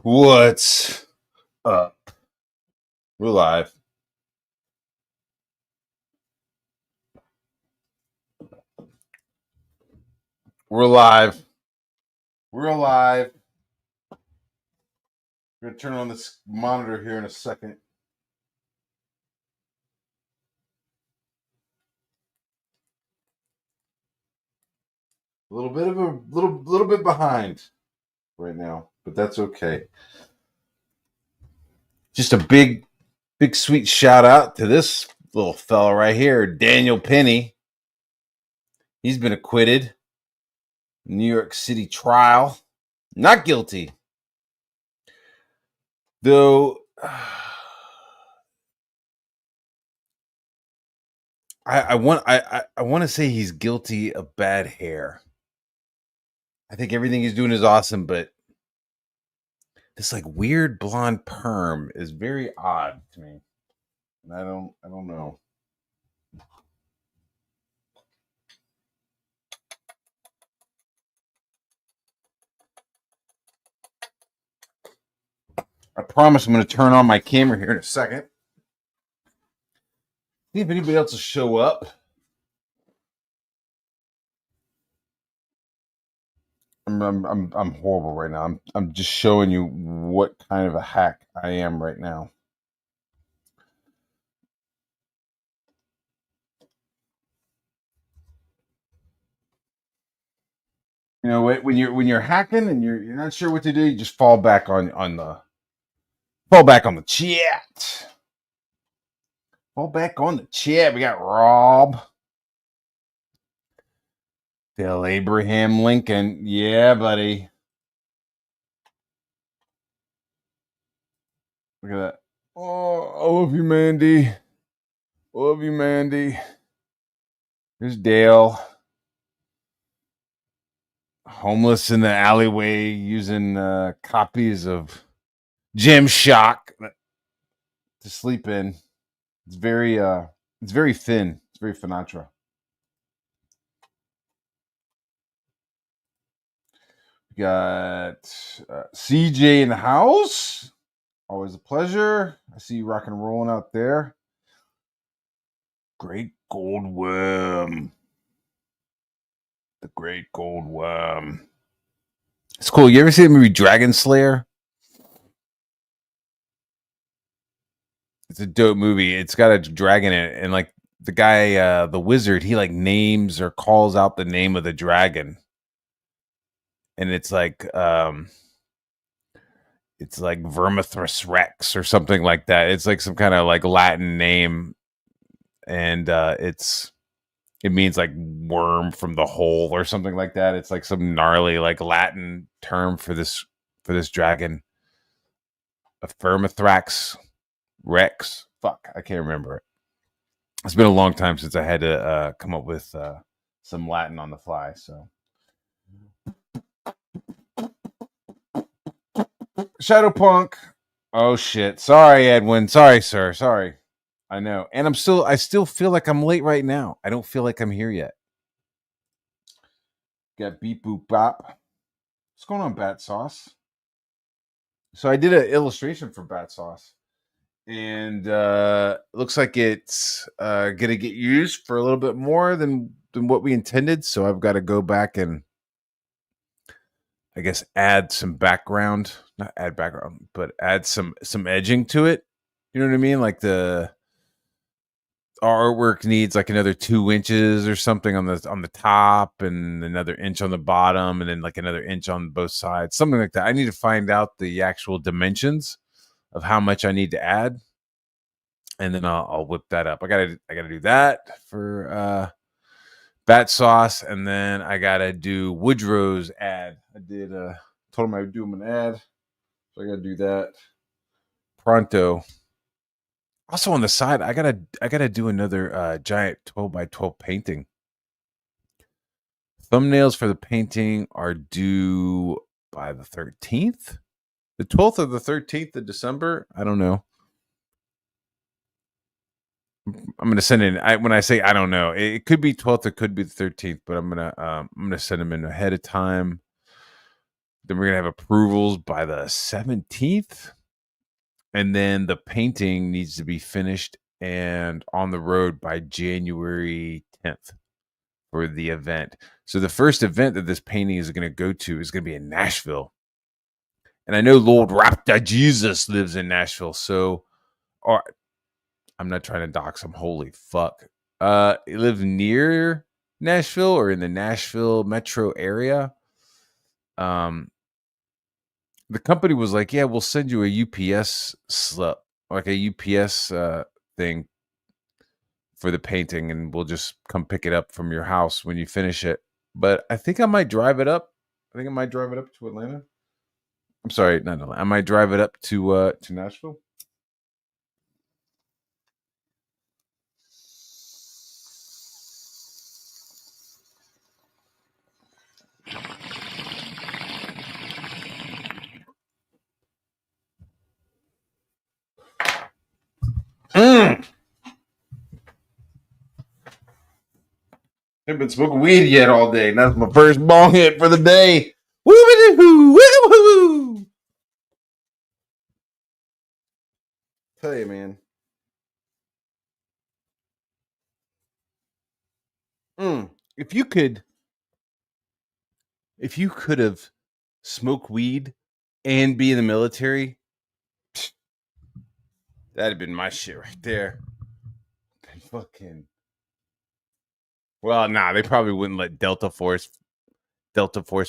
What's up? We're live. We're live. We're alive. We're gonna turn on this monitor here in a second. A little bit behind right now, but that's okay. Just a big sweet shout out to this little fella right here, Daniel Penny. He's been acquitted. New York City trial. Not guilty. Though I want to say he's guilty of bad hair. I think everything he's doing is awesome, but this like weird blonde perm is very odd to me. And I don't know. I promise I'm going to turn on my camera here in a second. See if anybody else will show up. I'm horrible right now. I'm just showing you what kind of a hack I am right now. You know, when you're hacking and you're not sure what to do, you just fall back on the chat. Fall back on the chat. We got Rob. Bill Abraham Lincoln. Yeah, buddy. Look at that. Oh, I love you, Mandy. Love you, Mandy. Here's Dale. Homeless in the alleyway using copies of Gem Shock to sleep in. It's very thin. It's very Sinatra. We got CJ in the house. Always a pleasure. I see you rocking and rolling out there. Great Gold Worm. The Great Gold Worm. It's cool. You ever see the movie Dragon Slayer? It's a dope movie. It's got a dragon in it, and like the guy, the wizard, he like names or calls out the name of the dragon, and it's like Vermithrus Rex or something like that. It's like some kind of like Latin name, and it means like worm from the hole or something like that. It's like some gnarly like Latin term for this dragon. A Vermithrax Rex. Fuck, I can't remember it. It's been a long time since I had to come up with some Latin on the fly. So, Shadowpunk. Oh shit! Sorry, Edwin. Sorry, sir. Sorry. I know, and I still feel like I'm late right now. I don't feel like I'm here yet. Got beep boop bop. What's going on, Bat Sauce? So I did an illustration for Bat Sauce, and it looks like it's gonna get used for a little bit more than what we intended. So I've got to go back and I guess add some background, not add background, but add some edging to it. You know what I mean? Like the artwork needs like another 2 inches or something on the top, and another inch on the bottom, and then like another inch on both sides, something like that. I need to find out the actual dimensions of how much I need to add, and then I'll whip that up. I gotta do that for Bat Sauce, and then I gotta do Woodrow's ad. I did told him I would do him an ad, so I gotta do that pronto. Also on the side, I gotta do another giant 12x12 painting. Thumbnails for the painting are due by the 13th, the 12th or the 13th of December. I don't know. I'm gonna send in. When I say I don't know, it could be 12th, it could be the 13th, but I'm gonna send them in ahead of time. Then we're gonna have approvals by the 17th. And then the painting needs to be finished and on the road by January 10th for the event. So the first event that this painting is going to go to is going to be in Nashville. And I know Lord Raptor Jesus lives in Nashville. So I'm not trying to dox him. Holy fuck. He lives near Nashville or in the Nashville metro area. The company was like, yeah, we'll send you a UPS slip, like a UPS thing for the painting, and we'll just come pick it up from your house when you finish it. But I think I might drive it up. I think I might drive it up to Atlanta. I'm sorry, not Atlanta. I might drive it up to Nashville. Haven't been smoking weed yet all day. And that's my first bong hit for the day. Woo-hoo, woo-hoo. Tell you, man. If you could have smoked weed and be in the military, that'd have been my shit right there. Fucking. Well, nah, they probably wouldn't let Delta Force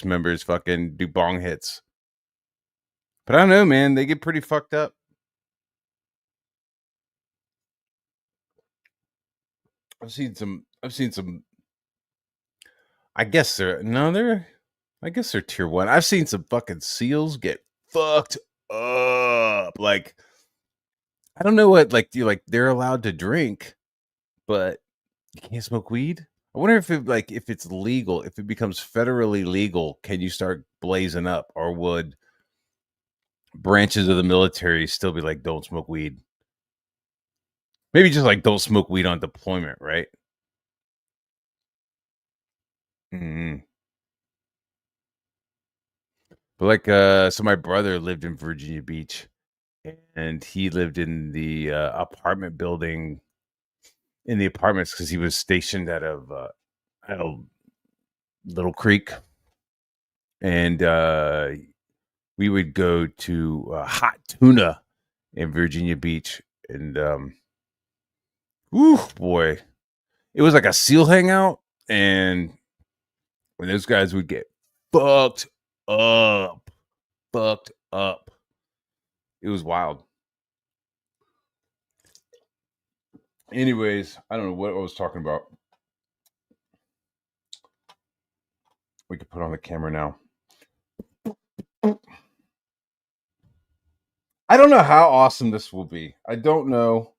members fucking do bong hits. But I don't know, man. They get pretty fucked up. I've seen some. I guess they're tier 1. I've seen some fucking SEALs get fucked up. Like, I don't know what. Like, they're allowed to drink, but you can't smoke weed. I wonder if it's legal, if it becomes federally legal, can you start blazing up, or would branches of the military still be like, don't smoke weed? Maybe just like don't smoke weed on deployment, right? Mm-hmm. But like, so my brother lived in Virginia Beach, and he lived in the apartment building, in the apartments, because he was stationed out of Little Creek, and we would go to Hot Tuna in Virginia Beach, and boy, it was like a SEAL hangout, and when those guys would get fucked up, it was wild. Anyways, I don't know what I was talking about. We could put on the camera now. I don't know how awesome this will be. I don't know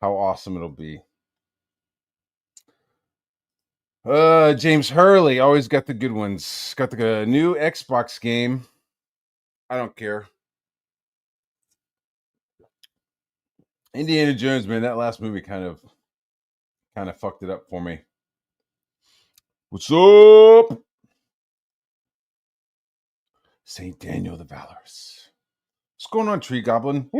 how awesome it'll be. James Hurley always got the good ones. Got the new Xbox game. I don't care. Indiana Jones, man, that last movie kind of fucked it up for me. What's up? Saint Daniel the Valorous. What's going on, Tree Goblin?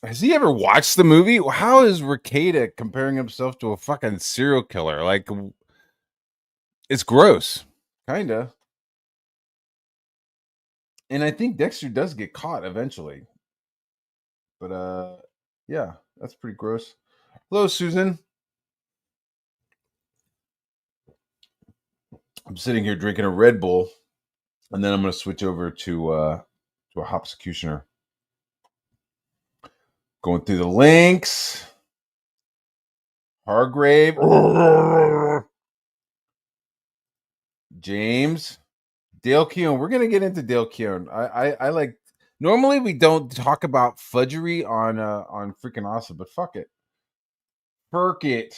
Has he ever watched the movie? How is Ricada comparing himself to a fucking serial killer? Like, it's gross. Kinda. And I think Dexter does get caught eventually. But yeah, that's pretty gross. Hello, Susan. I'm sitting here drinking a Red Bull, and then I'm gonna switch over to a Hopsecutioner. Going through the links. Hargrave. James. Dale Keown. We're gonna get into Dale Keown. I like. Normally we don't talk about fudgery on Frickin Awesome, but fuck it. Fuck it.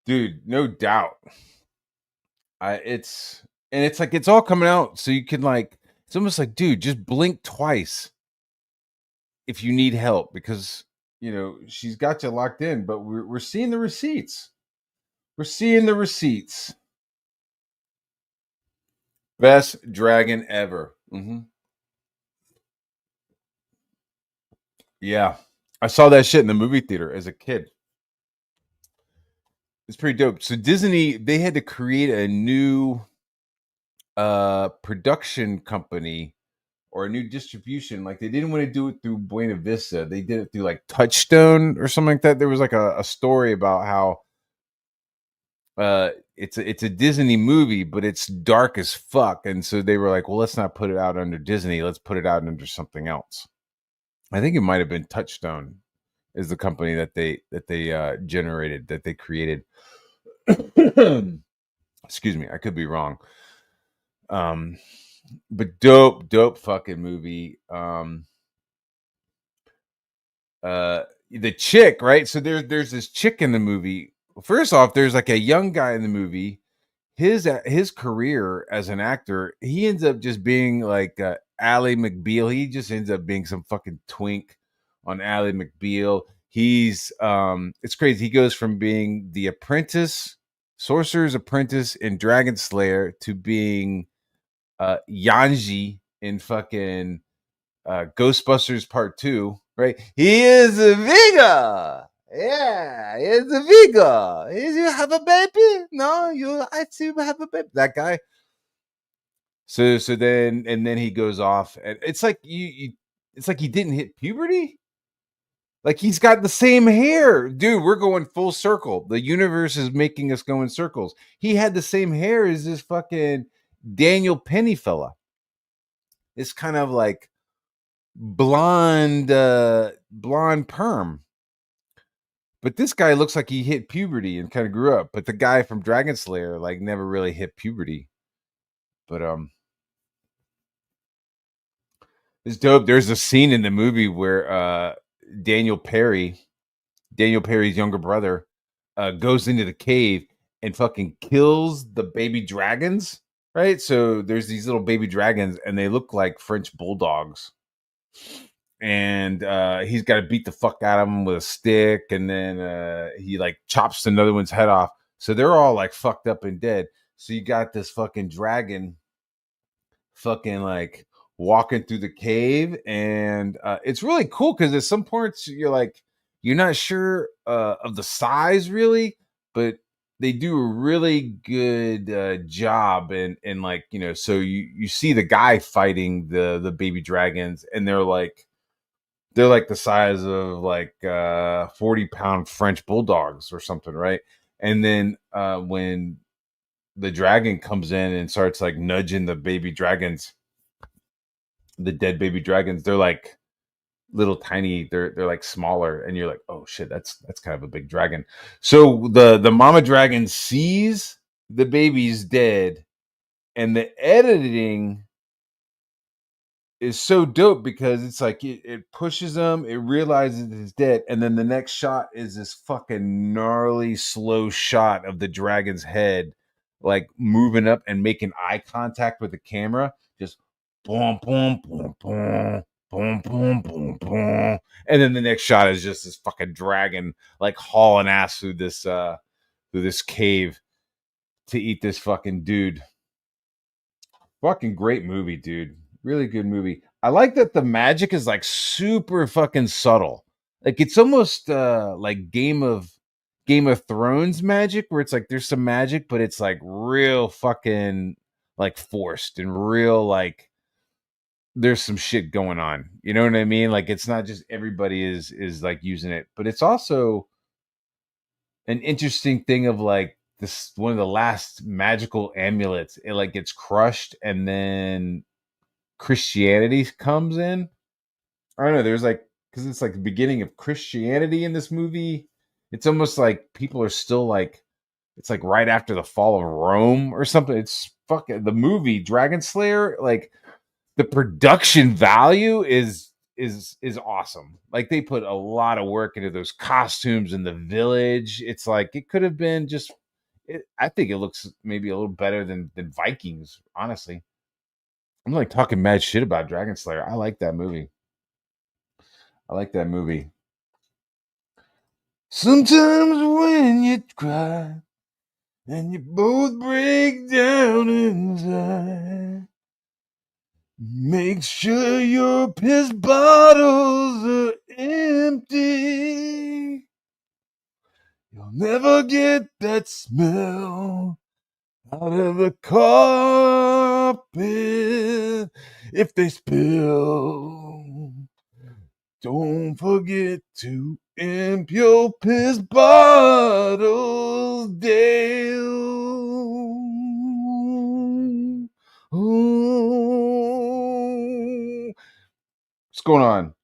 Dude, no doubt. It's like it's all coming out, so you can like, it's almost like, dude, just blink twice. if you need help, because she's got you locked in. But we're seeing the receipts. We're seeing the receipts. Best dragon ever. Yeah, I saw that shit in the movie theater as a kid. It's pretty dope. So Disney, they had to create a new production company or a new distribution. Like, they didn't want to do it through Buena Vista. They did it through like Touchstone or something like that. There was like a story about how it's a Disney movie, but it's dark as fuck. And so they were like, well, let's not put it out under Disney. Let's put it out under something else. I think it might have been Touchstone is the company that they generated, that they created. Excuse me, I could be wrong. But dope fucking movie. The chick, right? So there's this chick in the movie. First off, there's like a young guy in the movie. His career as an actor, he ends up just being like Ally McBeal. He just ends up being some fucking twink on Ally McBeal. He's it's crazy. He goes from being the apprentice, sorcerer's apprentice in Dragon Slayer, to being Yanji in fucking Ghostbusters Part 2, right? He is a Vega. Yeah, he's a Vega. You have a baby? No, I see you have a baby. That guy. So then he goes off, and it's like it's like he didn't hit puberty. Like, he's got the same hair, dude. We're going full circle. The universe is making us go in circles. He had the same hair as this fucking Daniel Penny fella. It's kind of like blonde perm. But this guy looks like he hit puberty and kind of grew up. But the guy from Dragon Slayer, like, never really hit puberty. But it's dope. There's a scene in the movie where Daniel Perry's younger brother, goes into the cave and fucking kills the baby dragons. Right? So there's these little baby dragons, and they look like French bulldogs. And he's got to beat the fuck out of them with a stick, and then he like chops another one's head off. So they're all like fucked up and dead. So you got this fucking dragon fucking like walking through the cave, and it's really cool because at some parts you're not sure of the size really, but they do a really good job, and like, so you see the guy fighting the baby dragons, and they're like the size of like 40-pound French bulldogs or something, right? And then when the dragon comes in and starts like nudging the baby dragons, the dead baby dragons, they're like little tiny, they're like smaller, and you're like, oh shit, that's kind of a big dragon. So the mama dragon sees the baby's dead, and the editing is so dope because it's like it pushes him, it realizes he's dead, and then the next shot is this fucking gnarly slow shot of the dragon's head like moving up and making eye contact with the camera, just boom boom boom boom boom boom boom boom, and then the next shot is just this fucking dragon like hauling ass through this cave to eat this fucking dude. Fucking great movie, dude. Really good movie. I like that the magic is like super fucking subtle. Like, it's almost like Game of Thrones magic, where it's like there's some magic, but it's like real fucking like forced and real, like there's some shit going on. You know what I mean? Like, it's not just everybody is like using it, but it's also an interesting thing of like this one of the last magical amulets. It like gets crushed, and then Christianity comes in. I don't know. There's like, because it's like the beginning of Christianity in this movie. It's almost like people are still like, it's like right after the fall of Rome or something. It's fucking the movie Dragon Slayer. Like, the production value is awesome. Like, they put a lot of work into those costumes in the village. It's like it could have been just. I think it looks maybe a little better than Vikings. Honestly, I'm like talking mad shit about Dragon Slayer. I like that movie. I like that movie. Sometimes when you cry and you both break down inside, make sure your piss bottles are empty. You'll never get that smell out of the carpet if they spill. Don't forget to empty your piss bottles, Dale. Oh. What's going on?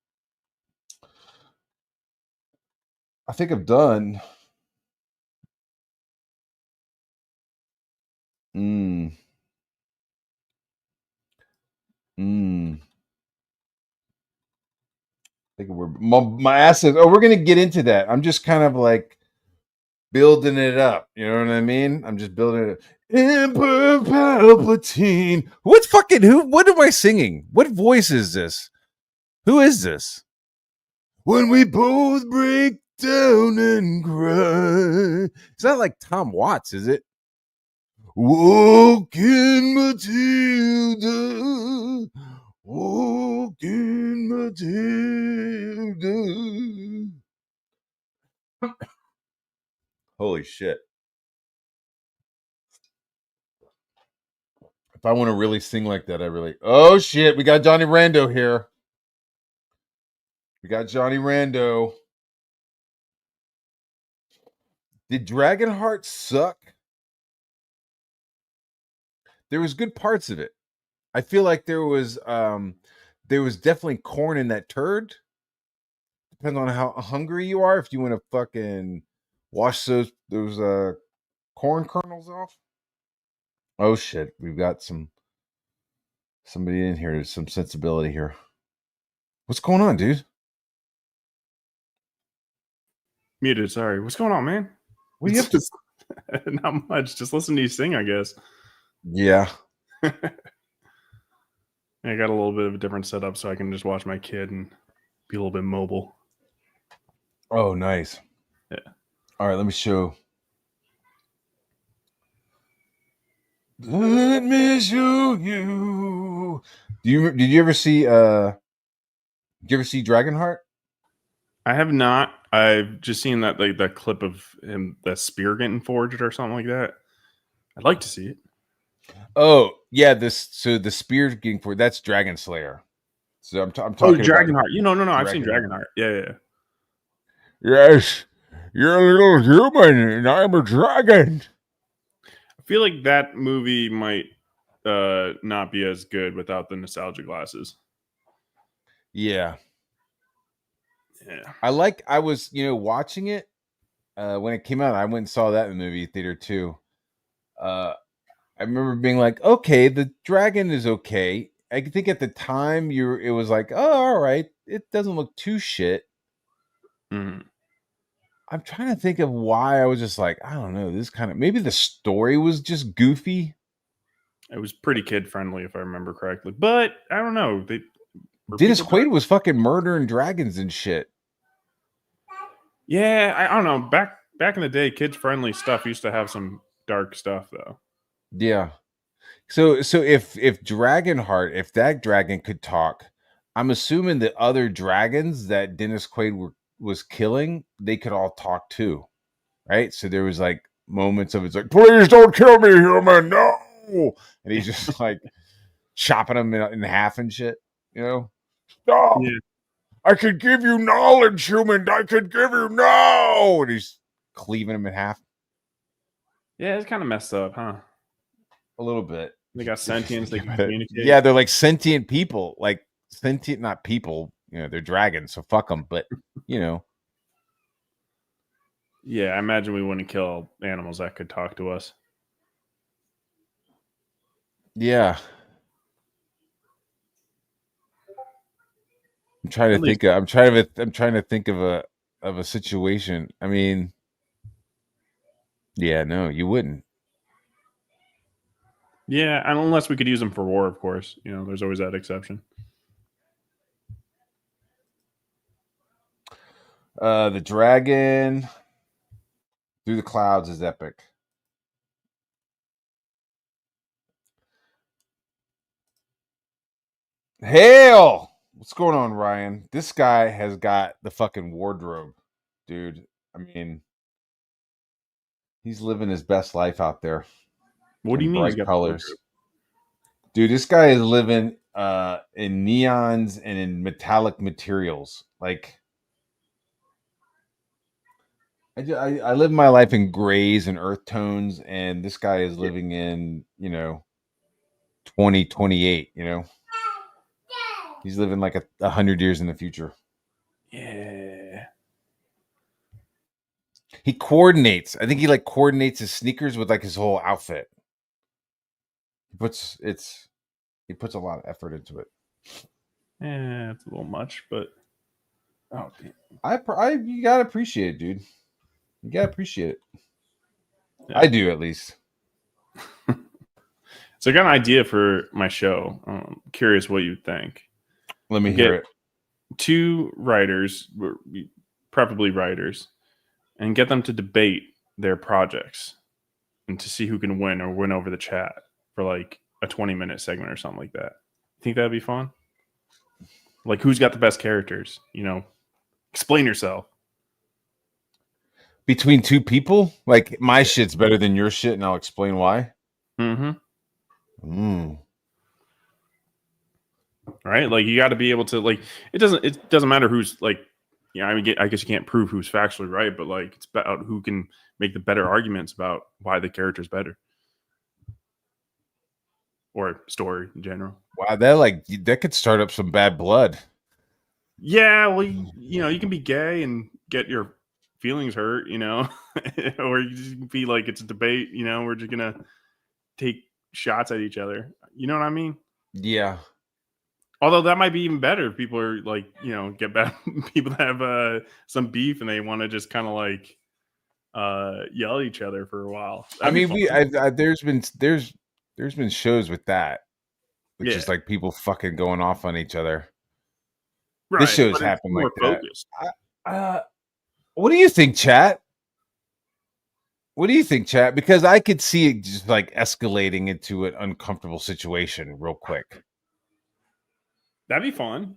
I think I'm done. Mm. I think my ass is. Oh, we're gonna get into that. I'm just kind of like building it up. You know what I mean? I'm just building it. Emperor Palpatine. What's fucking who? What am I singing? What voice is this? Who is this? When we both break down and cry. It's not like Tom Watts, is it? Walking Matilda. Walking Matilda. Holy shit. If I want to really sing like that, I really. Oh shit, we got Johnny Rando here. We got Johnny Rando. Did Dragonheart suck? There was good parts of it. I feel like there was definitely corn in that turd. Depends on how hungry you are. If you want to fucking wash those corn kernels off. Oh shit, we've got somebody in here. There's some sensibility here. What's going on, dude? Muted, sorry. What's going on, man? What are you up to? Not much. Just listen to you sing, I guess. Yeah. I got a little bit of a different setup so I can just watch my kid and be a little bit mobile. Oh, nice. Yeah. All right, let me show. Let me show you. Did you ever see Dragonheart? I have not. I've just seen that that clip of him, that spear getting forged or something like that. I'd like to see it. Oh, yeah, the spear getting forged, that's Dragon Slayer. So I'm talking about Dragonheart. No. I've seen Dragonheart. Yeah. Yes, you're a little human and I'm a dragon. I feel like that movie might not be as good without the nostalgia glasses. Yeah. Yeah. I was, watching it when it came out. I went and saw that in the movie theater too. I remember being like, okay, the dragon is okay. I think at the time it was like, oh, all right. It doesn't look too shit. Mm-hmm. I'm trying to think of why I was just like, I don't know, this kind of, maybe the story was just goofy. It was pretty kid friendly, if I remember correctly. But I don't know. Dennis Quaid was fucking murdering dragons and shit. Yeah, I don't know. Back in the day, kids friendly stuff used to have some dark stuff though. Yeah. So if Dragonheart, if that dragon could talk, I'm assuming the other dragons that Dennis Quaid was killing, they could all talk too, right? So there was like moments of it's like, please don't kill me, human, no, and he's just like chopping them in half and shit, Stop! Yeah. I could give you knowledge, human. I could give you no, and he's cleaving him in half. Yeah, it's kind of messed up, huh? A little bit. They got sentience. They can communicate. Yeah, they're like sentient people, like sentient, not people. They're dragons, so fuck them. But Yeah, I imagine we wouldn't kill animals that could talk to us. Yeah. I'm trying to think. I'm trying to think of a situation. I mean, yeah, no, you wouldn't. Yeah, and unless we could use them for war, of course. There's always that exception. The dragon through the clouds is epic. Hail! What's going on, Ryan? This guy has got the fucking wardrobe, dude. I mean, he's living his best life out there What do in you mean he's bright got the colors. wardrobe? Dude, this guy is living in neons and in metallic materials. Like, I live my life in grays and earth tones, and this guy is Yeah. living in 2028. He's living like 100 years in the future. Yeah. He coordinates. I think he like coordinates his sneakers with like his whole outfit. He puts a lot of effort into it. Yeah, it's a little much, but Oh, you gotta appreciate it, dude. You gotta appreciate it. yeah. I do, at least. So I got an idea for my show. I'm curious what you think. Let me Get hear it. 2 writers, preferably writers, and get them to debate their projects and to see who can win or win over the chat for like a 20-minute segment or something like that. Think that'd be fun? Like, who's got the best characters? Explain yourself. Between two people, like my shit's better than your shit, and I'll explain why. Mm-hmm. Right? Like, you got to be able to, like, it doesn't matter who's like, I mean, I guess you can't prove who's factually right, but like, it's about who can make the better arguments about why the character's better or story in general. Wow, that could start up some bad blood. Yeah, well, you can be gay and get your feelings hurt, or you just be like, it's a debate, we're just gonna take shots at each other. You know what I mean? Yeah. Although that might be even better if people are like, get back people that have some beef and they want to just kind of like yell at each other for a while. That'd be fun. There's been shows with that, which Yeah, is like people fucking going off on each other. This right. show's But it's happened like more that. focused. What do you think, chat? What do you think, chat? Because I could see it just like escalating into an uncomfortable situation real quick. That'd be fun.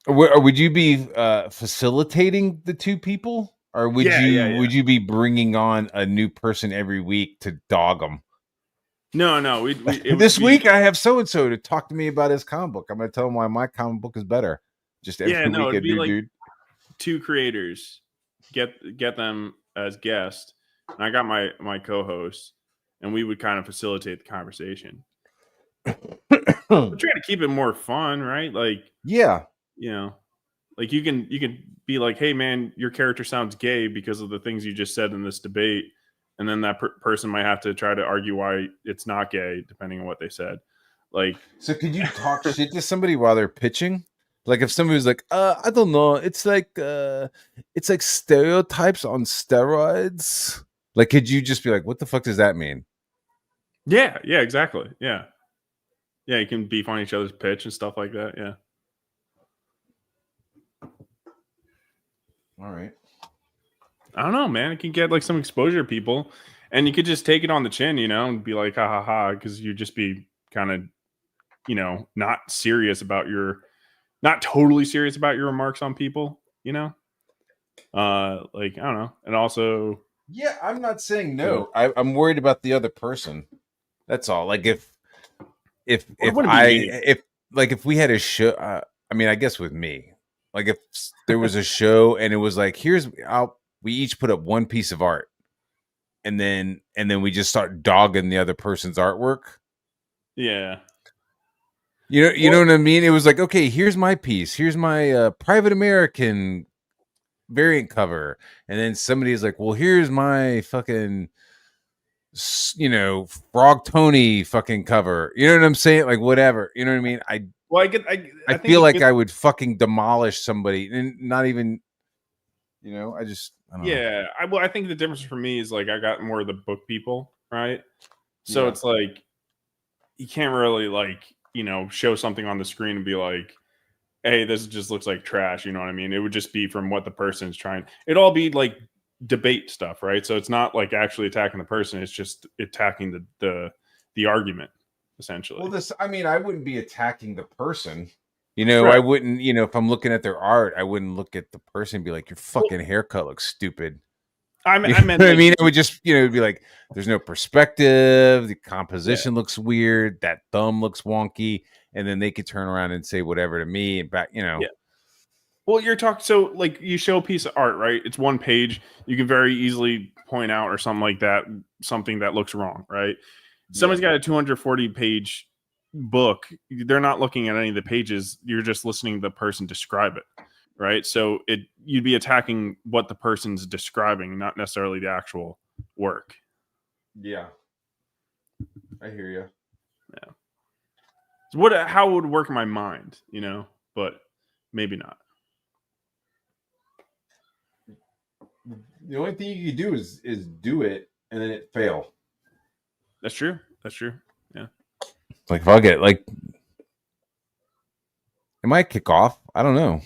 Or would you be facilitating the two people, or Yeah. would you be bringing on a new person every week to dog them? No. It would This be, week I have so and so to talk to me about his comic book. I'm going to tell him why my comic book is better. Just every no, week, a it'd be new like dude. 2 creators, get them as guests, and I got my co-host, and we would kind of facilitate the conversation. We're trying to keep it more fun, right? Like, Yeah. Like you can be like, hey man, your character sounds gay because of the things you just said in this debate, and then that person might have to try to argue why it's not gay depending on what they said. Like, So could you talk shit to somebody while they're pitching? Like if somebody was like, I don't know, it's like stereotypes on steroids. Like, could you just be like, what the fuck does that mean? yeah, exactly. Yeah, you can beef on each other's pitch and stuff like that. Yeah. All right. I don't know, man. It can get like some exposure to people, and you could just take it on the chin, and be like, ha ha ha, because you just be kind of, not totally serious about your remarks on people, like, I don't know. And also, Yeah, I'm not saying no. I'm worried about the other person. That's all. Like if it wouldn't be me. if we had a show, I mean, I guess with me, like if there was a show and it was like, we each put up one piece of art, and then we just start dogging the other person's artwork. Yeah. You know what I mean? It was like, okay, here's my piece. Here's my Private American variant cover, and then somebody's like, well, here's my fucking Frog Tony fucking cover. You know what I'm saying? Like whatever. You know what I mean? I think feel like I would fucking demolish somebody and not even. I don't know. I think the difference for me is like I got more of the book people, right? So Yeah. it's like you can't really like show something on the screen and be like, hey, this just looks like trash. You know what I mean? It would just be from what the person's trying. It'd all be like debate stuff, right? So it's not like actually attacking the person. It's just attacking the argument, essentially. Well, I mean, I wouldn't be attacking the person. You know, I Right. wouldn't, if I'm looking at their art, I wouldn't look at the person and be like, your Well, fucking haircut looks stupid. I You know meant what I like mean? It would just, it'd be like, there's no perspective. The composition looks weird. That thumb looks wonky. And then they could turn around and say whatever to me and back, yeah. Well, you're talking so like you show a piece of art, right? It's one page. You can very easily point out or something like that, something that looks wrong, right? Somebody's got a 240 page book. They're not looking at any of the pages. You're just listening to the person describe it, right? So you'd be attacking what the person's describing, not necessarily the actual work. Yeah. I hear you. Yeah. So how it would work in my mind, but maybe not. The only thing you could do is do it and then it fail. That's true. Yeah. Like, fuck it. Like, it might kick off. I don't know.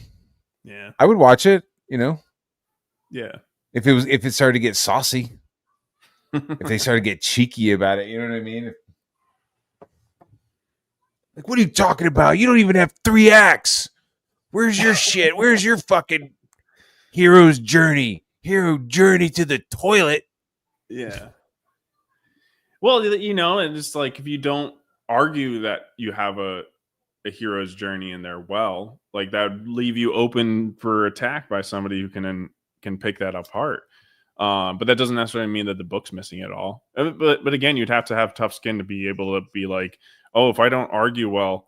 Yeah. I would watch it, Yeah. if it started to get saucy, if they started to get cheeky about it, you know what I mean? Like, what are you talking about? You don't even have 3 acts. Where's your shit? Where's your fucking hero's journey? Hero journey to the toilet. Yeah. Well, and it's like if you don't argue that you have a hero's journey in there, like that would leave you open for attack by somebody who can pick that apart. But that doesn't necessarily mean that the book's missing at all. But again, you'd have to have tough skin to be able to be like, oh, if I don't argue well,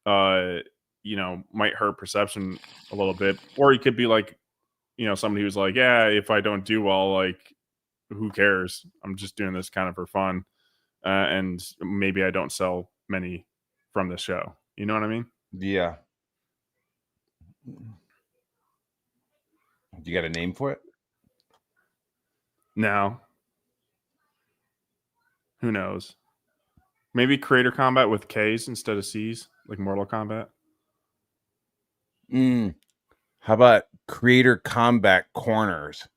might hurt perception a little bit. Or you could be like, somebody who's like, yeah, if I don't do well, like, who cares? I'm just doing this kind of for fun. And maybe I don't sell many from this show. You know what I mean? Yeah. You got a name for it? No. Who knows? Maybe creator combat with K's instead of C's, like Mortal Kombat. How about creator combat corners?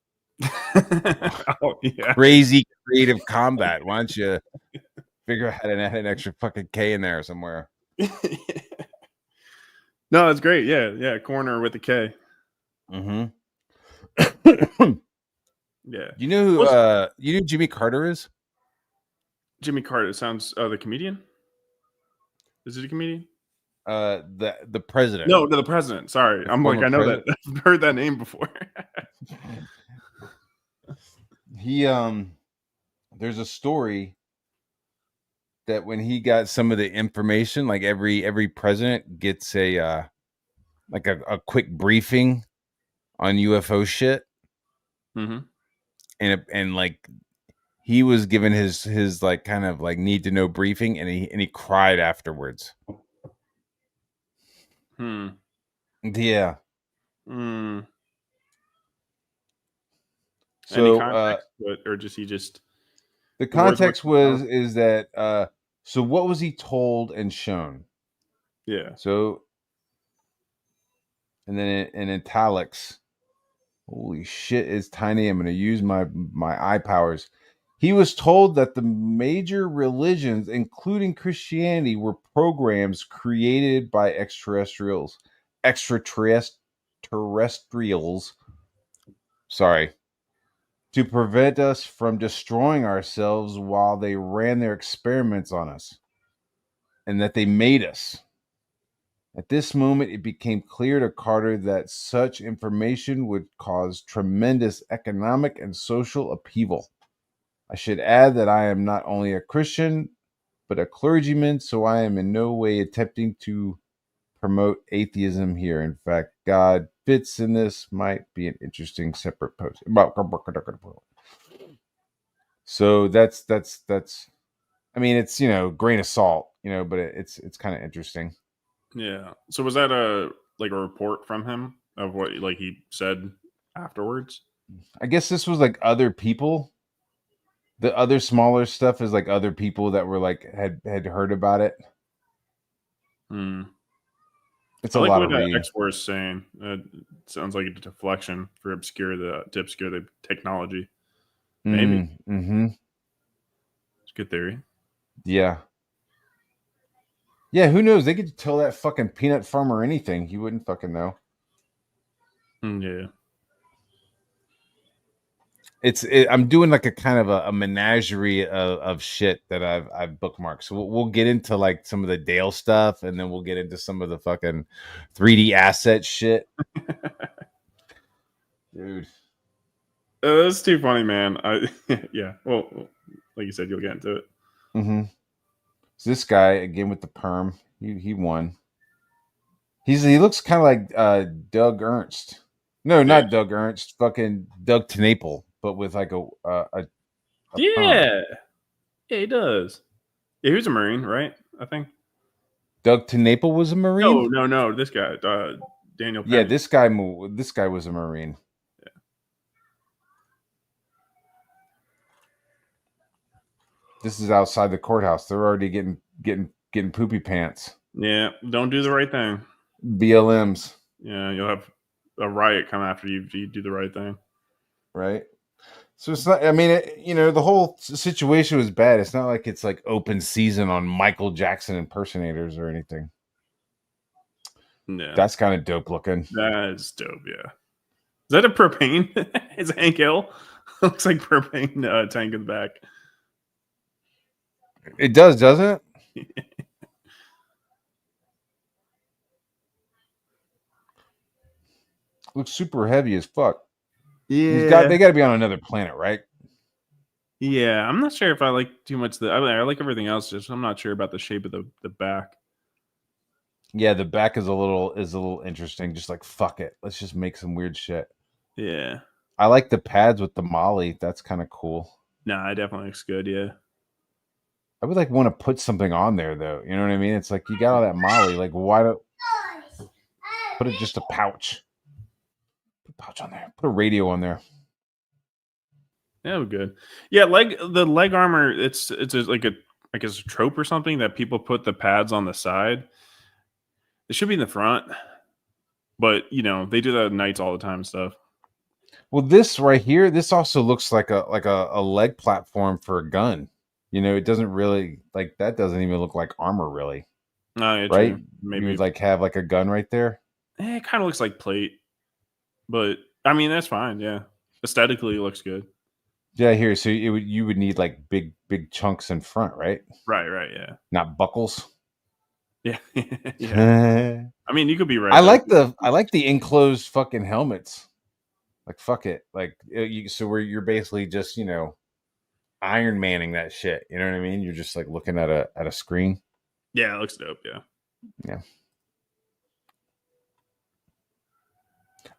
Oh, yeah. Crazy creative combat. Why don't you figure out how to add an extra fucking K in there somewhere? No, that's great. Yeah. Corner with the K. Mm-hmm. Yeah. You know who Jimmy Carter is? Jimmy Carter sounds the comedian. Is it a comedian? The president. No, the president. Sorry, I'm like I know that I've heard that name before. He there's a story that when he got some of the information, like every president gets a like a quick briefing on UFO shit. Mm-hmm. And like he was given his like kind of like need to know briefing, and he cried afterwards. Yeah. So, any context, or just the context is that so what was he told and shown? Yeah. So, and then in italics, holy shit, it's tiny. I'm going to use my eye powers. He was told that the major religions, including Christianity, were programs created by extraterrestrials. Sorry. To prevent us from destroying ourselves while they ran their experiments on us. And that they made us. At this moment, it became clear to Carter that such information would cause tremendous economic and social upheaval. I should add that I am not only a Christian, but a clergyman, so I am in no way attempting to promote atheism here. In fact, God fits in this might be an interesting separate post. So that's I mean, it's, grain of salt, but it's kind of interesting. Yeah. So was that a report from him of what like he said afterwards? I guess this was like other people. The other smaller stuff is like other people that were like had heard about it. It's I a like lot what of reading. X is saying. Sounds like a deflection to obscure the technology. Maybe Mm-hmm. it's a good theory. Yeah. Yeah, who knows? They could tell that fucking peanut farmer anything. You wouldn't fucking know. Yeah. I'm doing like a kind of a menagerie of shit that I've bookmarked. So we'll get into like some of the Dale stuff, and then we'll get into some of the fucking 3D asset shit. Dude. That's too funny, man. Yeah. Well, like you said, you'll get into it. Mm-hmm. So this guy again with the perm, he won. He looks kind of like Doug Ernst. No, Yeah. not Doug Ernst. Fucking Doug TenNapel, but with like a perm. Yeah. Yeah, he does. Yeah, he was a Marine, right? I think. Doug TenNapel was a Marine. No. This guy, Daniel Yeah, Penny. this guy was a Marine. Yeah. This is outside the courthouse. They're already getting poopy pants. Yeah. Don't do the right thing. BLMs. Yeah, you'll have a riot come after you if you do the right thing. Right. So it's not. I mean, the whole situation was bad. It's not like it's like open season on Michael Jackson impersonators or anything. Yeah, That's kind of dope looking. that is dope. Yeah, is that a propane? Is Hank Hill? Looks like propane tank in the back. It does, doesn't it? Looks super heavy as fuck. Yeah, They got to be on another planet, right? yeah. I'm not sure if I like too much. I like everything else. Just I'm not sure about the shape of the back. Yeah, the back is a little interesting. Just like fuck it, let's just make some weird shit. Yeah. I like the pads with the molly. That's kind of cool. Nah, it definitely looks good. Yeah. I would like want to put something on there though. You know what I mean? It's like you got all that molly. Like why don't put it just a pouch? Put a pouch on there. Put a radio on there. Yeah, we're good. Yeah, the leg armor. It's like a I guess a trope or something that people put the pads on the side. It should be in the front, but they do that at nights all the time and stuff. Well, this right here, this also looks like a leg platform for a gun. It doesn't really like that. Doesn't even look like armor, really, Oh, yeah, right? true. You would Maybe like have like a gun right there. it kind of looks like plate, but I mean that's fine. Yeah, aesthetically it looks good. Yeah, here. So you would need like big chunks in front, right? Right. Yeah. Not buckles. Yeah. Yeah. I mean, you could be right. I like the enclosed fucking helmets. Like fuck it, like so where you're basically just Iron Manning that shit. You know what I mean? You're just like looking at a screen. Yeah, it looks dope. Yeah. Yeah.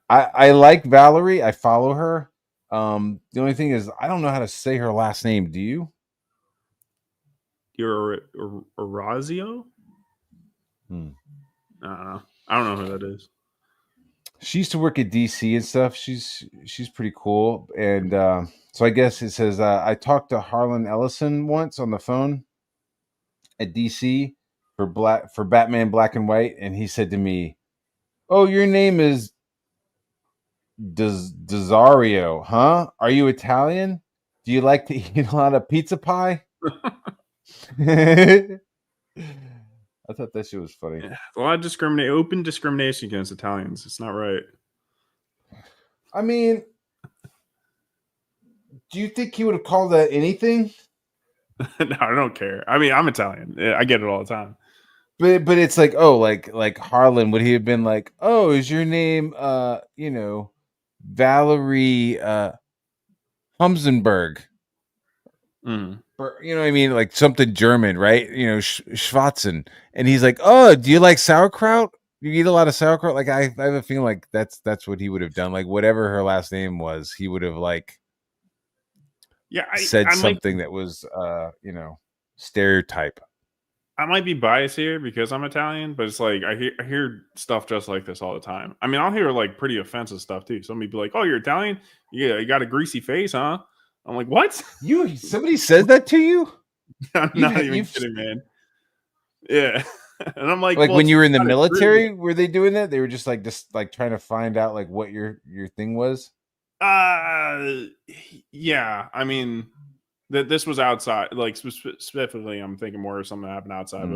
I like Valerie. I follow her. The only thing is I don't know how to say her last name. Do you? You're Orazio? I don't know. I don't know who that is. She used to work at DC and stuff. She's pretty cool. And so I guess it says I talked to Harlan Ellison once on the phone at DC for Batman Black and White, and he said to me, "Oh, your name is Desario, huh? Are you Italian? Do you like to eat a lot of pizza pie?" I thought that shit was funny. Yeah, a lot of open discrimination against Italians. It's not right. I mean, do you think he would have called that anything? No, I don't care. I mean, I'm Italian. I get it all the time. But it's like, oh, like Harlan, would he have been like, oh, is your name Valerie Humsenberg? Or, you know what I mean? Like something German, right? Schwatzen. And he's like, oh, do you like sauerkraut? You eat a lot of sauerkraut? Like I have a feeling like that's what he would have done. Like whatever her last name was, he would have like said something that was stereotype. I might be biased here because I'm Italian, but it's like I hear stuff just like this all the time. I mean, I'll hear like pretty offensive stuff too. Somebody be like, "Oh, you're Italian? Yeah, you got a greasy face, huh?" I'm like, "What? Somebody says that to you?" I'm not even kidding, man. Yeah. And I'm like, Like well, when it's you were in the kind of true. military, were they doing that? They were just like trying to find out like what your thing was. Uh, yeah. I mean, that this was outside. Like specifically, I'm thinking more of something that happened outside.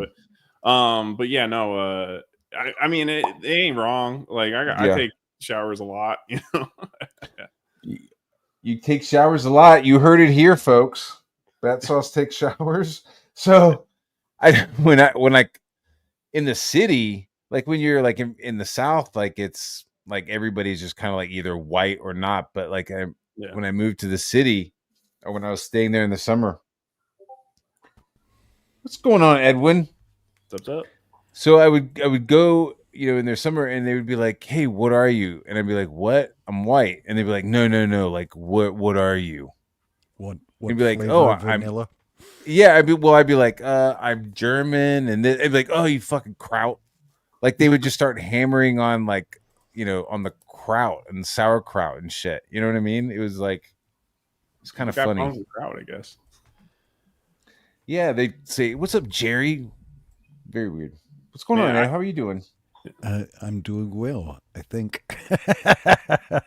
Mm. But yeah, no. I mean, it ain't wrong. Like I Yeah. take showers a lot. You know. You take showers a lot. You heard it here, folks. Bat sauce takes showers. So when I in the city, like when you're like in the South, like it's like everybody's just kind of like either white or not. But like Yeah. when I moved to the city, or when I was staying there in the summer, what's going on, Edwin? What's up? So I would go, in their summer, and they would be like, "Hey, what are you?" And I'd be like, "What? I'm white." And they'd be like, "No, no, no. Like, what are you?" What And be like, "Oh, flavor I'm vanilla? yeah." I'd be like, I'm German," and they'd be like, "Oh, you fucking kraut." Like they would just start hammering on like, on the kraut and sauerkraut and shit. You know what I mean? It was like it's kind of Got funny. problems with crowd, I guess. Yeah, they say, "What's up, Jerry?" Very weird. What's going on, Man, Ed? How are you doing? I'm doing well, I think. I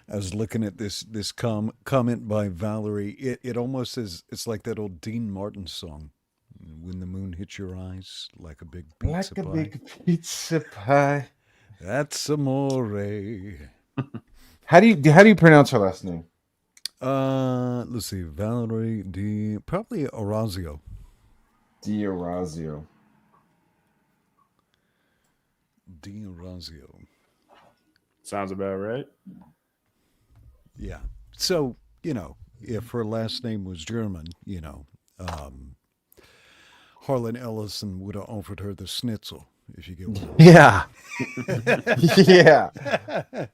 was looking at this comment by Valerie. It almost is. It's like that old Dean Martin song, "When the moon hits your eyes like a big pizza Like a pie." big pizza pie. That's amore. How do you pronounce her last name? Let's see, Valerie D. Probably Orazio. D'Orazio. D. Orazio. sounds about right. Yeah. So if her last name was German, Harlan Ellison would have offered her the schnitzel, if you get what I mean. Yeah. Yeah.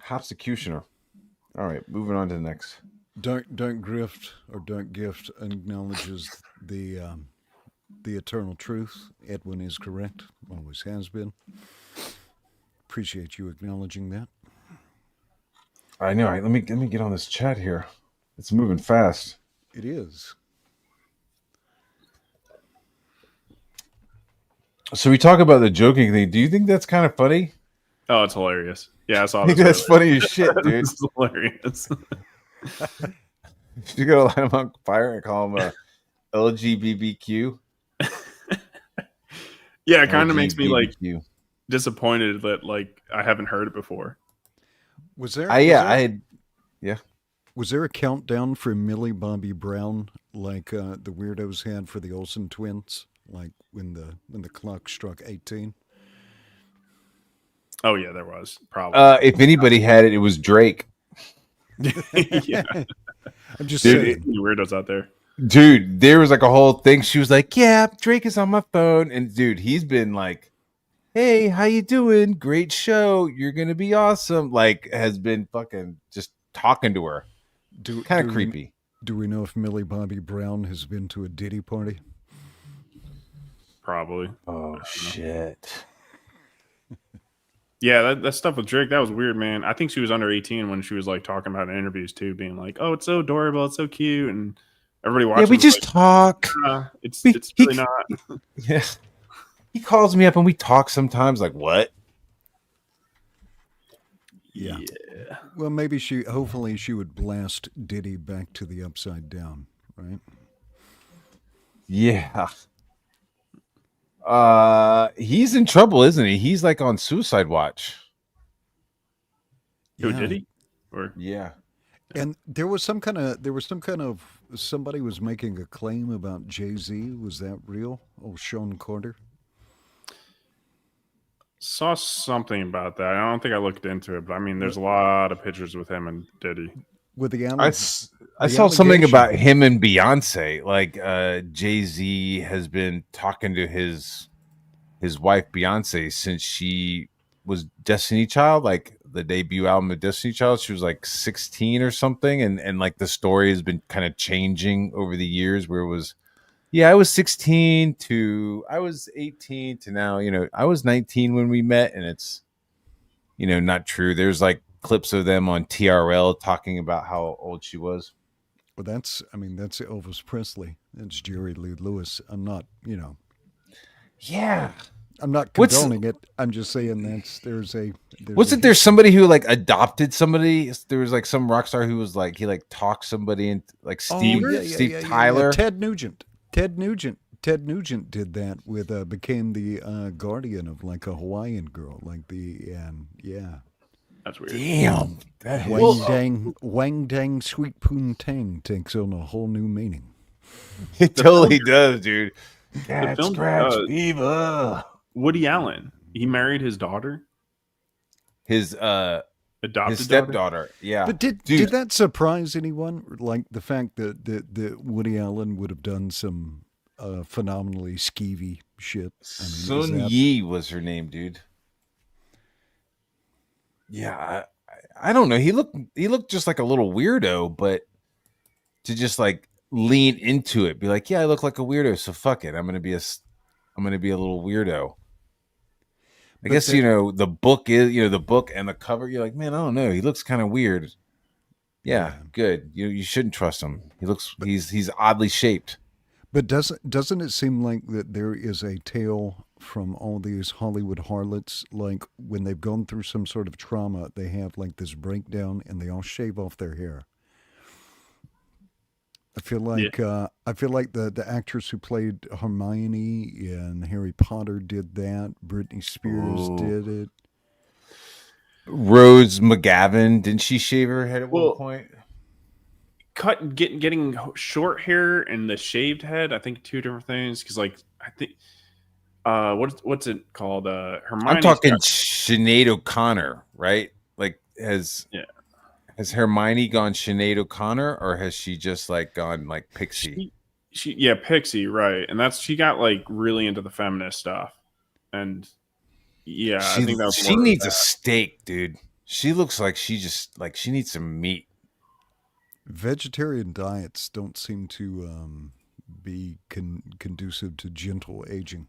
Hopsecutioner. All right, moving on to the next. Don't grift or don't gift acknowledges the eternal truth. Edwin is correct. Always has been. Appreciate you acknowledging that. I know. Let me get on this chat here. It's moving fast. It is. So we talk about the joking thing. Do you think that's kind of funny? Oh, it's hilarious. Yeah, I saw I think this. that's funny as shit, dude. This is hilarious. You're gonna light him on fire and call him a LGBTQ. Yeah, it kind of makes me like LGBTQ. disappointed that like I haven't heard it before. Was there? Yeah. Was there a countdown for Millie Bobby Brown like the weirdos had for the Olsen twins? Like when the clock struck 18? Oh yeah, there was probably. If anybody had it, it was Drake. Yeah, I'm just Dude, saying. you weirdos out there. Dude, there was like a whole thing. She was like, "Yeah, Drake is on my phone," and dude, he's been like, "Hey, how you doing? Great show. You're gonna be awesome." Like, has been fucking just talking to her. Kind of creepy. Do we know if Millie Bobby Brown has been to a Diddy party? Probably. Oh shit. Yeah, that stuff with Drake, that was weird, man. I think she was under 18 when she was like talking about in interviews too, being like, "Oh, it's so adorable, it's so cute," and everybody watching. Yeah, we just like, talk. It's really not. Yeah. He calls me up and we talk sometimes. Like, what? Yeah. Well, maybe hopefully she would blast Diddy back to the upside down, right? Yeah. He's in trouble, isn't he? He's like on suicide watch. Who did he? Or Yeah. And somebody was making a claim about Jay-Z. Was that real? Oh, Sean Carter. saw something about that. I don't think I looked into it, but I mean, there's a lot of pictures with him and Diddy. With the I saw something about him and Beyonce. Like Jay-Z has been talking to his wife Beyonce since she was Destiny Child, like the debut album of Destiny Child. She was like 16 or something, and like the story has been kind of changing over the years, where it was, yeah, I was 16 to I was 18 to now, I was 19 when we met, and it's not true. There's like clips of them on TRL talking about how old she was. Well, that's Elvis Presley. That's Jerry Lee Lewis. I'm not, Yeah. I'm not What's condoning it. I'm just saying there's a wasn't there somebody who like adopted somebody? There was like some rock star who was like he like talked somebody into like Steve Tyler. Ted Nugent. Ted Nugent did that with became the guardian of like a Hawaiian girl, like That's weird. Damn. Wang Dang Sweet Poon Tang takes on a whole new meaning. It totally does, dude. The film, Scratch Fever. Woody Allen, he married his daughter, His adopted stepdaughter. Yeah. But did that surprise anyone? Like the fact that Woody Allen would have done some phenomenally skeevy shit. Sun Yi was her name, dude. Yeah, I don't know. He looked just like a little weirdo, but to just like lean into it, be like, yeah, I look like a weirdo, so fuck it. I'm gonna be a little weirdo. I guess the book is the book and the cover. You're like, man, I don't know. He looks kind of weird. Yeah, good. You shouldn't trust him. He's oddly shaped. But doesn't it seem like that there is a tale from all these Hollywood harlots? Like when they've gone through some sort of trauma, they have like this breakdown and they all shave off their hair. I feel like the actress who played Hermione in Harry Potter did that. Britney Spears did it. Rose McGavin, didn't she shave her head at one point? Getting short hair and the shaved head, I think two different things. Because like I think, what's it called? Hermione. I'm talking Sinead O'Connor, right? Like has Hermione gone Sinead O'Connor, or has she just like gone like Pixie? She Pixie, right? And she got like really into the feminist stuff, and I think that she needs a steak, dude. She looks like she needs some meat. Vegetarian diets don't seem to be conducive to gentle aging.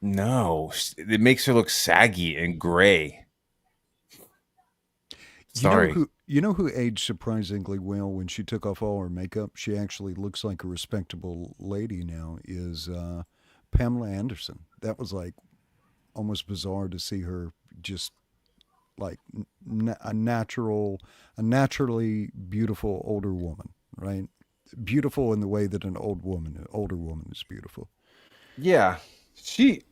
No, it makes her look saggy and gray. Sorry. You know who aged surprisingly well when she took off all her makeup? She actually looks like a respectable lady now, is Pamela Anderson. That was like almost bizarre to see her just like a naturally beautiful older woman, right? Beautiful in the way that an older woman is beautiful. Yeah. She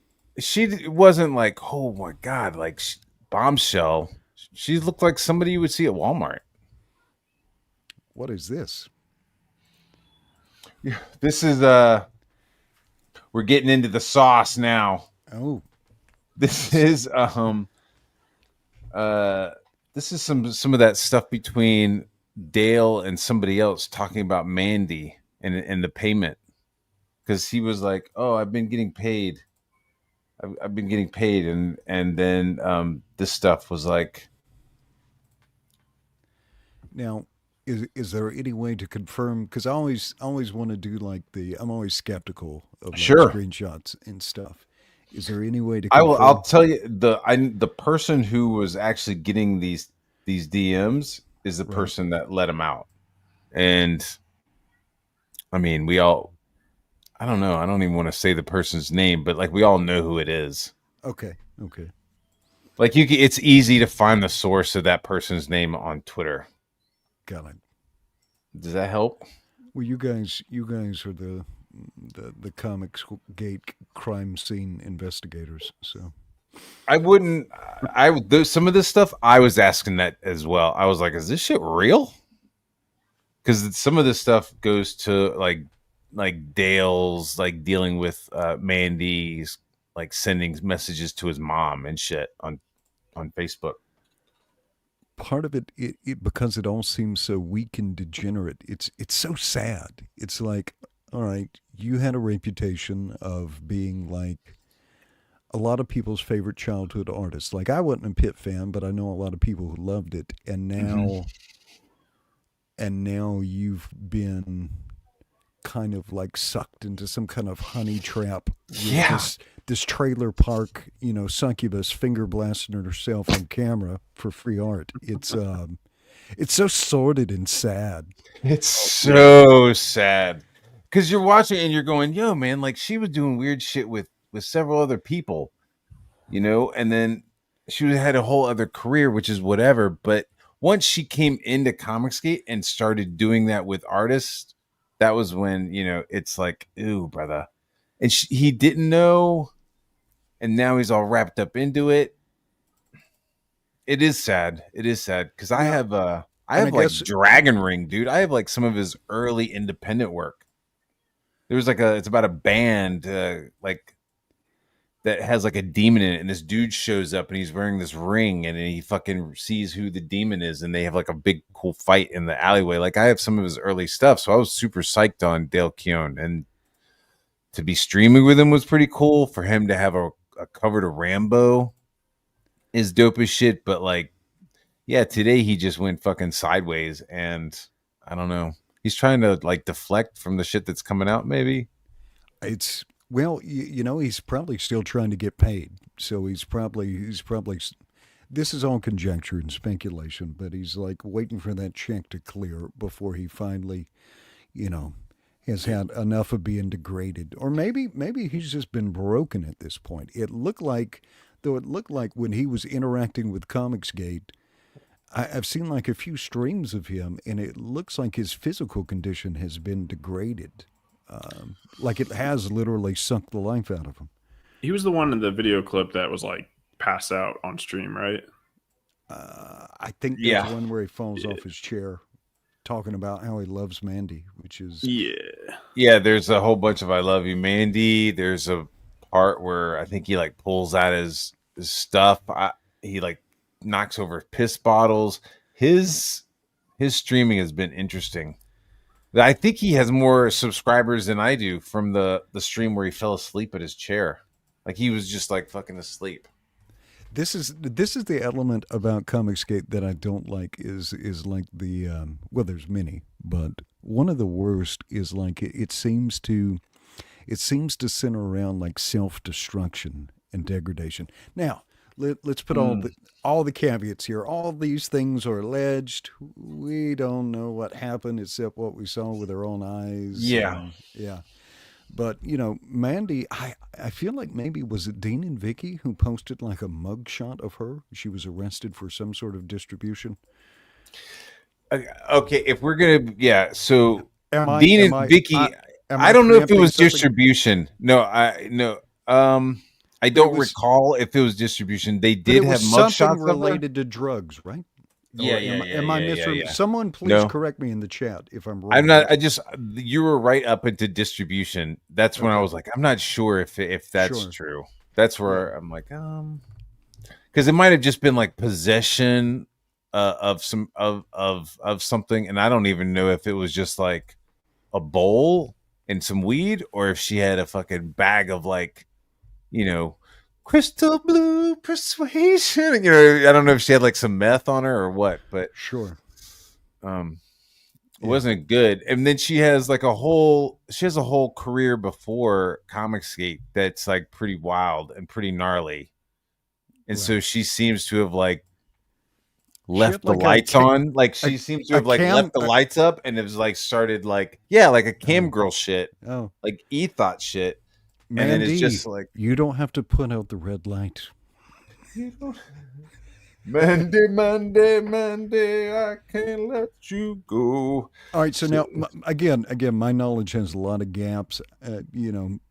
wasn't like, oh my God, like bombshell. She looked like somebody you would see at Walmart. What is this? This is we're getting into the sauce now. Oh. This is some of that stuff between Dale and somebody else talking about Mandy and the payment. Because he was like, oh, I've been getting paid. I've been getting paid, and then this stuff was like. Now, is there any way to confirm? Because I always want to do like I'm always skeptical of like screenshots and stuff. Is there any way to confirm? I'll tell you the person who was actually getting these DMs is the person that let him out, and I mean I don't know. I don't even want to say the person's name, but like we all know who it is. Okay. Like it's easy to find the source of that person's name on Twitter. Got it. Does that help? Well, you guys are the Comicgate crime scene investigators. So I wouldn't. Some of this stuff I was asking that as well. I was like, is this shit real? Because some of this stuff goes to like Dale's like dealing with Mandy's like sending messages to his mom and shit on Facebook. Part of it because it all seems so weak and degenerate. It's so sad. It's like, all right, you had a reputation of being like a lot of people's favorite childhood artist. Like I wasn't a Pitt fan, but I know a lot of people who loved it. And now you've been kind of like sucked into some kind of honey trap. This trailer park, succubus finger blasting herself on camera for free art. It's so sordid and sad. It's so sad because you're watching and you're going, yo, man, like she was doing weird shit with several other people, and then she had a whole other career, which is whatever. But once she came into Comicsgate and started doing that with artists, that was when, it's like, ooh, brother. And he didn't know, and now he's all wrapped up into it. It is sad. It is sad because I have like Dragon Ring, dude. I have like some of his early independent work. There was it's about a band like that has like a demon in it, and this dude shows up and he's wearing this ring, and he fucking sees who the demon is, and they have like a big cool fight in the alleyway. Like I have some of his early stuff, so I was super psyched on Dale Keown, and to be streaming with him was pretty cool. For him to have a cover to Rambo is dope as shit, but like, yeah, today he just went fucking sideways, and I don't know. He's trying to like deflect from the shit that's coming out. Maybe it's he's probably still trying to get paid, so he's probably. This is all conjecture and speculation, but he's like waiting for that check to clear before he finally, has had enough of being degraded, or maybe he's just been broken at this point. It looked like when he was interacting with Comicsgate, I've seen like a few streams of him, and it looks like his physical condition has been degraded. Like it has literally sucked the life out of him. He was the one in the video clip that was like pass out on stream, right? I think there's one where he falls off his chair, talking about how he loves Mandy, which is yeah. There's a whole bunch of "I love you, Mandy." There's a part where I think he like pulls out his stuff. He like knocks over piss bottles. His streaming has been interesting. I think he has more subscribers than I do from the stream where he fell asleep at his chair. Like he was just like fucking asleep. This is the element about Comicsgate that I don't like is like the well, there's many, but one of the worst is like it seems to center around like self-destruction and degradation. Now, let's put all the caveats here. All these things are alleged. We don't know what happened except what we saw with our own eyes. Yeah. Yeah. But, Mandy, I feel like maybe was it Dean and Vicky who posted like a mugshot of her? She was arrested for some sort of distribution. Okay, if we're going to, so Dean and Vicky, I don't know if it was distribution. No, I don't recall if it was distribution. They did have mugshots related to drugs, right? Yeah, am I misremembering? Someone please correct me in the chat if I'm wrong. I'm not. You were right up into distribution. That's when I was like, I'm not sure if that's true. That's where I'm like, because it might have just been like possession of some of something, and I don't even know if it was just like a bowl and some weed, or if she had a fucking bag of like, crystal blue persuasion. I don't know if she had like some meth on her or what, but sure. It wasn't good. And then she has like a whole career before Comicsgate that's like pretty wild and pretty gnarly. And so she seems to have like left the lights on. Like she seems to have like left the lights up, and it was like started like like a cam girl shit. Oh, like e-thought shit. Mandy, and then it's just like, you don't have to put out the red light. Mandy, I can't let you go. All right, so now again, my knowledge has a lot of gaps.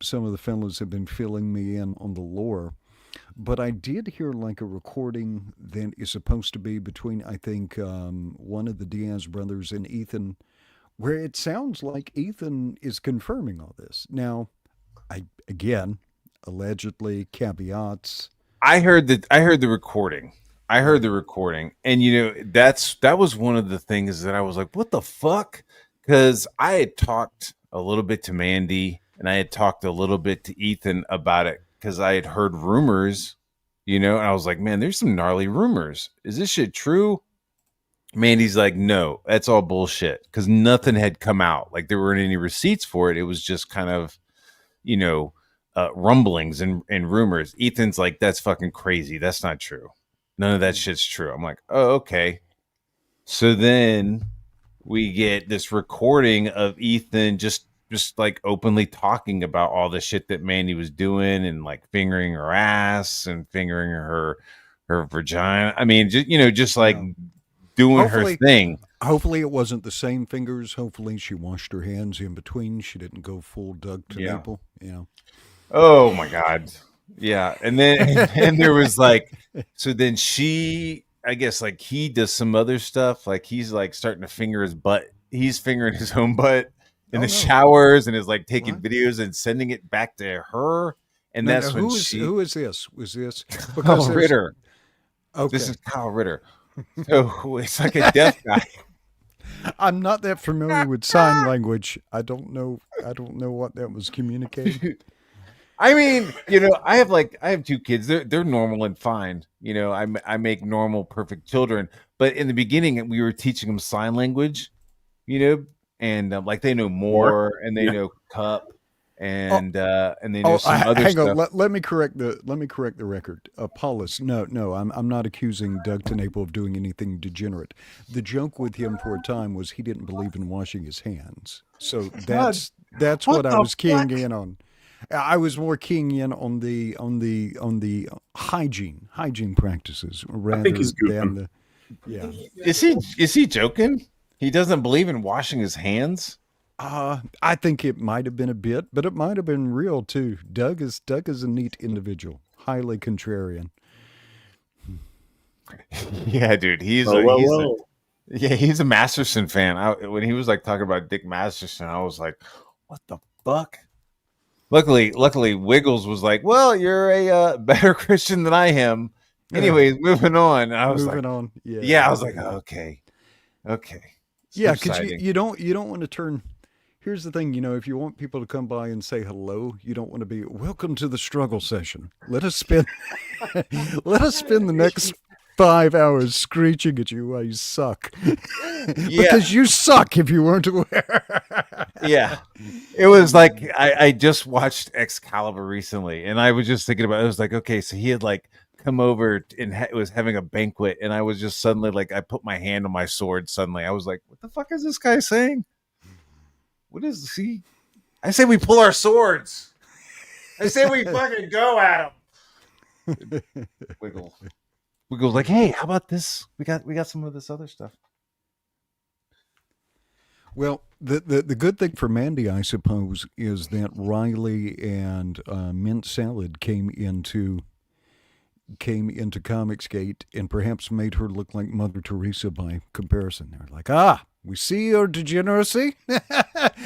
Some of the fellows have been filling me in on the lore, but I did hear like a recording that is supposed to be between, I think, one of the Diaz brothers and Ethan, where it sounds like Ethan is confirming all this. Now, again, allegedly, caveats. I heard the recording. And that was one of the things that I was like, what the fuck? Because I had talked a little bit to Mandy, and I had talked a little bit to Ethan about it because I had heard rumors, and I was like, man, there's some gnarly rumors. Is this shit true? Mandy's like, no, that's all bullshit, because nothing had come out. Like there weren't any receipts for it. It was just kind of rumblings and rumors. Ethan's like, that's fucking crazy. That's not true. None of that shit's true. I'm like, oh, okay. So then we get this recording of Ethan just like openly talking about all the shit that Mandy was doing and like fingering her ass and fingering her vagina. I mean, just like doing her Hopefully, thing. hopefully it wasn't the same fingers. Hopefully she washed her hands in between. She didn't go full Doug to Yeah. Naple. Yeah. Oh my God. Yeah. And then there was like, so then I guess like he does some other stuff. Like he's like starting to finger his butt. He's fingering his own butt in the showers and is like taking videos and sending it back to her. And No, that's when who is this? Was this Kyle Ritter. Okay. This is Kyle Ritter. So it's like a deaf guy. I'm not that familiar with sign language. I don't know what that was communicating. I mean, I have two kids. They're normal and fine. I make normal, perfect children. But in the beginning, we were teaching them sign language. And like they know more, and they know cup, and they know some other hang stuff. on. Let me correct the record. Paulus, no, I'm not accusing Doug TeNaple of doing anything degenerate. The joke with him for a time was he didn't believe in washing his hands. So that's what I was keying in on. I was more keying in on the hygiene practices rather than the. Yeah. Is he joking? He doesn't believe in washing his hands? I think it might have been a bit, but it might have been real too. Doug is a neat individual, highly contrarian. Yeah, dude, he's a Masterson fan. When he was like talking about Dick Masterson, I was like, what the fuck? Luckily, Wiggles was like, well, you're a better Christian than I am. Anyways, moving on. I was moving on. Yeah, I was like, okay. Yeah, because you don't want to turn. Here's the thing, if you want people to come by and say hello, you don't want to be welcome to the struggle session. Let us spend the next 5 hours screeching at you while you suck. Because you suck if you weren't aware. Yeah. It was like I just watched Excalibur recently, and I was just thinking about it. It was like, okay, so he had like come over and was having a banquet, and I was just suddenly like, I put my hand on my sword. Suddenly, I was like, what the fuck is this guy saying? What is he? I say we pull our swords. I say we fucking go at him. Wiggles like, hey, how about this? We got some of this other stuff. Well, the good thing for Mandy, I suppose, is that Riley and Mint Salad came into Comicgate and perhaps made her look like Mother Teresa by comparison. They're like, we see your degeneracy.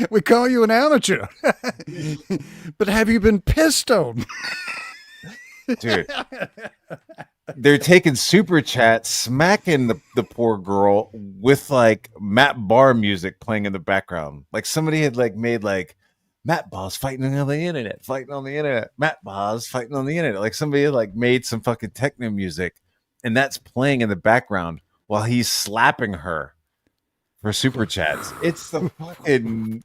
We call you an amateur. But have you been pissed on? Dude, they're taking super chat, smacking the poor girl with like Matt Barr music playing in the background. Like somebody had like made like Matt Barr's fighting on the internet. Matt Barr's fighting on the internet. Like somebody had like made some fucking techno music, and that's playing in the background while he's slapping her for super chats. It's the fucking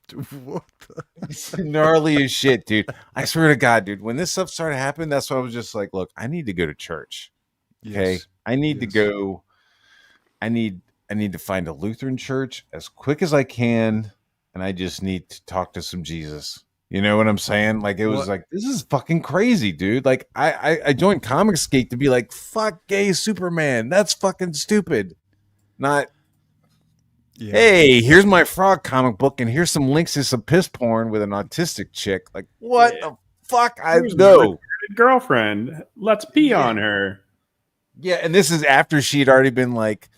it's gnarly as shit, dude. I swear to God, dude. When this stuff started happening, that's why I was just like, look, I need to go to church. Okay, yes. I need to go. I need to find a Lutheran church as quick as I can, and I just need to talk to some Jesus. You know what I'm saying? Like it was like, this is fucking crazy, dude. Like I joined Comicgate to be like, fuck gay Superman. That's fucking stupid. Not. Yeah. Hey, here's my frog comic book, and here's some links to some piss porn with an autistic chick. Like, what the fuck? I know. Girlfriend, let's pee on her. Yeah, and this is after she'd already been like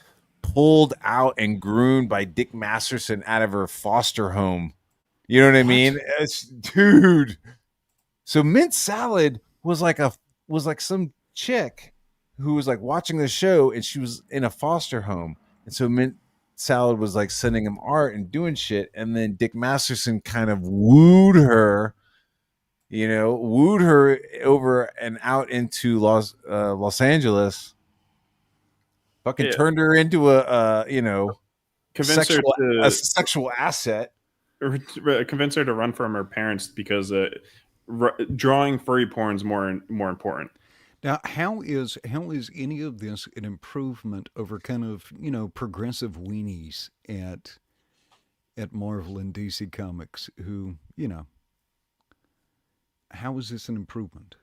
pulled out and groomed by Dick Masterson out of her foster home. You know what I mean? Dude. So Mint Salad was like some chick who was like watching the show, and she was in a foster home, and so Mint Salad was like sending him art and doing shit, and then Dick Masterson kind of wooed her over and out into Los Angeles. Fucking turned her into a sexual asset. Convince her to run from her parents because drawing furry porn is more important. Now, how is any of this an improvement over kind of progressive weenies at Marvel and DC Comics who how is this an improvement?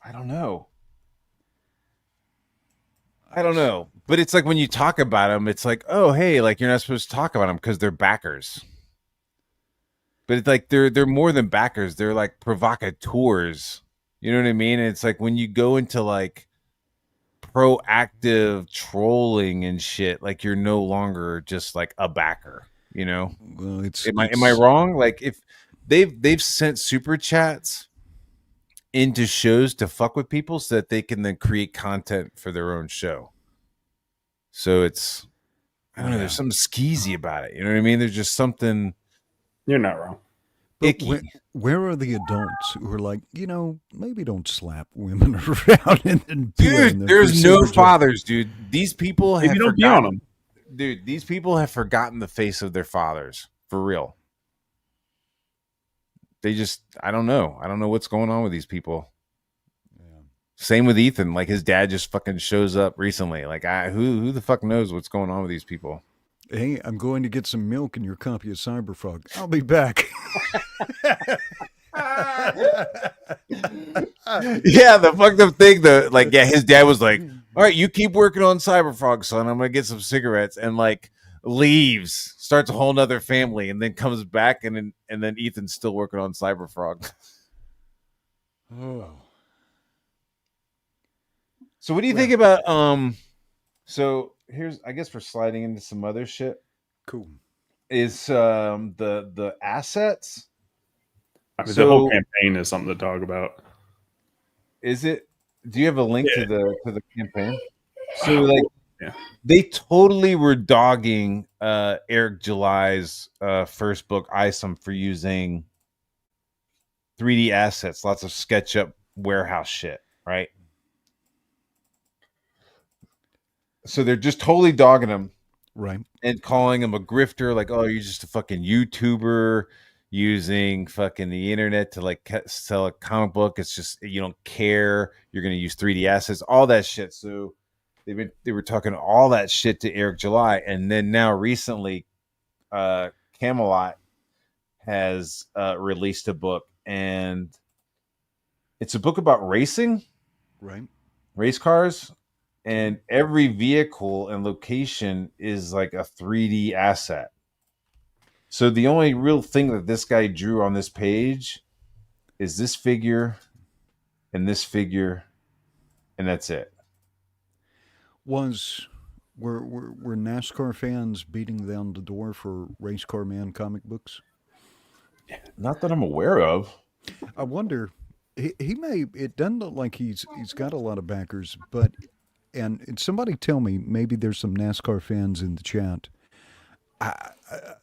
I don't know. I don't know. But it's like when you talk about them, it's like, oh, hey, like you're not supposed to talk about them because they're backers. But it's like they're more than backers. They're like provocateurs. You know what I mean? And it's like when you go into like proactive trolling and shit, like you're no longer just like a backer, you know? Well, Am I wrong? Like if they've sent super chats into shows to fuck with people so that they can then create content for their own show. So it's I don't know, there's something skeezy about it. You know what I mean? There's just something You're not wrong. But icky. where are the adults who are like, maybe don't slap women around and Dude, there's no fathers, dude. These people have Maybe don't be on them. Dude, these people have forgotten the face of their fathers. For real. They just I don't know. I don't know what's going on with these people. Yeah. Same with Ethan. Like his dad just fucking shows up recently. Like who the fuck knows what's going on with these people? Hey, I'm going to get some milk in your copy of Cyberfrog. I'll be back. Yeah, the fucked up thing though, like his dad was like, all right, you keep working on Cyberfrog, son. I'm gonna get some cigarettes, and like leaves, starts a whole nother family, and then comes back and then Ethan's still working on Cyberfrog. Oh. So what do you think about so here's I guess we're sliding into some other shit. Cool. Is the assets. I mean, the whole campaign is something to talk about. Is it? Do you have a link to the campaign? So like, they totally were dogging Eric July's first book, Isom, for using 3D assets, lots of SketchUp warehouse shit, right? So they're just totally dogging him, right, and calling him a grifter, like, oh, you're just a fucking YouTuber using fucking the internet to like sell a comic book. It's just you don't care. You're going to use 3D assets, all that shit. So they were talking all that shit to Eric July, and then now recently, Camelot has released a book, and it's a book about racing, right, race cars, and every vehicle and location is like a 3D asset. So the only real thing that this guy drew on this page is this figure and this figure, and that's it. Were NASCAR fans beating down the door for Race Car Man comic books? Not that I'm aware of. I wonder. He may. It doesn't look like he's got a lot of backers, but and somebody tell me, maybe there's some NASCAR fans in the chat.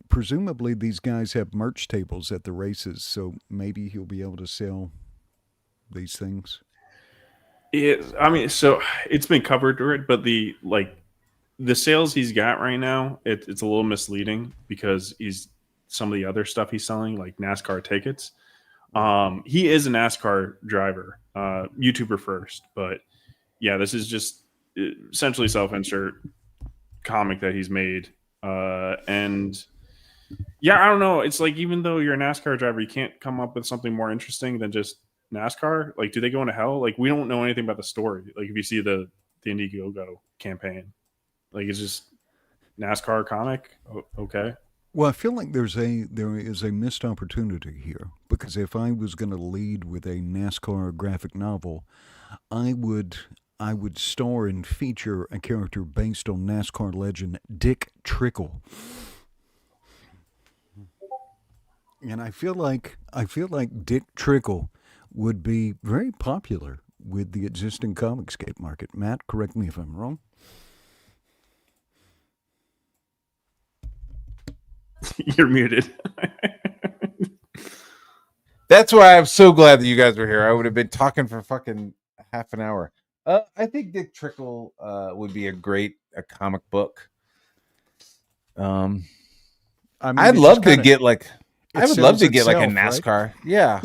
Presumably these guys have merch tables at the races, so maybe he'll be able to sell these things. I mean, so it's been covered, right? But the sales he's got right now, it's a little misleading because some of the other stuff he's selling, like NASCAR tickets. He is a NASCAR driver, YouTuber first, but yeah, this is just essentially self-insert comic that he's made. And yeah, I don't know. It's like, even though you're a NASCAR driver, you can't come up with something more interesting than just NASCAR. Like, do they go into hell? Like, we don't know anything about the story. Like, if you see the Indiegogo campaign, like, it's just NASCAR comic. Okay. Well, I feel like there is a missed opportunity here, because if I was going to lead with a NASCAR graphic novel, I would star and feature a character based on NASCAR legend Dick Trickle. And I feel like Dick Trickle would be very popular with the existing Comicgate market. Matt, correct me if I'm wrong. You're muted. That's why I'm so glad that you guys were here. I would have been talking for fucking half an hour. I think Dick Trickle would be a comic book. I'd love to get like. I would love to get like a itself, NASCAR. Yeah.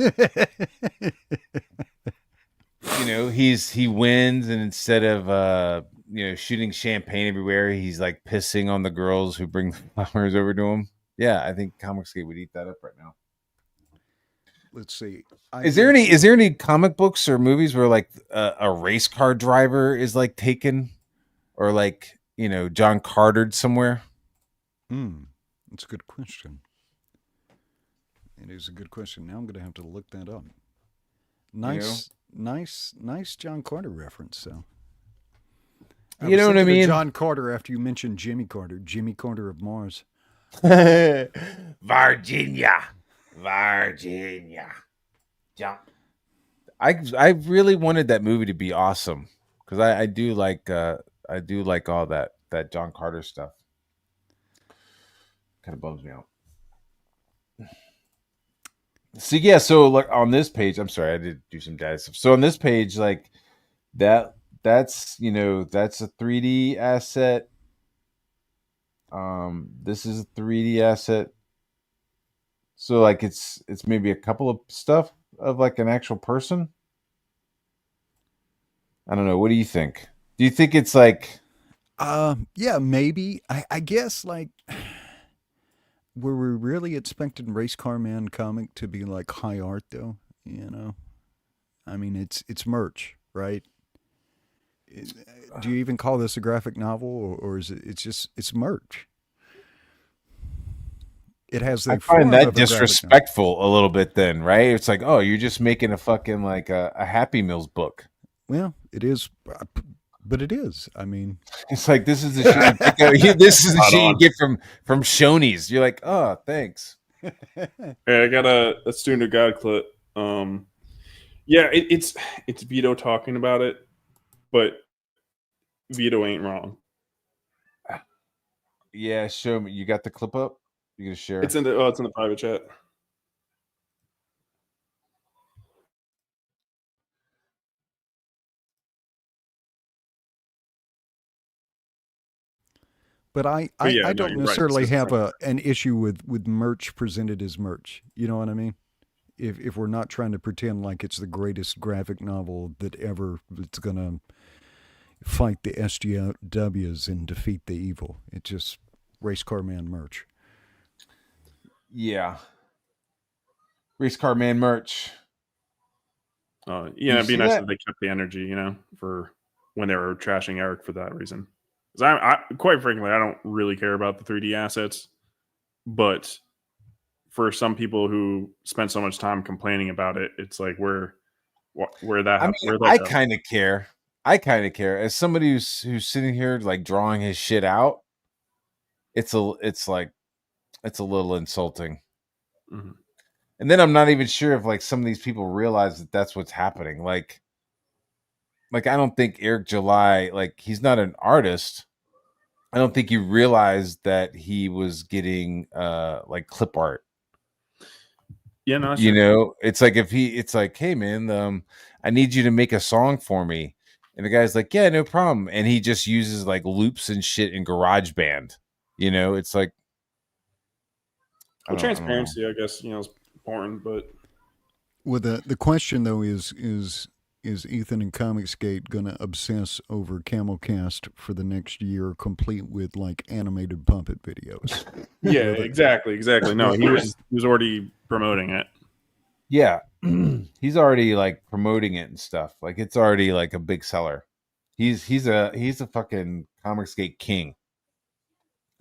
right? You know, he wins, and instead of shooting champagne everywhere, he's like pissing on the girls who bring flowers over to him. Yeah, I think Comicgate would eat that up right now. Let's see. Is there any comic books or movies where like a race car driver is like taken, or like John Cartered somewhere? That's a good question. It is a good question. Now I'm going to have to look that up. Nice John Carter reference. So, you know what I mean? John Carter after you mentioned Jimmy Carter of Mars. Virginia. Yeah. I really wanted that movie to be awesome because I do like all that John Carter stuff. Kind of bums me out. So like on this page, I'm sorry, I did do some data stuff. So on this page, like that's that's a 3D asset. This is a 3D asset. So like it's maybe a couple of stuff of like an actual person. I don't know. What do you think? Do you think it's like Yeah, maybe. I guess like were we really expecting Race Car Man comic to be like high art though? I mean it's merch, right? Do you even call this a graphic novel, or is it? It's merch. It has the I find form that of a graphic disrespectful a little bit. Then, right? It's like, oh, you're just making a fucking like a Happy Meals book. Well, it is, but it is. I mean, It's like this is the shit. This is the shit you get from Shoney's. You're like, oh, thanks. Hey, I got a student of God clip. Yeah, it's Vito talking about it, but Vito ain't wrong. Yeah, show me. You got the clip up? You gonna share? It's in the private chat. but I don't necessarily have an issue with merch presented as merch. You know what I mean? If we're not trying to pretend like it's the greatest graphic novel that ever, it's gonna fight the SJWs and defeat the evil. It's just Race Car Man merch. Yeah. Race Car Man merch. Yeah, it'd be nice if they kept the energy, for when they were trashing Eric for that reason. Because I quite frankly, I don't really care about the 3D assets, but for some people who spend so much time complaining about it, it's like where that. I kind of care. As somebody who's sitting here like drawing his shit out. It's a little insulting. Mm-hmm. And then I'm not even sure if like some of these people realize that that's what's happening. Like I don't think Eric July, like he's not an artist. I don't think he realized that he was getting like clip art. Yeah, no, it's like it's like, hey man, I need you to make a song for me. And the guy's like, yeah, no problem. And he just uses like loops and shit in GarageBand. It's like transparency, I guess, is important, but the question though is Ethan and Comicgate going to obsess over CamelCast for the next year, complete with like animated puppet videos? Yeah, exactly. No, he was already promoting it. Yeah, he's already like promoting it and stuff. Like it's already like a big seller. He's a fucking Comicgate king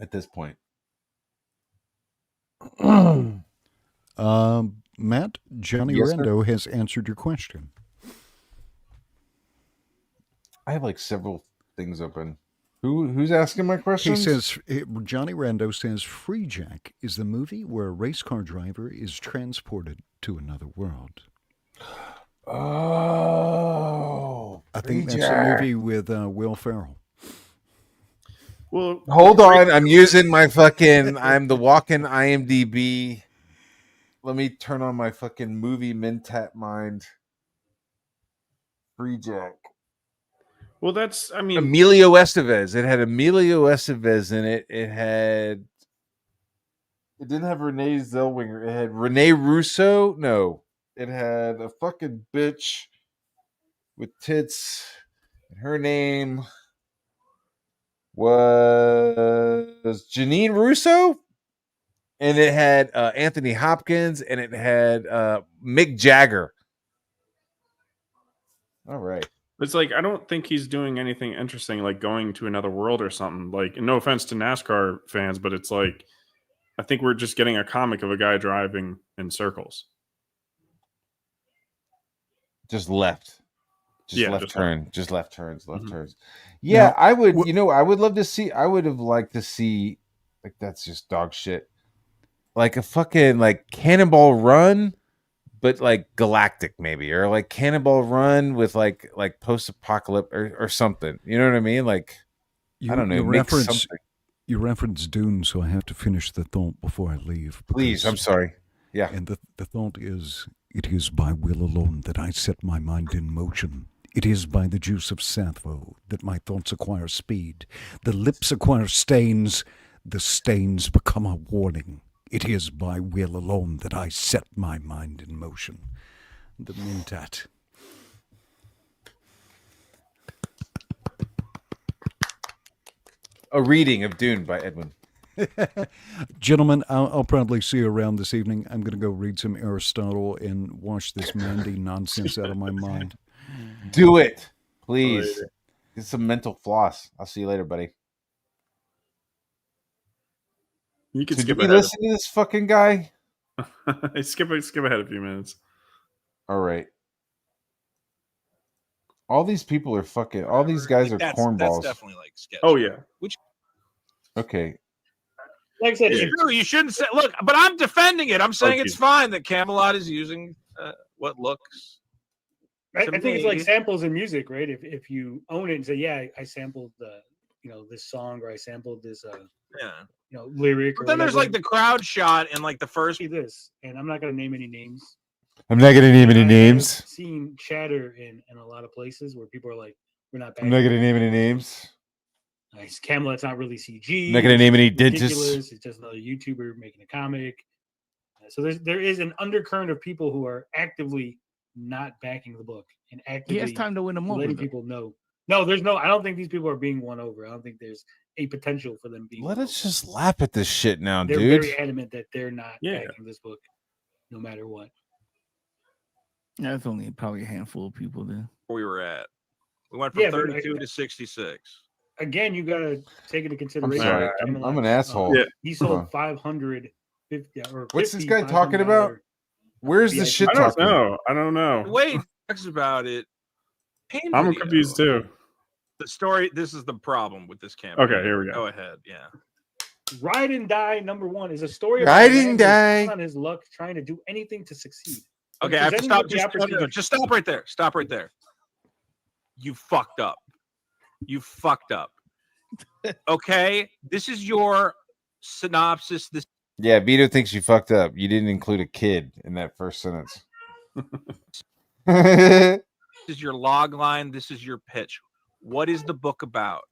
at this point. Matt, Johnny Rando has answered your question. I have like several things open. Who's asking my questions? He says, Johnny Rando says, Free Jack is the movie where a race car driver is transported to another world. Oh, I think that's a movie with Will Ferrell. Well, hold on. I'm using my I'm the walking IMDb. Let me turn on my fucking movie Mentat mind. Free Jack. Well, Emilio Estevez. It had Emilio Estevez in it. It had It didn't have Renee Zellweger. It had Renee Russo. No, it had a fucking bitch with tits. And her name was Janine Russo. And it had Anthony Hopkins, and it had Mick Jagger. All right. It's like, I don't think he's doing anything interesting, like going to another world or something. Like, no offense to NASCAR fans, but it's like, I think we're just getting a comic of a guy driving in circles. Just left. Yeah, left just turn. Just left turns. Left Mhm. turns. Yeah, Now, I would. I would love to see. I would have liked to see. Like, that's just dog shit. Like a fucking like Cannonball Run, but like galactic maybe, or like Cannonball Run with like post-apocalypse or something. You know what I mean? Like, I don't know. You reference Dune, so I have to finish the thought before I leave. Please, I'm sorry. Yeah. And the thought is, it is by will alone that I set my mind in motion. It is by the juice of sappho that my thoughts acquire speed. The lips acquire stains. The stains become a warning. It is by will alone that I set my mind in motion. The Mentat. A reading of Dune by Edwin. Gentlemen, I'll probably see you around this evening. I'm going to go read some Aristotle and wash this Mandy nonsense out of my mind. Do it, please. Get some mental floss. I'll see you later, buddy. You can So skip did ahead. we listen to this fucking guy? skip ahead a few minutes. All right. All these people are fucking. All these guys are cornballs. That's definitely like sketchy. Oh yeah. Okay. Like I said, it's true. You shouldn't say. Look, but I'm defending it. I'm saying it's fine that Camelot is using what looks. I think it's like samples in music, right? If you own it and say, "Yeah, I sampled this song, or I sampled this lyric." But then there's like the crowd shot and like the first. See this, and I'm not going to name any names. I'm not going to name any names. I've seen chatter in a lot of places where people are like, "We're not." I'm not going to name any names. Nice. Camelot's not really CG. I'm not going to name any dentists. It's just another YouTuber making a comic. So there is an undercurrent of people who are actively not backing the book and actively. He has time to win a moment. Letting people know. No, there's no. I don't think these people are being won over. I don't think there's a potential for them being. Let us just laugh at this shit now, they're dude. Very adamant that they're not backing this book, no matter what. Yeah, that's only probably a handful of people then. Where we were at. We went from 32 to 66. Again, you got to take into consideration. I'm sorry. I'm an asshole. He sold 550 or what's this guy talking about? Where's the shit talking? I don't know. The way he talks about it. I'm confused too. The story. This is the problem with this campaign. Okay, here we go. Go ahead. Yeah. Ride and Die #1 is a story about Ride and Die on his luck, trying to do anything to succeed. Okay, I have to stop. Just stop right there. Stop right there. You fucked up. You fucked up. Okay, this is your synopsis. Yeah, Vito thinks you fucked up. You didn't include a kid in that first sentence. This is your log line. This is your pitch. What is the book about?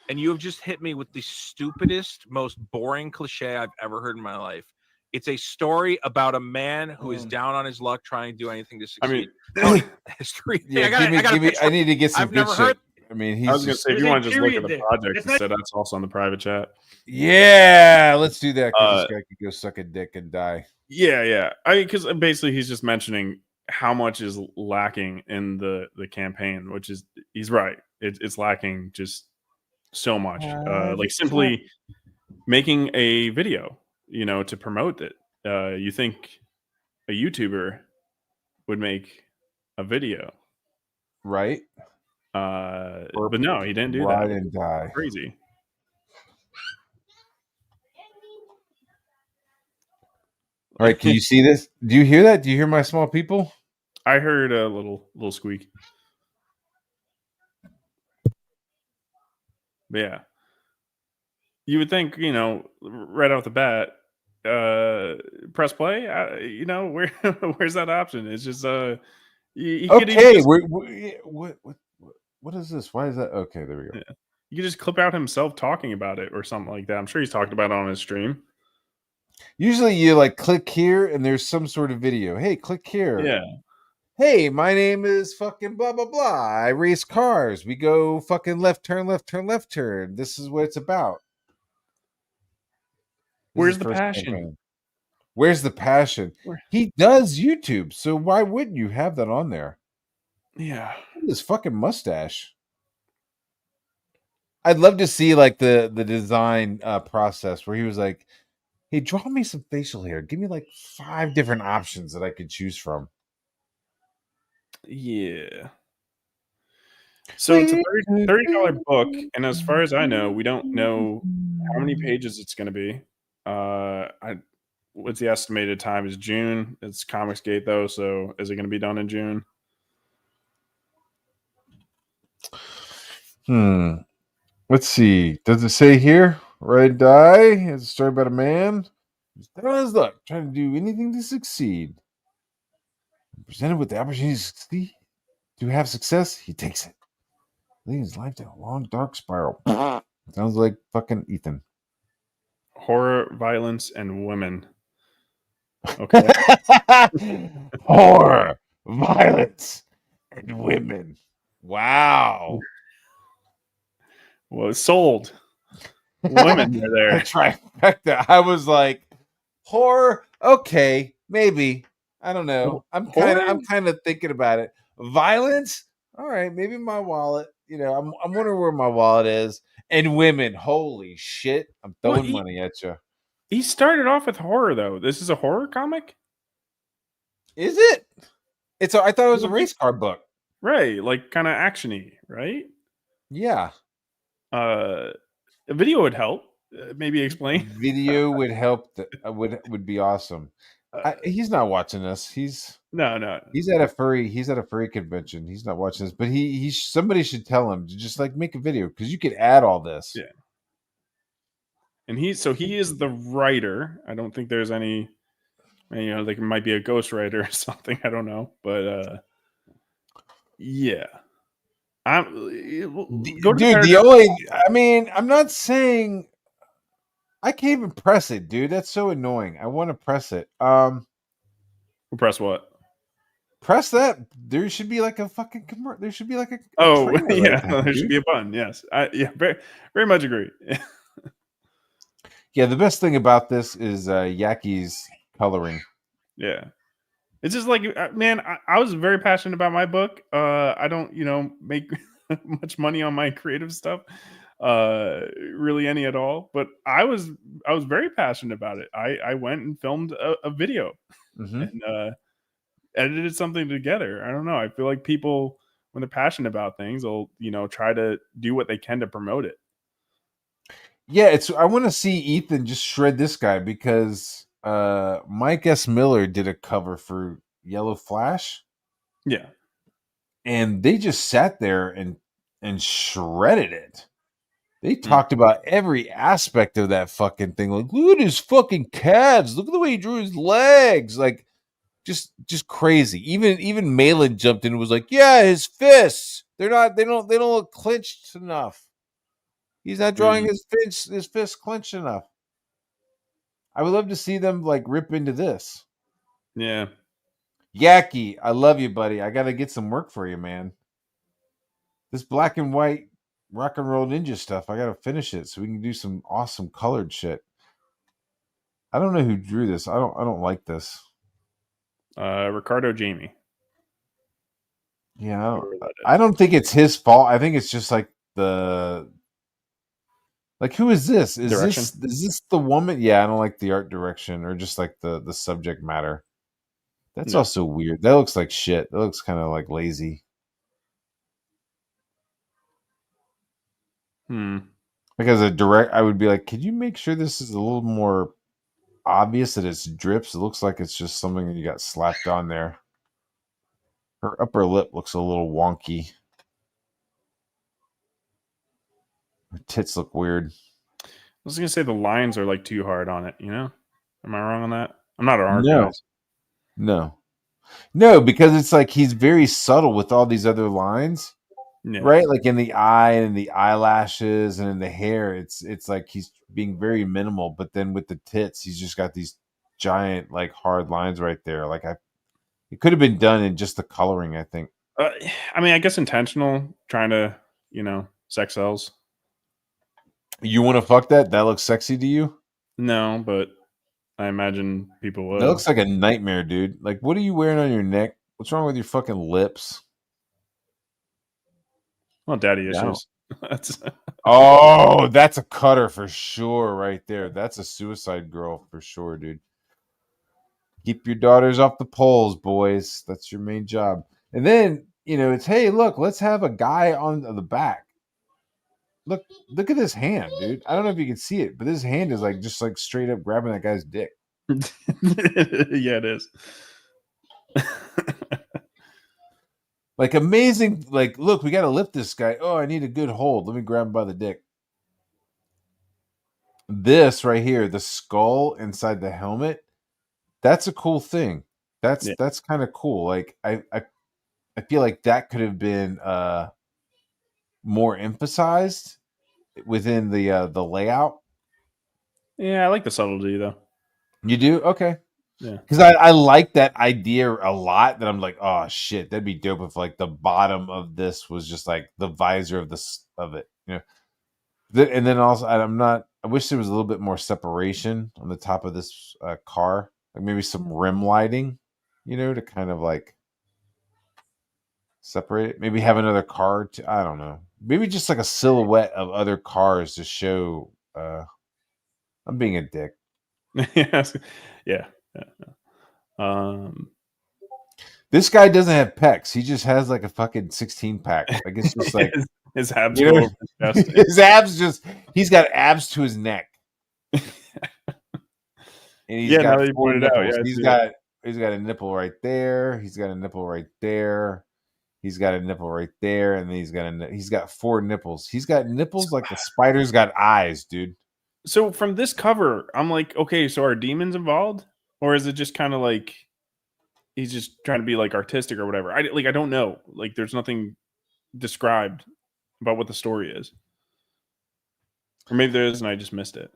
And you have just hit me with the stupidest, most boring cliche I've ever heard in my life. It's a story about a man who is down on his luck trying to do anything to succeed. I mean, history. Yeah, I need to get some good shit. I mean, I was going to say, if you want to just look at the project instead, that's also on the private chat. Yeah, let's do that. This guy could go suck a dick and die. Yeah. I mean, because basically he's just mentioning how much is lacking in the campaign, which is, he's right. It's lacking just so much. Like simply making a video, to promote it. You think a YouTuber would make a video, right? But no, he didn't do that. Ride and Die. Crazy. All right, can you see this? Do you hear that? Do you hear my small people? I heard a little squeak. But yeah, you would think, right off the bat, press play. Where's that option? It's just okay. What is this? Why is that? Okay, there we go. Yeah. You could just clip out himself talking about it or something like that. I'm sure he's talked about it on his stream. Usually you like click here and there's some sort of video. Hey, click here. Yeah. Hey, my name is fucking blah blah blah. I race cars. We go fucking left turn, left turn, left turn. This is what it's about. Where's the passion? Where's the passion? He does YouTube, so why wouldn't you have that on there? Yeah. His fucking mustache. I'd love to see like the design process where he was like, hey, draw me some facial hair. Give me like 5 different options that I could choose from. Yeah. So it's a $30 book, and as far as I know, we don't know how many pages it's going to be. What's the estimated time? Is June? It's Comicgate though, so is it going to be done in June? Let's see. Does it say here? Red die. It's a story about a man who's down on his luck, trying to do anything to succeed. Presented with the opportunity to succeed, to have success, he takes it, leading his life down a long, dark spiral. Sounds like fucking Ethan. Horror, violence, and women. Okay. Horror, violence, and women. Wow. Well, sold. Women are there. A trifecta. I was like, horror, okay, maybe. I don't know. I'm kind of thinking about it. Violence, all right, maybe my wallet. You know, I'm wondering where my wallet is. And women, holy shit, I'm throwing money at you. He started off with horror though. This is a horror comic? Is it? I thought it was a race car book. Right, like kind of actiony, right? Yeah. A video would help. Maybe explain. Video would help. Would be awesome. He's not watching this. No. He's at a furry convention. He's not watching this, but somebody should tell him to just like make a video because you could add all this. Yeah. And he is the writer. I don't think there's any, like it might be a ghostwriter or something. I don't know, but yeah. I'm not saying I can't even press it, dude. That's so annoying. I want to press it. Press what? Press that. There should be like a fucking there should be like a there should be a button. Yes, very, very much agree. Yeah, the best thing about this is Yaki's coloring. Yeah, it's just like, man, I was very passionate about my book. I don't, make much money on my creative stuff, really any at all. But I was very passionate about it. I went and filmed a video and edited something together. I don't know. I feel like people, when they're passionate about things, will try to do what they can to promote it. Yeah, I want to see Ethan just shred this guy because Mike S. Miller did a cover for Yellow Flash. Yeah. And they just sat there and shredded it. They talked about every aspect of that fucking thing. Like, look at his fucking calves. Look at the way he drew his legs. Like, just crazy. Even Malin jumped in and was like, yeah, his fists. They don't look clenched enough. He's not drawing his fists clenched enough. I would love to see them like rip into this. Yeah. Yaki, I love you, buddy. I got to get some work for you, man. This black and white rock and roll ninja stuff, I got to finish it so we can do some awesome colored shit. I don't know who drew this. I don't like this. Ricardo Jamie. Yeah, I don't think it's his fault. I think it's just like who is this? Is this the woman? Yeah, I don't like the art direction or just like the subject matter. That's also weird. That looks like shit. That looks kind of like lazy. Because I would be like, could you make sure this is a little more obvious that it's drips? It looks like it's just something that you got slapped on there. Her upper lip looks a little wonky. Her tits look weird. I was gonna say the lines are like too hard on it. Am I wrong on that? I'm not an artist. No, because it's like he's very subtle with all these other lines. Yeah. right? Like in the eye and in the eyelashes and in the hair, it's like he's being very minimal. But then with the tits, he's just got these giant like hard lines right there. Like it could have been done in just the coloring, I think. I mean, I guess intentional, trying to, sex sells. You want to fuck that? That looks sexy to you? No, but I imagine people would. That looks like a nightmare, dude. Like, what are you wearing on your neck? What's wrong with your fucking lips? Well, daddy issues. That's Oh, that's a cutter for sure right there. That's a suicide girl for sure, dude. Keep your daughters off the poles, boys. That's your main job. And then, it's, hey, look, let's have a guy on the back. Look at this hand, dude. I don't know if you can see it, but this hand is like just like straight up grabbing that guy's dick. yeah, it is. Like amazing. Like, look, we got to lift this guy. Oh, I need a good hold. Let me grab him by the dick. This right here, the skull inside the helmet, that's a cool thing. That's kind of cool. Like I feel like that could have been more emphasized within the layout. Yeah, I like the subtlety though. You do? Okay. Yeah. Because I like that idea a lot. That I'm like, oh shit, that'd be dope if like the bottom of this was just like the visor of it. And then also I wish there was a little bit more separation on the top of this car, like maybe some rim lighting, to kind of like separate it. Maybe have another car. I don't know. Maybe just like a silhouette of other cars to show. I'm being a dick. Yes. Yeah. This guy doesn't have pecs. He just has like a fucking 16 pack. Like it's just like his abs. His abs he's got abs to his neck. And he's got four nipples. He's got a nipple right there. He's got a nipple right there. He's got a nipple right there, and then he's got four nipples. He's got nipples like the spider's got eyes, dude. So from this cover, I'm like, okay, so are demons involved, or is it just kind of like he's just trying to be like artistic or whatever? I don't know. Like, there's nothing described about what the story is, or maybe there is, and I just missed it.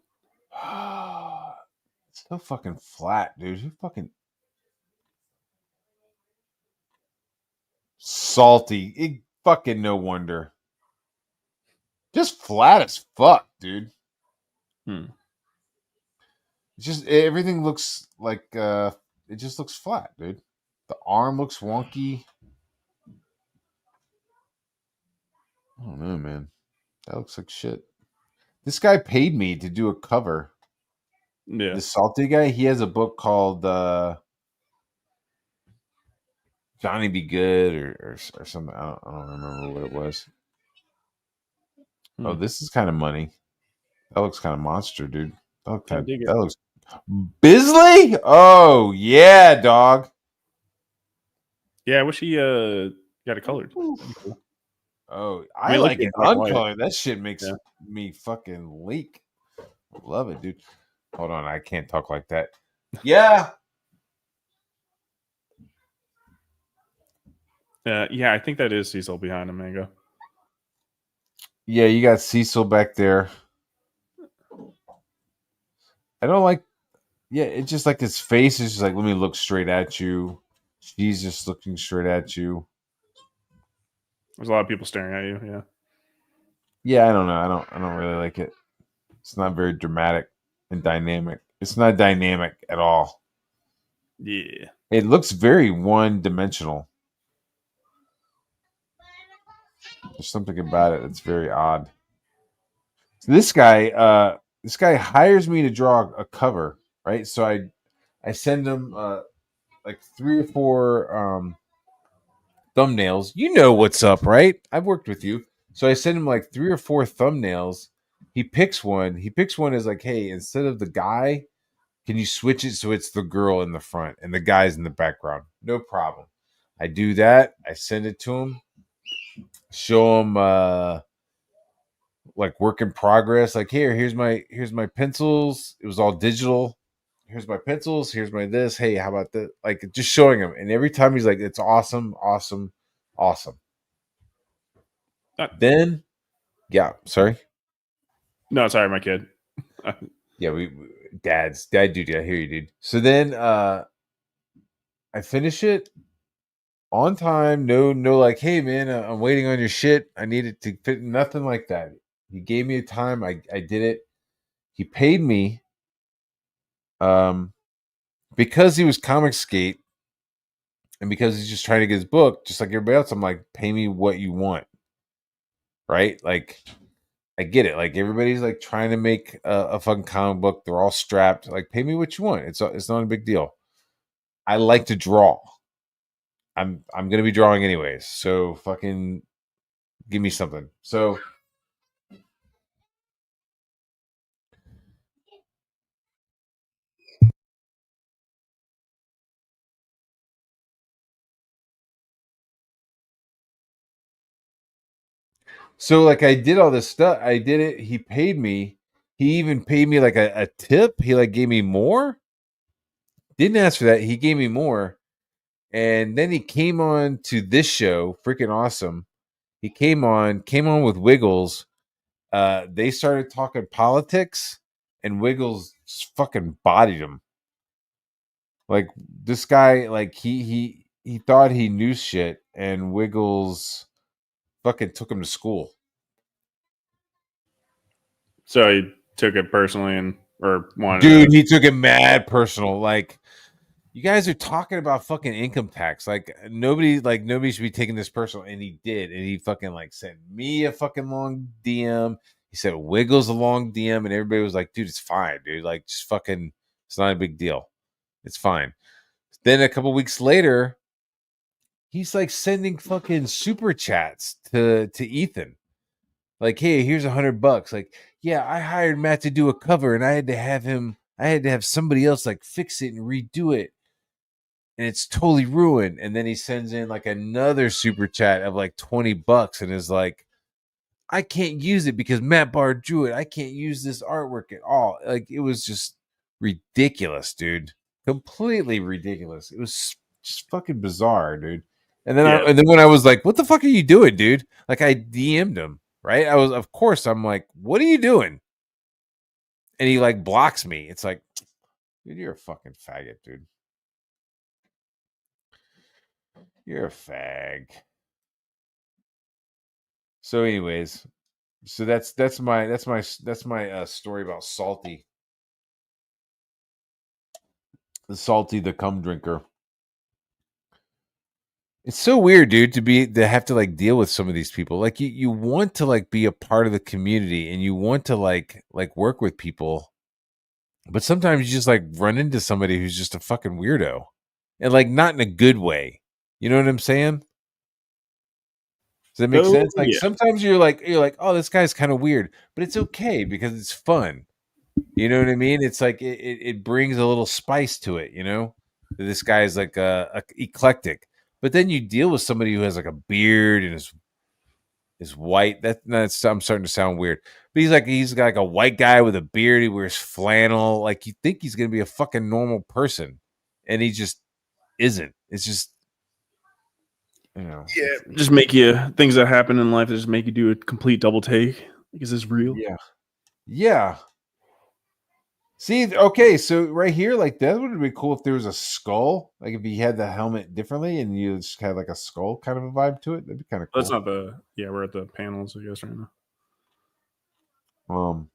It's so fucking flat, dude. Who fucking salty? Fucking no wonder. Just flat as fuck, dude. It's just everything looks like it just looks flat, dude. The arm looks wonky. I don't know, man. That looks like shit. This guy paid me to do a cover. Yeah. The salty guy, he has a book called Johnny Be Good or something. I don't remember what it was. Oh, this is kind of money. That looks kind of monster, dude. That looks Bisley? Oh, yeah, dog. Yeah, I wish he got it colored. Cool. Oh, I like it uncolored. That shit makes me fucking leak. Love it, dude. Hold on, I can't talk like that. Yeah. Yeah, I think that is Cecil behind him, Mango. Yeah, you got Cecil back there. I don't like. Yeah, it's just like his face is just like, let me look straight at you. She's just looking straight at you. There's a lot of people staring at you. Yeah. Yeah, I don't know. I don't really like it. It's not very dramatic and dynamic. It's not dynamic at all. Yeah. It looks very one-dimensional. There's something about it that's very odd. So this guy hires me to draw a cover, right? So I send him like 3 or 4 thumbnails. You know what's up, right? I've worked with you. So I send him like 3 or 4 thumbnails. He picks one. He picks one as like, hey, instead of the guy, can you switch it so it's the girl in the front and the guy's in the background? No problem. I do that. I send it to him. Show him like work in progress. Like, here's my pencils. It was all digital. Here's my pencils. Here's my this. Hey, how about that? Like, just showing him. And every time he's like, it's awesome, awesome, awesome. Then, yeah, sorry. No, sorry, my kid. Yeah, dad dude. I hear you, dude. So then, I finish it on time. No, like, hey man, I'm waiting on your shit. I need it to fit. Nothing like that. He gave me a time. I did it. He paid me, because he was Comicgate, and because he's just trying to get his book, just like everybody else. I'm like, pay me what you want, right? Like, I get it. Like, everybody's like trying to make a fucking comic book. They're all strapped. Like, pay me what you want. It's not a big deal. I like to draw. I'm gonna be drawing anyways. So fucking give me something. So like I did all this stuff. I did it. He paid me. He even paid me like a tip. He like gave me more. Didn't ask for that. He gave me more. And then he came on to this show, Frickin Awesome. He came on with Wiggles. They started talking politics, and Wiggles just fucking bodied him. Like, this guy, like he thought he knew shit, and Wiggles fucking took him to school. So he took it personally or wanted. Dude, he took it mad personal. Like, you guys are talking about fucking income tax. Like, nobody should be taking this personal, and he did. And he fucking like sent me a fucking long DM. He said Wiggles a long DM, and everybody was like, dude, it's fine, dude. Like, just fucking, it's not a big deal. It's fine. Then a couple weeks later, he's like sending fucking super chats to Ethan. Like, hey, here's $100. Like, yeah, I hired Matt to do a cover, and I had to have somebody else like fix it and redo it. And it's totally ruined. And then he sends in like another super chat of like $20 and is like, I can't use it because Matt Barr drew it. I can't use this artwork at all. Like, it was just ridiculous, dude. Completely ridiculous. It was just fucking bizarre, dude. And then and then when I was like, what the fuck are you doing, dude? Like, I DM'd him, right? I'm like, what are you doing? And he like blocks me. It's like, dude, you're a fucking faggot, dude. You're a fag. So, anyways, so that's my story about Salty, the cum drinker. It's so weird, dude, to have to like deal with some of these people. Like, you want to like be a part of the community, and you want to like work with people, but sometimes you just like run into somebody who's just a fucking weirdo, and like not in a good way. You know what I'm saying? Does that make sense? Like, sometimes you're like, oh, this guy's kind of weird, but it's okay because it's fun. You know what I mean? It's like it brings a little spice to it. You know, this guy is like a eclectic, but then you deal with somebody who has like a beard and is white. That's I'm starting to sound weird, but he's got like a white guy with a beard. He wears flannel. Like, you think he's gonna be a fucking normal person, and he just isn't. It's just, you know, just make you things that happen in life that just make you do a complete double take. Like, is this real? Yeah. See, okay, so right here, like, that would be cool if there was a skull. Like, if he had the helmet differently and you just had like a skull kind of a vibe to it, that'd be kind of cool. That's not we're at the panels, I guess, right now.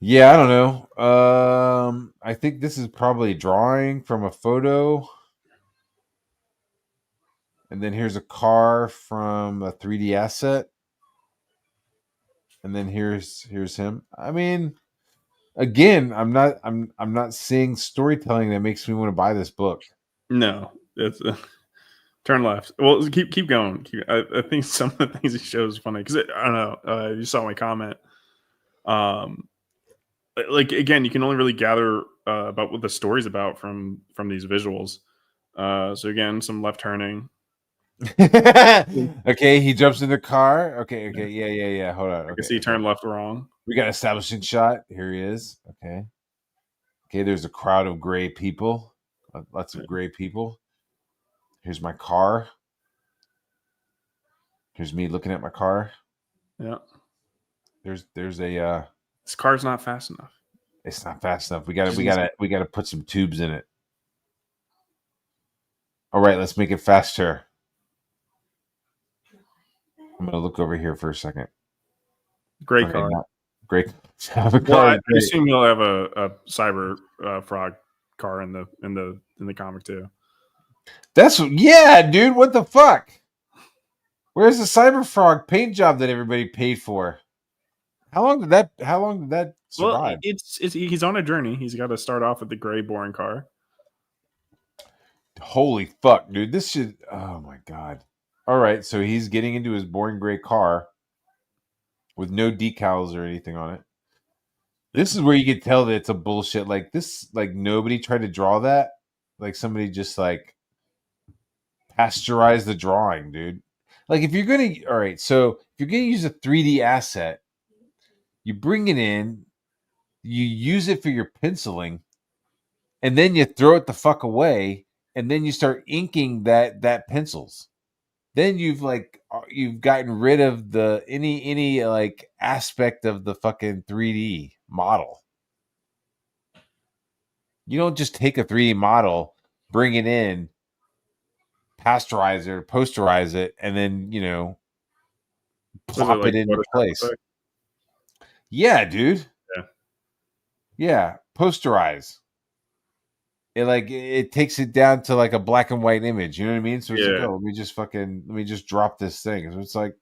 Yeah, I don't know. I think this is probably drawing from a photo. And then here's a car from a 3D asset. And then here's him. I mean, again, I'm not seeing storytelling that makes me want to buy this book. No, it's turn left. Well, keep going. I think some of the things he shows funny because I don't know. You saw my comment. Like, again, you can only really gather about what the story's about from these visuals. So again, some left turning. Okay, he jumps in the car. Okay, yeah. Hold on. I can see he turned left wrong. We got establishing shot. Here he is. Okay, there's a crowd of gray people. Lots of gray people. Here's my car. Here's me looking at my car. Yeah. There's a this car's not fast enough. It's not fast enough. We gotta put some tubes in it. All right, let's make it faster. I'm gonna look over here for a second. Great car. Great. I assume you'll have a cyber frog car in the comic too. Dude. What the fuck? Where's the cyber frog paint job that everybody paid for? How long did that survive? Well, he's on a journey. He's got to start off with the gray, boring car. Holy fuck, dude! This should. Oh my god! All right, so he's getting into his boring gray car with no decals or anything on it. This is where you can tell that it's a bullshit. Like this, like nobody tried to draw that. Like somebody just like pasteurized the drawing, dude. Like if you're gonna, all right, so if you're gonna use a 3D asset, you bring it in, you use it for your penciling, and then you throw it the fuck away, and then you start inking that pencils. Then you've gotten rid of the any like aspect of the fucking 3D model. You don't just take a 3D model, bring it in, pasteurize it, posterize it, and then plop it into place. Yeah, dude. Yeah, posterize. It takes it down to like a black and white image. You know what I mean? So it's like, oh, let me just drop this thing. So it's like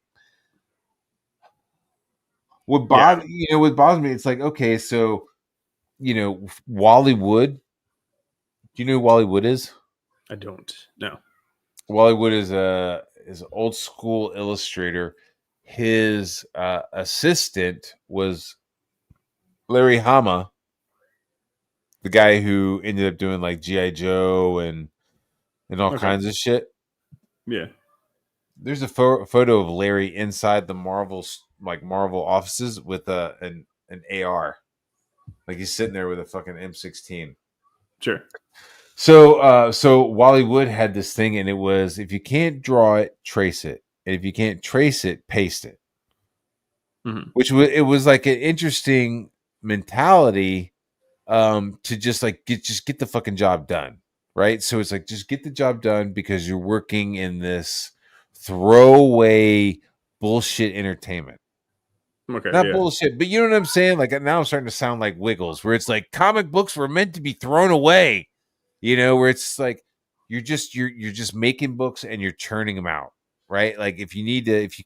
what bothers me. It's like, okay, so Wally Wood. Do you know who Wally Wood is? I don't. No. Wally Wood is an old school illustrator. His assistant was Larry Hama, the guy who ended up doing like G.I. Joe and all kinds of shit. Yeah. There's a photo of Larry inside the Marvel offices with an AR. Like he's sitting there with a fucking M16. Sure. So Wally Wood had this thing, and it was, if you can't draw it, trace it. And if you can't trace it, paste it. Mm-hmm. It was like an interesting mentality to just like get the fucking job done, right? So it's like just get the job done because you're working in this throwaway bullshit entertainment. Okay, not bullshit, but you know what I'm saying? Like now I'm starting to sound like Wiggles, where it's like comic books were meant to be thrown away, where it's like you're just making books and you're churning them out, right? Like if you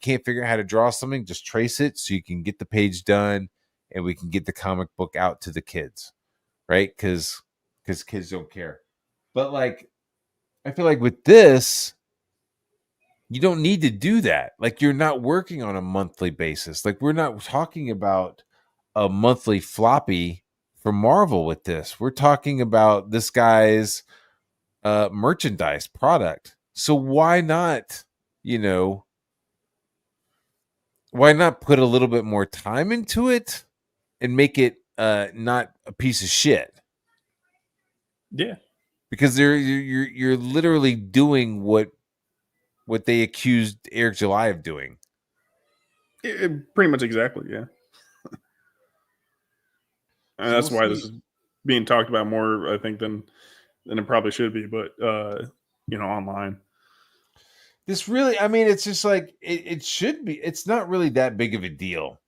can't figure out how to draw something, just trace it so you can get the page done and we can get the comic book out to the kids, right? Because kids don't care. But like I feel like with this, you don't need to do that. Like you're not working on a monthly basis. Like we're not talking about a monthly floppy for Marvel with this. We're talking about this guy's merchandise product. So why not, why not put a little bit more time into it and make it not a piece of shit? Yeah. Because you're literally doing what they accused Eric July of doing. Pretty much exactly, yeah. And that's why this is being talked about more, I think, than it probably should be, but online. This really, I mean, it's just like it should be. It's not really that big of a deal.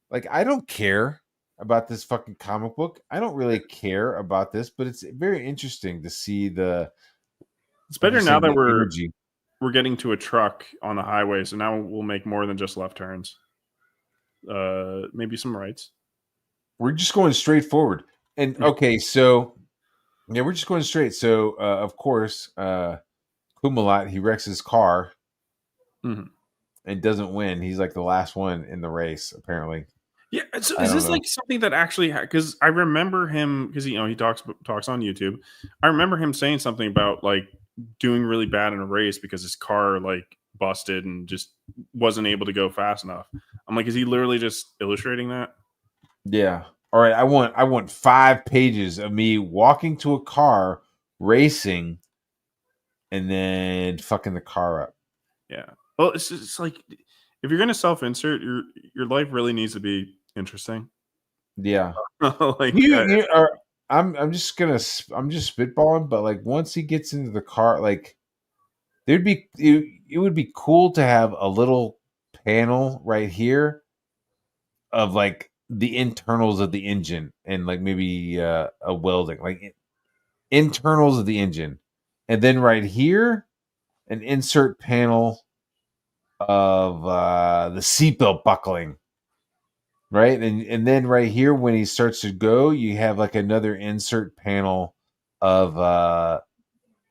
Like, I don't care about this fucking comic book. I don't really care about this, but it's very interesting to see It's better now that we're getting to a truck on the highway, so now we'll make more than just left turns. Maybe some rights. We're just going straight forward. And okay, so yeah, we're just going straight. So of course, Kumalat, he wrecks his car and doesn't win. He's like the last one in the race, apparently. Yeah, so is this like something that actually? Because I remember him, because he talks on YouTube. I remember him saying something about like doing really bad in a race because his car like busted and just wasn't able to go fast enough. I'm like, is he literally just illustrating that? Yeah. All right. I want 5 pages of me walking to a car, racing, and then fucking the car up. Yeah. Well, it's like if you're gonna self-insert, your life really needs to be interesting. Yeah. Like I'm just spitballing, but like once he gets into the car, like it would be cool to have a little panel right here of like the internals of the engine and like maybe a welding, like internals of the engine, and then right here an insert panel of the seatbelt buckling, right? And then right here when he starts to go, you have like another insert panel of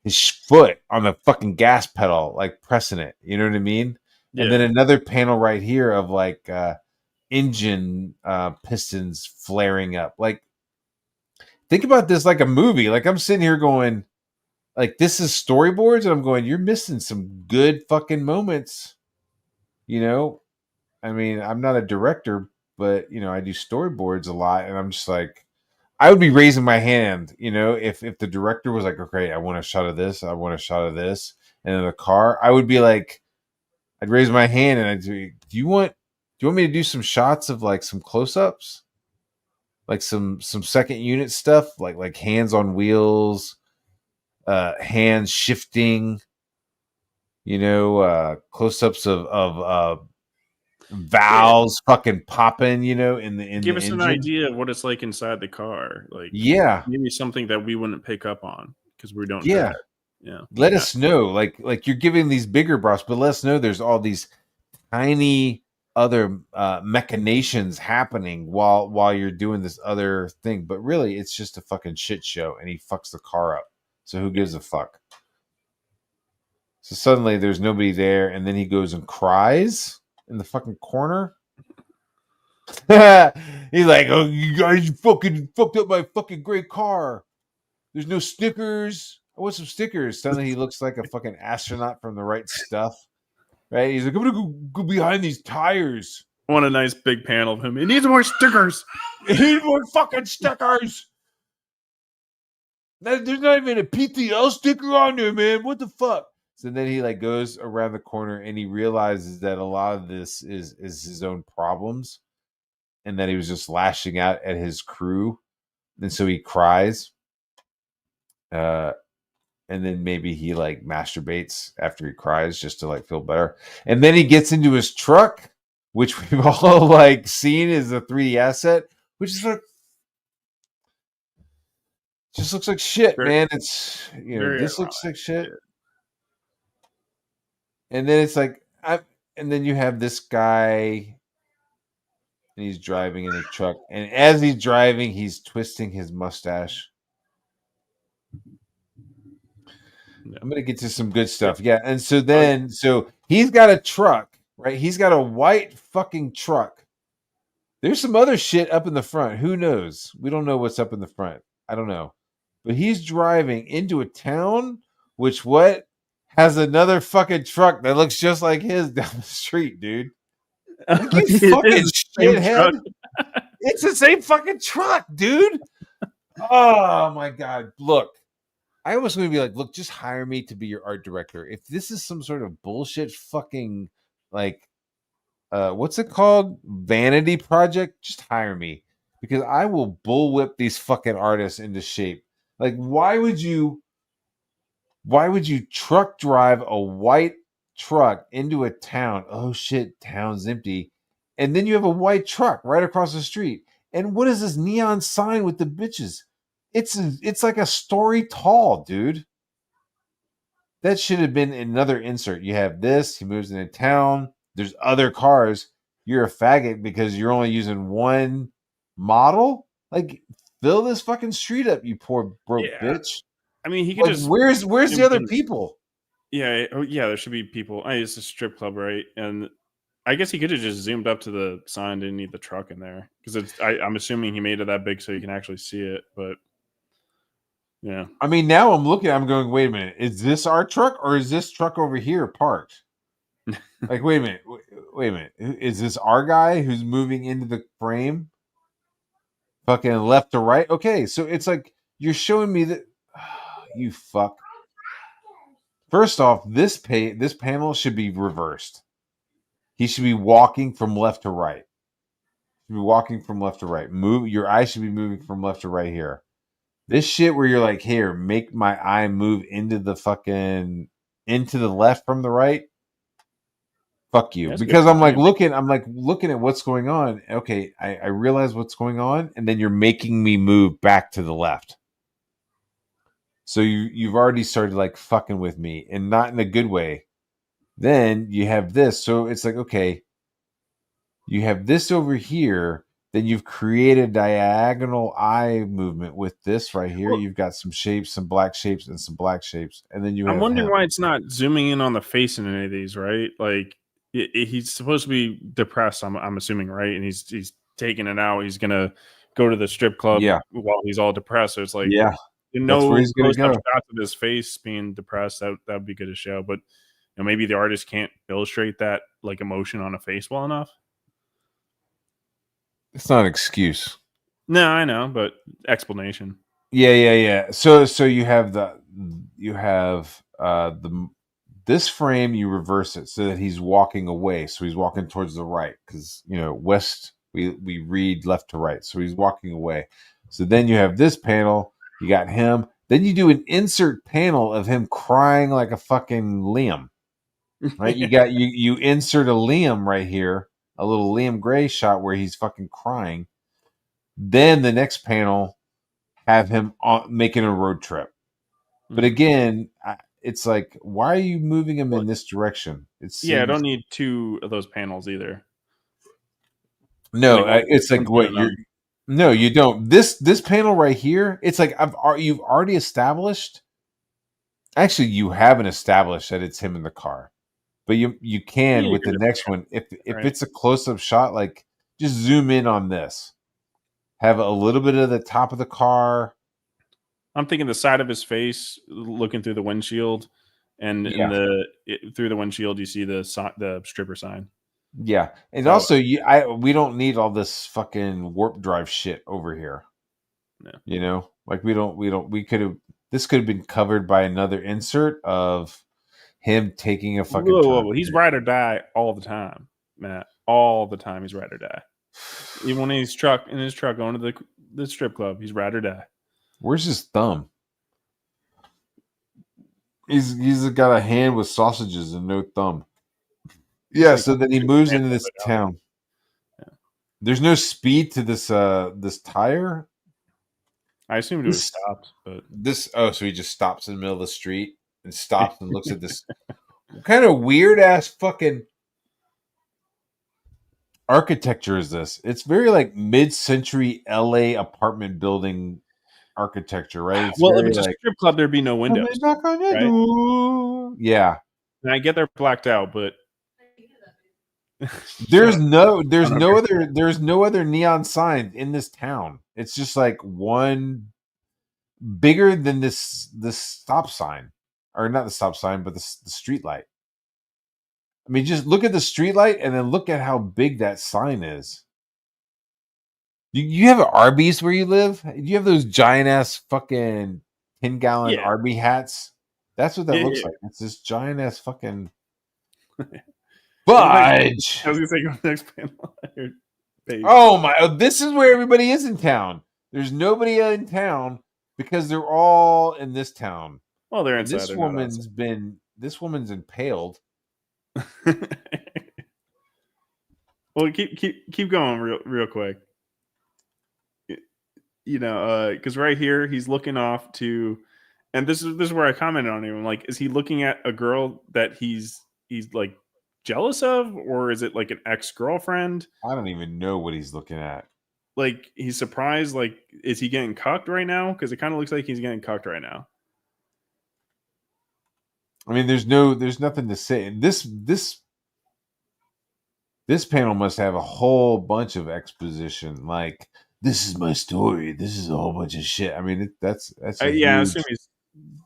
his foot on the fucking gas pedal, like pressing it. You know what I mean? Yeah. And then another panel right here of like engine pistons flaring up. Like, think about this like a movie. Like, I'm sitting here going, like, this is storyboards, and I'm going, you're missing some good fucking moments. You know, I mean, I'm not a director, but you know, I do storyboards a lot, and I'm just like, I would be raising my hand, you know, if the director was like, okay, I want a shot of this, I want a shot of this, and in the car, I would be like, I'd raise my hand and I'd say, do you want me to do some shots of like some close-ups? Like some second unit stuff, like hands on wheels, hands shifting, you know, close-ups of valves fucking popping, you know, in the give the us engine. an idea of what it's like inside the car. Like, Yeah, maybe something that we wouldn't pick up on because we don't. yeah. Yeah. Let us know, like you're giving these bigger broths, but let us know there's all these tiny other machinations happening while you're doing this other thing. But really, it's just a fucking shit show, and he fucks the car up. So who gives a fuck? So suddenly there's nobody there, and then he goes and cries in the fucking corner. He's like, "Oh, you guys fucking fucked up my fucking great car. There's no stickers. I want some stickers." Suddenly he looks like a fucking astronaut from The Right Stuff. Right? He's like, I'm gonna go behind these tires. I want a nice big panel of him. He needs more stickers. He needs more fucking stickers. There's not even a PTL sticker on there, man. What the fuck? So then he like goes around the corner and he realizes that a lot of this is his own problems, and that he was just lashing out at his crew, and so he cries. And then maybe he like masturbates after he cries just to like feel better. And then he gets into his truck, which we've all like seen as a 3D asset, which is like just looks like shit, man. It's, you know, this looks like shit. And then it's like, and then you have this guy, and he's driving in a truck, and as he's driving, he's twisting his mustache. I'm gonna get to some good stuff. Yeah, and so then so he's got a truck, right? He's got a white fucking truck. There's some other shit up in the front. Who knows? We don't know what's up in the front. I don't know. But he's driving into a town which has another fucking truck that looks just like his down the street, dude. Like, you fucking shithead. It's the same fucking truck, dude. Oh my god. Look. I was going to be like, look, just hire me to be your art director. If this is some sort of bullshit fucking, like, what's it called? Vanity project, just hire me. Because I will bullwhip these fucking artists into shape. Like, why would you truck drive a white truck into a town? Oh shit, town's empty. And then you have a white truck right across the street. And what is this neon sign with the bitches? It's like a story tall, dude. That should have been another insert. You have this, he moves into town, there's other cars. You're a faggot because you're only using one model? Like, fill this fucking street up, you poor broke bitch. I mean, he could like, just where's the other people? Yeah, there should be people. It's a strip club, right? And I guess he could have just zoomed up to the sign, didn't need the truck in there. Because I'm assuming he made it that big so you can actually see it, but yeah. I mean, now I'm going, wait a minute. Is this our truck or is this truck over here parked? Like, wait a minute. Is this our guy who's moving into the frame? Fucking left to right? Okay, so it's like, you're showing me that, you fuck. First off, this panel should be reversed. He should be walking from left to right. Should be walking from left to right. Move your eye should be moving from left to right here. This shit where you're like, here, make my eye move into the left from the right. Fuck you. That's Because good. I'm looking at what's going on. Okay, I realize what's going on, and then you're making me move back to the left. So you've already started like fucking with me, and not in a good way. Then you have this. So it's like, okay, you have this over here. Then you've created diagonal eye movement with this right here. You've got some shapes, some black shapes, and some black shapes. And then I'm wondering why it's not zooming in on the face in any of these, right? Like he's supposed to be depressed, I'm assuming, right? And he's taking it out. He's gonna go to the strip club while he's all depressed. So it's like, that's where he's gonna go. Shots of his face being depressed. That would be good to show, but maybe the artist can't illustrate that like emotion on a face well enough. It's not an excuse. No, I know, but explanation. Yeah. So you have this frame. You reverse it so that he's walking away. So he's walking towards the right because west. We read left to right. So he's walking away. So then you have this panel. You got him. Then you do an insert panel of him crying like a fucking Liam. Right? You got you insert a Liam right here. A little Liam Gray shot where he's fucking crying. Then the next panel have him making a road trip. But again, it's like, why are you moving him in this direction? I don't need two of those panels either. No, it's like what you're. No, you don't. This panel right here, it's like you've already established. Actually, you haven't established that it's him in the car. But you can with the next one. If it's a close-up shot, like just zoom in on this. Have a little bit of the top of the car. I'm thinking the side of his face looking through the windshield, and through the windshield you see the stripper sign. Yeah. And also we don't need all this fucking warp drive shit over here. No. Like this could have been covered by another insert of him taking a fucking whoa. He's ride or die all the time, Matt. All the time he's ride or die. Even when he's in his truck going to the strip club, he's ride or die. Where's his thumb? He's got a hand with sausages and no thumb. Yeah, so then he moves into this town. Yeah. There's no speed to this tire. I assumed it was stopped, but so he just stops in the middle of the street and stops and looks at this kind of weird ass fucking architecture is this? It's very like mid-century LA apartment building architecture, right? It's if it's a strip club, there'd be no windows. Right? Yeah. And I get they're blacked out, but there's no other neon sign in this town. It's just like one bigger than this stop sign. Or not the stop sign, but the street light. I mean, just look at the street light and then look at how big that sign is. You have an Arby's where you live? Do you have those giant ass fucking 10-gallon Arby hats? That's what that looks like. It's this giant ass fucking fudge. I was gonna say go to the next panel. Oh my! this is where everybody is in town. There's nobody in town because they're all in this town. Well, they're inside. This woman's impaled. Well, keep going real quick. Because right here he's looking off to, and this is where I commented on him. Like, is he looking at a girl that he's like jealous of, or is it like an ex-girlfriend? I don't even know what he's looking at. Like, he's surprised. Like, is he getting cucked right now? Because it kind of looks like he's getting cucked right now. I mean, there's nothing to say. This panel must have a whole bunch of exposition. Like, this is my story. This is a whole bunch of shit. I mean, that's I assume he's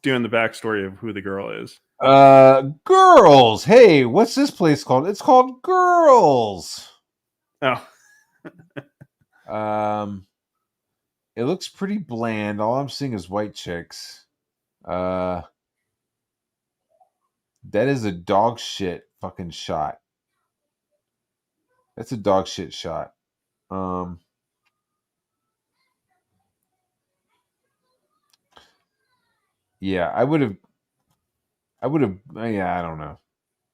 doing the backstory of who the girl is. Girls. Hey, what's this place called? It's called Girls. Oh. It looks pretty bland. All I'm seeing is white chicks. That is a dog shit fucking shot. That's a dog shit shot. Yeah, I would have. Yeah, I don't know.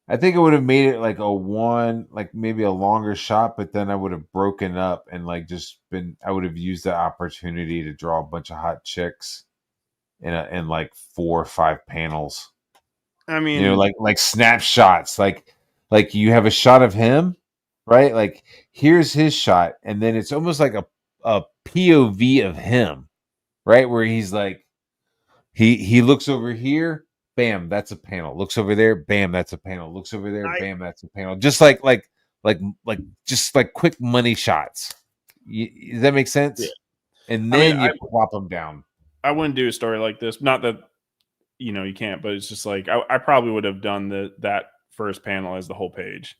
I think it would have made it like a one, like maybe a longer shot, but then I would have broken up and like just been. I would have used the opportunity to draw a bunch of hot chicks in like 4 or 5 panels. I mean, like snapshots, like you have a shot of him, right? Like here's his shot, and then it's almost like a POV of him, right? Where he's like, he looks over here, bam, that's a panel. Looks over there, bam, that's a panel. Looks over there, bam, that's a panel. Just like just like quick money shots. Does that make sense? Yeah. And then you plop them down. I wouldn't do a story like this. Not that you can't, but it's just like I probably would have done that first panel as the whole page.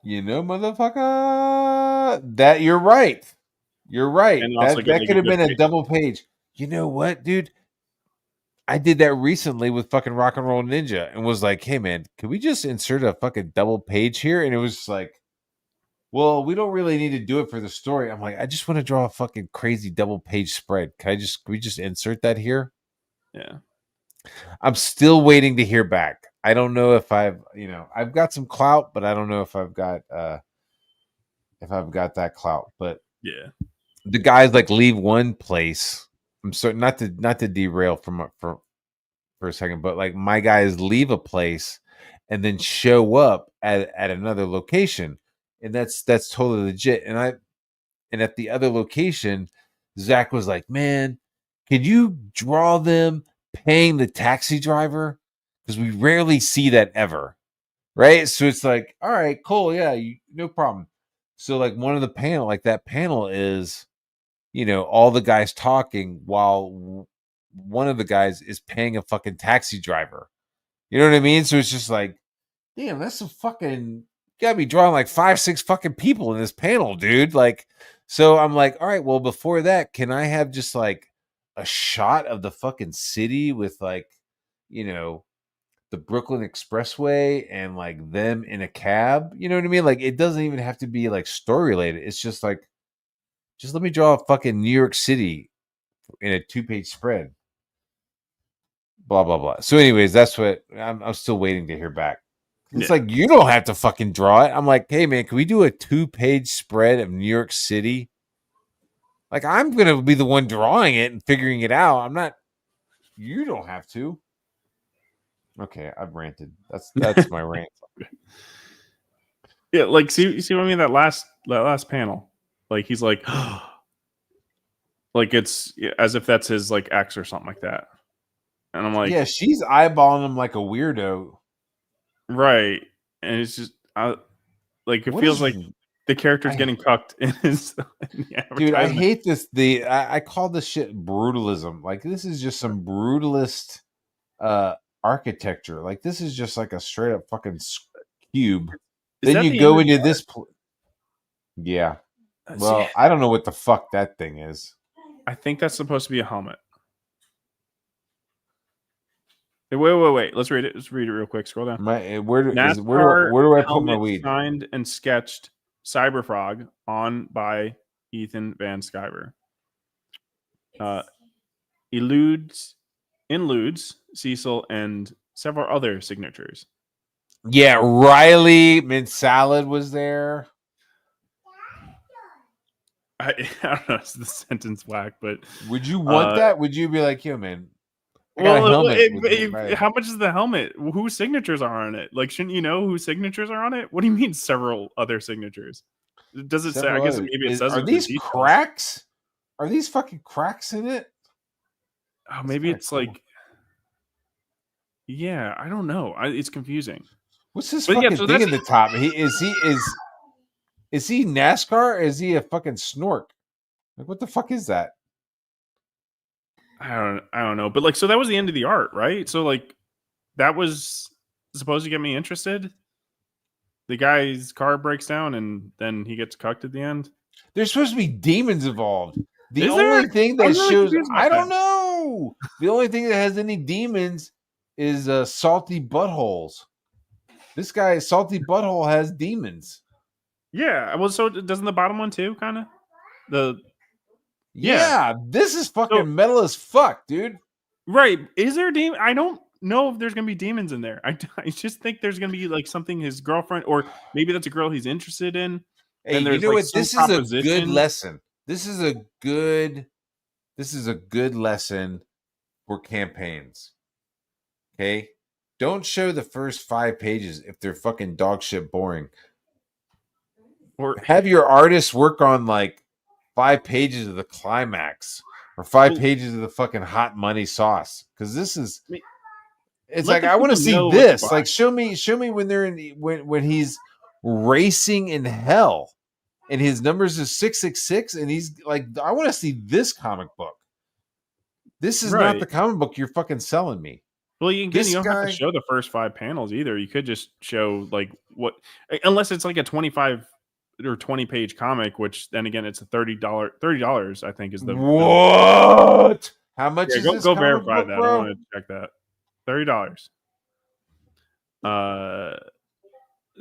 Motherfucker, that you're right. You're right. That could have been a double page. You know what, dude? I did that recently with fucking Rock and Roll Ninja and was like, hey, man, can we just insert a fucking double page here? And it was like, well, we don't really need to do it for the story. I'm like, I just want to draw a fucking crazy double page spread. Can we just insert that here? Yeah. I'm still waiting to hear back. I don't know if I've got some clout, but I don't know if I've got that clout. But yeah, the guys like leave one place. I'm sorry, not to derail for a second, but like my guys leave a place and then show up at another location, and that's totally legit. And at the other location, Zach was like, "Man, can you draw them paying the taxi driver? Because we rarely see that ever, right?" So it's like, all right, cool, yeah, no problem. So like that panel is, all the guys talking while one of the guys is paying a fucking taxi driver. You know what I mean? So it's just like, damn, that's a fucking, you gotta be drawing like 5-6 fucking people in this panel, dude. Like, so I'm like, all right, well, before that, can I have just like a shot of the fucking city with like, the Brooklyn Expressway and like them in a cab? You know what I mean? Like, it doesn't even have to be like story related. It's just like, just let me draw a fucking New York City in a 2-page spread. Blah blah blah. So, anyways, that's what I'm still waiting to hear back. It's like, you don't have to fucking draw it. I'm like, hey man, can we do a 2-page spread of New York City? Like, I'm gonna be the one drawing it and figuring it out. I'm not. You don't have to. Okay, I've ranted. That's my rant. Yeah, like see what I mean? That last panel, like he's like, like it's as if that's his like ex or something like that. And I'm like, yeah, she's eyeballing him like a weirdo, right? And it's just, like it feels like the character's getting cucked in his. Dude, I hate this. I call this shit brutalism. Like, this is just some brutalist architecture. Like, this is just like a straight up fucking cube. Then you go into this. Yeah. Well, I don't know what the fuck that thing is. I think that's supposed to be a helmet. Wait. Let's read it. Let's read it real quick. Scroll down. Where do I put my weed? Signed and sketched Cyberfrog on by Ethan Van Sciver. Eludes, Cecil, and several other signatures. Yeah, Riley Mint-Salad was there. I don't know. It's the sentence whack, but would you want that? Would you be like, yo, man? Well, how much is the helmet? Whose signatures are on it? Like, shouldn't you know whose signatures are on it? What do you mean several other signatures? Does it say? I guess maybe it says. Are these cracks? Are these fucking cracks in it? Oh, maybe it's cool. Like, yeah, I don't know. It's confusing. What's this fucking thing at the top? Is he NASCAR? Or is he a fucking snork? Like, what the fuck is that? I don't know. But like, so that was the end of the art, right? So like, that was supposed to get me interested. The guy's car breaks down and then he gets cucked at the end. There's supposed to be demons involved. The only thing that shows, I don't know. The only thing that has any demons is Salty Buttholes. This guy, Salty Butthole, has demons. Yeah. Well, so doesn't the bottom one too, kind of? Yeah, this is fucking metal as fuck, dude. Right. Is there a demon? I don't know if there's going to be demons in there. I just think there's going to be like something his girlfriend, or maybe that's a girl he's interested in. Hey, and you know like what? This is a good lesson. This is a good lesson for campaigns. Okay? Don't show the first 5 pages if they're fucking dog shit boring. Or have your artists work on like 5 pages of the climax or 5 pages of the fucking hot money sauce. Because this is, it's like I want to see this. Like show me when they're in when he's racing in hell, and his numbers is 666, and he's like, I want to see this comic book. This is not the comic book you're fucking selling me. Well, you don't have to show the first 5 panels either. You could just show like what, unless it's like a 25 or 20 page comic, which then again it's a $30 I think is the what? How much is this? Go verify that. I want to check that. $30.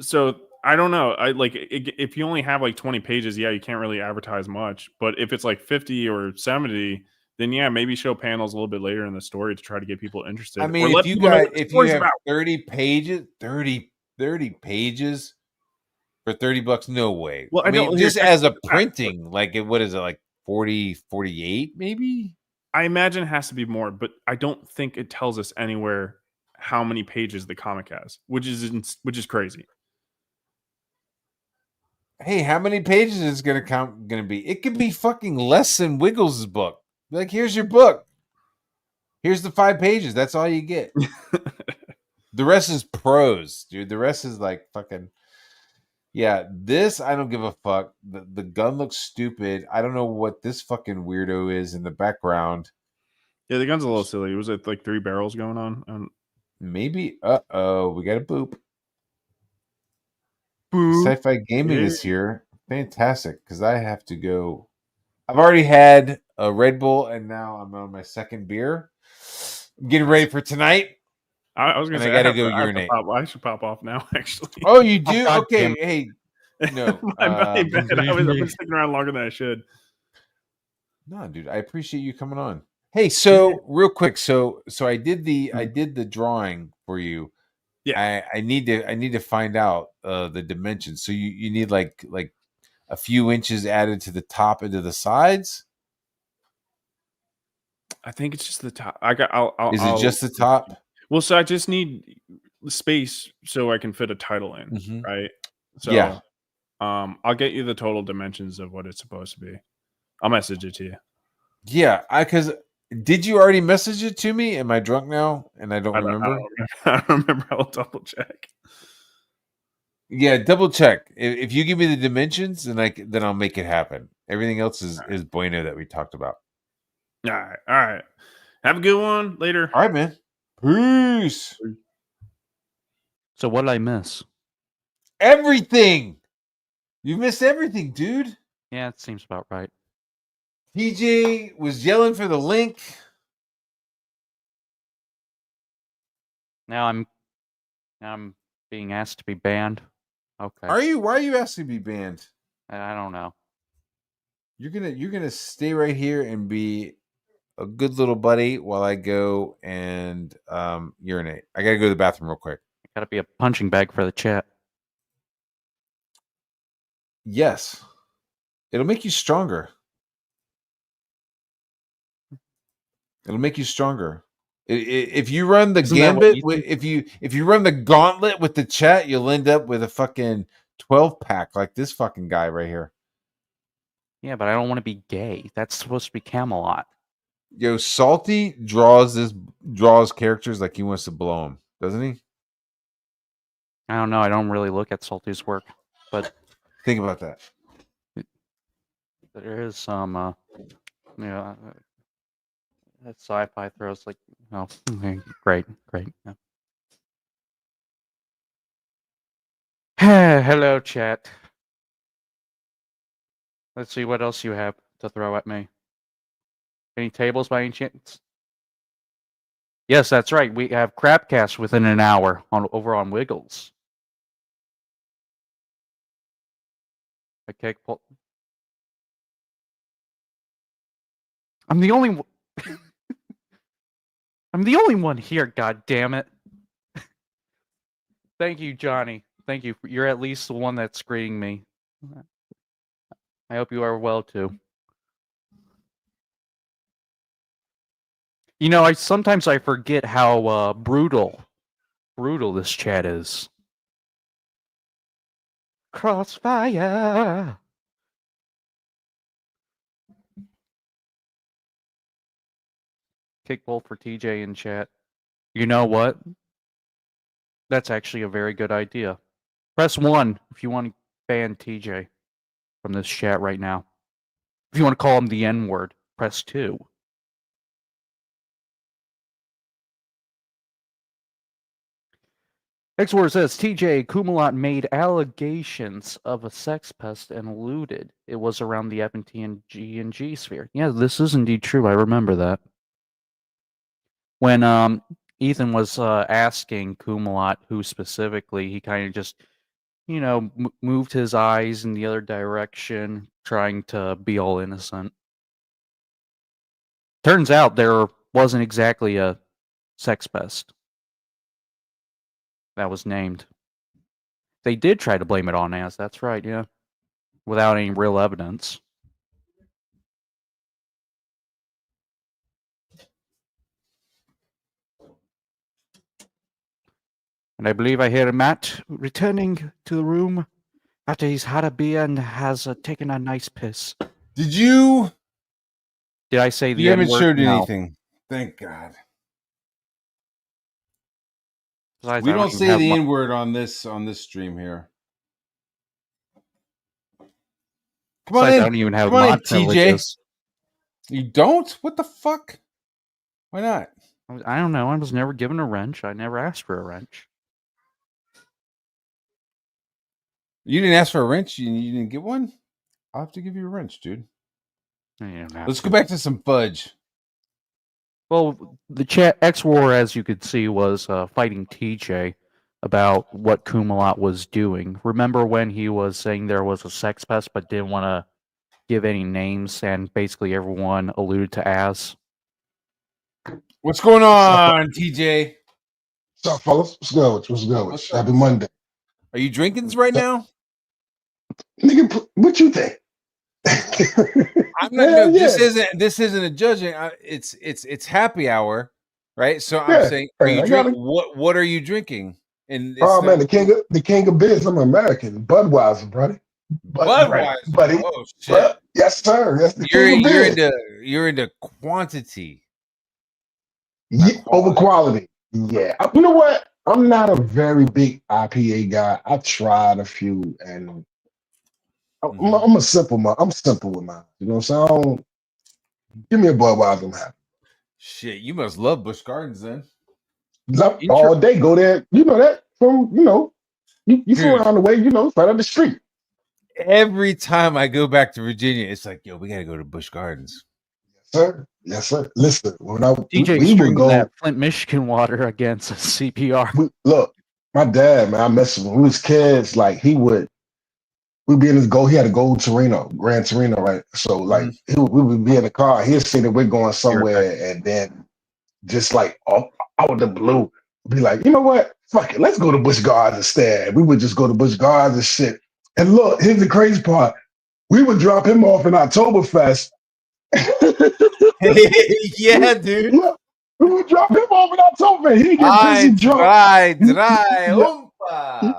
So I don't know. I like if you only have like 20 pages, yeah, you can't really advertise much. But if it's like 50 or 70, then yeah, maybe show panels a little bit later in the story to try to get people interested. I mean, if you have 30 pages, 30 pages for $30, no way. Well, I mean, just as a printing, like what is it, like 40, 48 maybe? I imagine it has to be more, but I don't think it tells us anywhere how many pages the comic has, which is crazy. Hey, how many pages is going to be? It could be fucking less than Wiggles' book. Like, here's your book. Here's the 5 pages. That's all you get. The rest is prose, dude. The rest is like fucking. Yeah, this I don't give a fuck. The gun looks stupid. I don't know what this fucking weirdo is in the background. Yeah, the gun's a little silly. Was it like 3 barrels going on? Maybe. We got a boop. Sci-Fi Gaming is here. Fantastic, because I have to go. I've already had a Red Bull, and now I'm on my second beer. I'm getting ready for tonight. I was going to say, I got to go urinate. I should pop off now, actually. Oh, you do? Okay. Hey, no. I've been sticking around longer than I should. No, dude. I appreciate you coming on. Hey, so real quick, so I did the drawing for you. Yeah, I need to find out the dimensions. So you need like a few inches added to the top and to the sides. I think it's just the top. Is it just the top? Well, so I just need space so I can fit a title in, right? So yeah. I'll get you the total dimensions of what it's supposed to be. I'll message it to you. Yeah, because did you already message it to me? Am I drunk now and I don't remember? I don't remember. I'll double check. Yeah, double check. If you give me the dimensions, then I'll make it happen. Everything else is bueno that we talked about. All right. Have a good one. Later. All right, man. Peace. So what did I miss? Everything. You missed everything, dude. Yeah, it seems about right. TJ was yelling for the link. Now I'm being asked to be banned. Okay. Are you? Why are you asking to be banned? I don't know. You're gonna stay right here and be a good little buddy while I go and urinate. I gotta go to the bathroom real quick. I gotta be a punching bag for the chat. Yes. It'll make you stronger. It'll make you stronger. If you run the gambit, if you run the gauntlet with the chat, you'll end up with a fucking 12-pack like this fucking guy right here. Yeah, but I don't want to be gay. That's supposed to be Camelot. Yo, Salty draws characters like he wants to blow them, doesn't he? I don't know. I don't really look at Salty's work, but think about that. There is some, that sci-fi throws like, oh, great. Yeah. Hello, chat. Let's see what else you have to throw at me. Any tables by any chance? Yes, that's right. We have Crapcast within an hour over on Wiggles. Okay, I'm the only I'm the only one here, god damn it. Thank you, Johnny. Thank you. You're at least the one that's greeting me. I hope you are well too. You know, sometimes I forget how brutal this chat is. Crossfire. Kickball for TJ in chat. You know what? That's actually a very good idea. Press 1 if you want to ban TJ from this chat right now. If you want to call him the N-word, press 2. X-War says, TJ Kumalat made allegations of a sex pest and alluded it was around the FNT and G sphere. Yeah, this is indeed true. I remember that. When Ethan was asking Kumalat who specifically, he kind of just, you know, moved his eyes in the other direction, trying to be all innocent. Turns out there wasn't exactly a sex pest that was named. They did try to blame it on us, that's right, yeah. Without any real evidence. And I believe I hear Matt returning to the room after he's had a beer and has taken a nice piss. Did you? Did I say the You haven't N-word? showed No. anything. Thank God. Besides, We I don't even say have the my- N-word on this stream here. Come on Besides, in. I don't even have Come on in, mod TJ. privileges. You don't? What the fuck? Why not? I don't know. I was never given a wrench. I never asked for a wrench. You didn't ask for a wrench? You didn't get one? I'll have to give you a wrench, dude. Let's go back to some fudge. Well, the chat X-War, as you could see, was fighting TJ about what Kumalat was doing. Remember when he was saying there was a sex pest but didn't want to give any names, and basically everyone alluded to as? What's going on, TJ? What's up, fellas? What's good? What's good? Happy Monday. Are you drinking right now? Nigga, what you think? I'm not. No, this isn't a judging. It's happy hour, right? So I'm saying, are you what are you drinking? And man, the king of biz. I'm American. Budweiser, brother. Budweiser, buddy. Oh shit! Yes, sir. That's the king of biz. You're into quantity, over quality. Yeah. You know what? I'm not a very big IPA guy. I tried a few, and I'm a simple man. I'm simple with mine. You know what I'm saying? Give me a Budweiser, I'm happy. Shit, you must love Busch Gardens then. All day, go there. You know that from you from around the way. You know, right up the street. Every time I go back to Virginia, it's like, yo, we gotta go to Busch Gardens. Yes, sir. Listen, when DJ we would go that Flint, Michigan water against CPR. Look, my dad, man, I messed with him. When we was kids, like we'd be in his he had a gold Torino, Grand Torino, right? So like we would be in the car, he'd see that we're going somewhere, and then just like out of the blue, be like, you know what? Fuck it, let's go to Busch Gardens instead. We would just go to Busch Gardens and shit. And look, here's the crazy part. We would drop him off in Oktoberfest. Yeah, dude. Look, we would drop him off in Oktoberfest. He'd get busy drunk.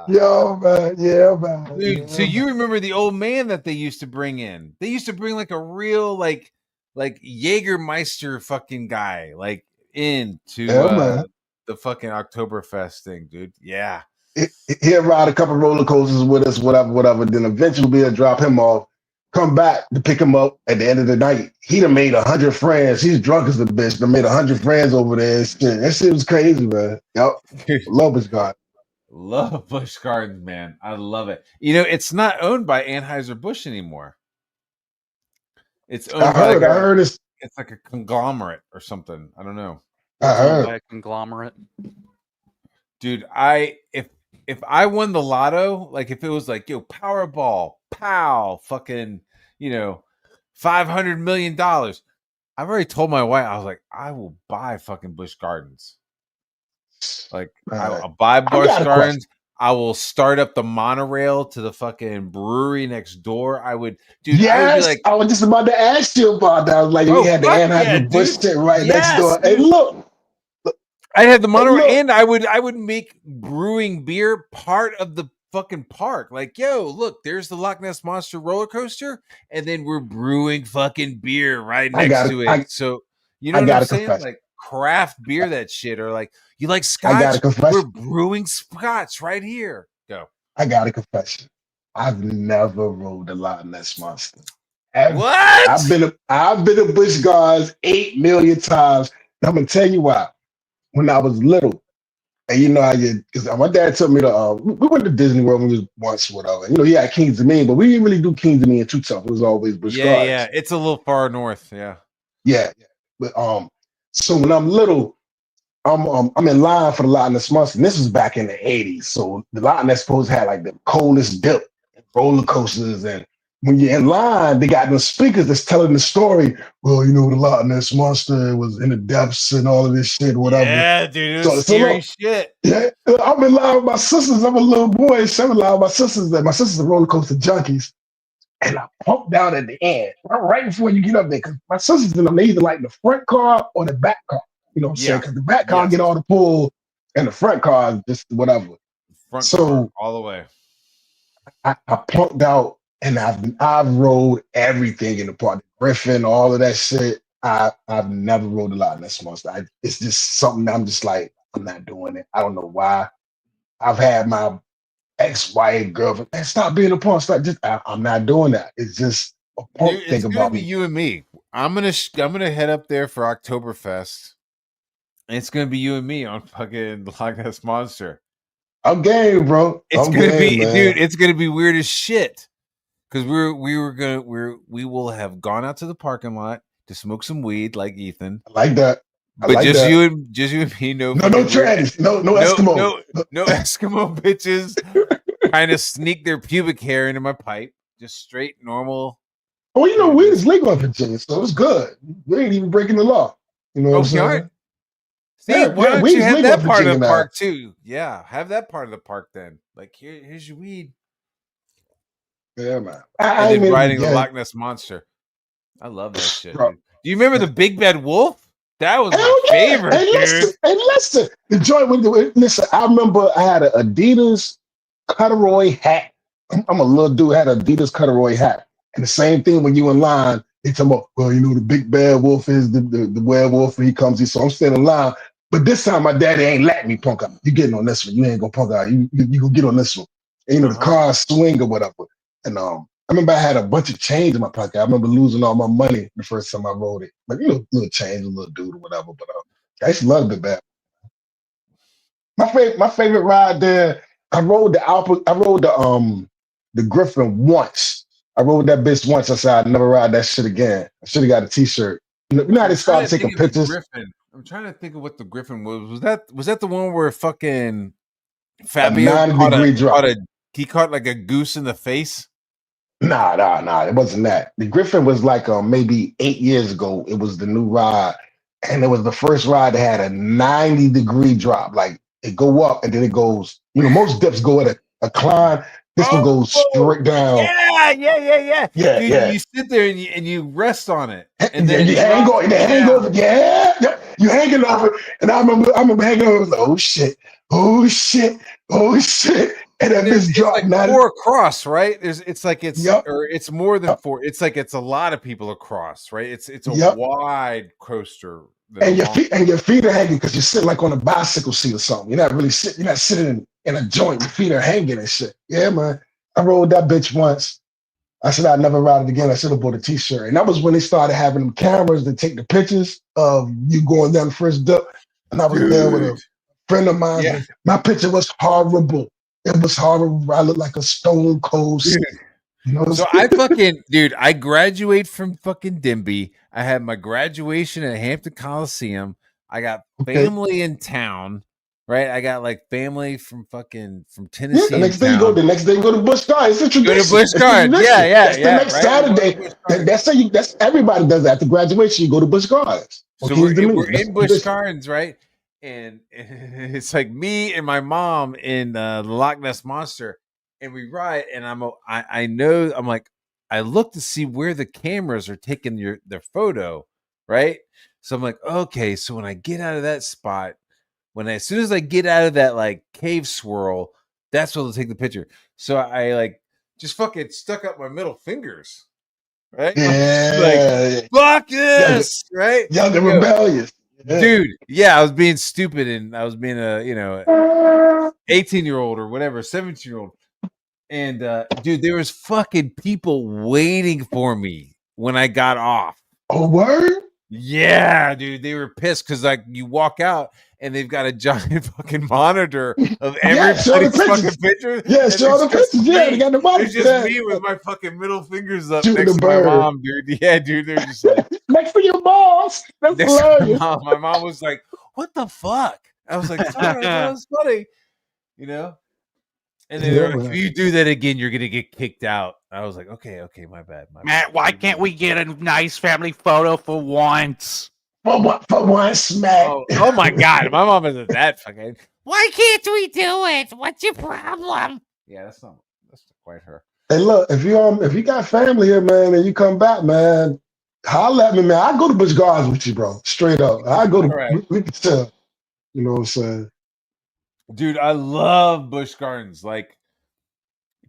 Yo, man. Yeah, man. Dude, yeah, so you remember the old man that they used to bring in? They used to bring like a real like Jägermeister fucking guy like into the fucking Oktoberfest thing, dude. Yeah. He'd ride a couple roller coasters with us, whatever. Then eventually we'll drop him off, come back to pick him up at the end of the night. He'd have made 100 friends. He's drunk as a bitch, but made 100 friends over there. That shit was crazy, man. Yep. Love Busch Gardens. Love Busch Gardens, man. I love it. You know, it's not owned by Anheuser-Busch anymore. It's owned I heard it's like a conglomerate or something. I don't know. Was owned by a conglomerate. Dude, if I won the lotto, like if it was like, yo, Powerball, pow, fucking, $500 million. I've already told my wife, I was like, I will buy fucking Busch Gardens. Like, I'll buy Busch Gardens. I will start up the monorail to the fucking brewery next door. I would, dude. Yes, I would be like, I was just about to ask you about that. I was like, we had the Anheuser-Busch shit right next door. Dude. Hey, look. I'd have the monorail, and I would make brewing beer part of the fucking park. Like, yo, look, there's the Loch Ness Monster roller coaster, and then we're brewing fucking beer right next to it. So you know what I'm saying? Like craft beer that shit, or like you like scotch? We're brewing scotch right here. Go. I got a confession. I've never rode the Loch Ness Monster. What? I've been to Busch Gardens 8 million times. And I'm gonna tell you why. When I was little, and because my dad took me to, we went to Disney World when we was once, whatever. He had Kings of Maine, but we didn't really do Kings of Maine too tough. It was always Busch Gardens. Yeah, it's a little far north. Yeah. But so when I'm little, I'm in line for the Loch Ness Monster. And this was back in the 80s. So the Loch Ness supposed to have like the coldest dip, roller coasters, and when you're in line, they got them speakers that's telling the story. Well, the Loch Ness Monster was in the depths and all of this shit, whatever. Yeah, dude, it was scary shit. Yeah, I'm in line with my sisters. I'm a little boy. So I'm in line with my sisters. My sisters are roller coaster junkies. And I pumped down at the end, right before you get up there. Because my sisters and them, they either like the front car or the back car. You know what I'm saying? Because the back car get all the pull, and the front car is just whatever. Front car, all the way. I pumped out. And I've rode everything in the park, Griffin, all of that shit. I've never rode a Loch Ness Monster. It's just something I'm just like, I'm not doing it. I don't know why. I've had my ex-wife, girlfriend, man, stop being a punk. I'm not doing that. It's just a punk thing about me. It's gonna be you and me. I'm gonna head up there for Oktoberfest, and it's gonna be you and me on fucking Loch Ness Monster. I'm game, bro. It's gonna be weird as shit. Because we will have gone out to the parking lot to smoke some weed like Ethan. I like that. But just you and me, no trannies, no Eskimo. No Eskimo bitches trying to sneak their pubic hair into my pipe. Just straight normal. Oh, weed is legal in Virginia, so it's good. We ain't even breaking the law. You know what I'm saying? See, why don't you have that part of the park too? Yeah, have that part of the park then. Like here's your weed. Yeah, man. And then riding the Loch Ness Monster. I love that shit. Dude. Do you remember the Big Bad Wolf? That was my favorite, dude. Listen, the joint listen, I remember I had an Adidas corduroy hat. I'm a little dude, had an Adidas corduroy hat. And the same thing when you in line, they talk about, well, the Big Bad Wolf is the werewolf, and he comes in. So I'm standing in line. But this time my daddy ain't letting me punk out. You getting on this one. You ain't gonna punk out. You gonna get on this one. And, the car swing or whatever. And I remember I had a bunch of change in my pocket. I remember losing all my money the first time I rode it. Like, little change, a little dude or whatever. But I used to love Big Bad. My favorite ride there, I rode the Griffin once. I rode that bitch once. I said I'd never ride that shit again. I should have got a t-shirt. You know how they started taking pictures? I'm trying to think of what the Griffin was. Was that the one where fucking Fabio caught like a goose in the face? Nah. It wasn't that. The Griffin was like maybe 8 years ago. It was the new ride. And it was the first ride that had a 90-degree drop. Like it go up and then it goes, most dips go at a climb. This one goes straight down. Yeah. Dude, yeah. You sit there and you rest on it. And then you hang over. Yeah. You hanging over. And I remember hanging over. Like, oh shit. And then this drop like 4 across, right? It's more than 4. It's like it's a lot of people across, right? It's a wide coaster. And your feet are hanging because you're sitting like on a bicycle seat or something. You're not really sitting. You're not sitting in a joint. Your feet are hanging and shit. Yeah, man. I rode that bitch once. I said I'd never ride it again. I should have bought a t-shirt. And that was when they started having them cameras to take the pictures of you going down the first dip. And I was there with a friend of mine. Yeah. My picture was horrible. It was horrible. I looked like a stone cold. So I graduate from fucking Dimby. I had my graduation at Hampton Coliseum. I got Okay. family in town, right? I got like family from Tennessee. Yeah, the next day you go to Busch Gardens. It's a tradition. Go to Busch Gardens. Yeah. That's the next Saturday. That's everybody does that. After graduation, you go to Busch Gardens. So we're in Busch Gardens, right? And it's like me and my mom in the Loch Ness Monster, and we ride. And I know I'm like, I look to see where the cameras are taking their photo, right? So I'm like, okay. So when I get out of that spot, as soon as I get out of that like cave swirl, that's when they'll take the picture. So I like just fucking stuck up my middle fingers, right? Yeah, like fuck this, right? Young and rebellious, dude. Yeah, I was being stupid and I was being a 18-year-old or whatever, 17-year-old. And dude, there was fucking people waiting for me when I got off. Oh, word? Yeah, dude, they were pissed because like you walk out and they've got a giant fucking monitor of everybody's fucking pictures. Yeah, show the pictures. Yeah, they got the monitor. It's just me with my fucking middle fingers up next to my mom, dude. Yeah, dude, they're just like next to your balls. That's hilarious. My mom was like, "What the fuck?" I was like, "Sorry, that was funny," you know. And then they're like, if you do that again, you're gonna get kicked out. I was like, okay, my bad. Matt, why can't we get a nice family photo for once? For once, Matt. Oh my God, my mom isn't that fucking. Why can't we do it? What's your problem? Yeah, that's not quite her. Hey, look, if you got family here, man, and you come back, man, holla at me, man. I go to Busch Gardens with you, bro. Straight up, I go to. We can tell. You know what I'm saying? Dude, I love Busch Gardens. Like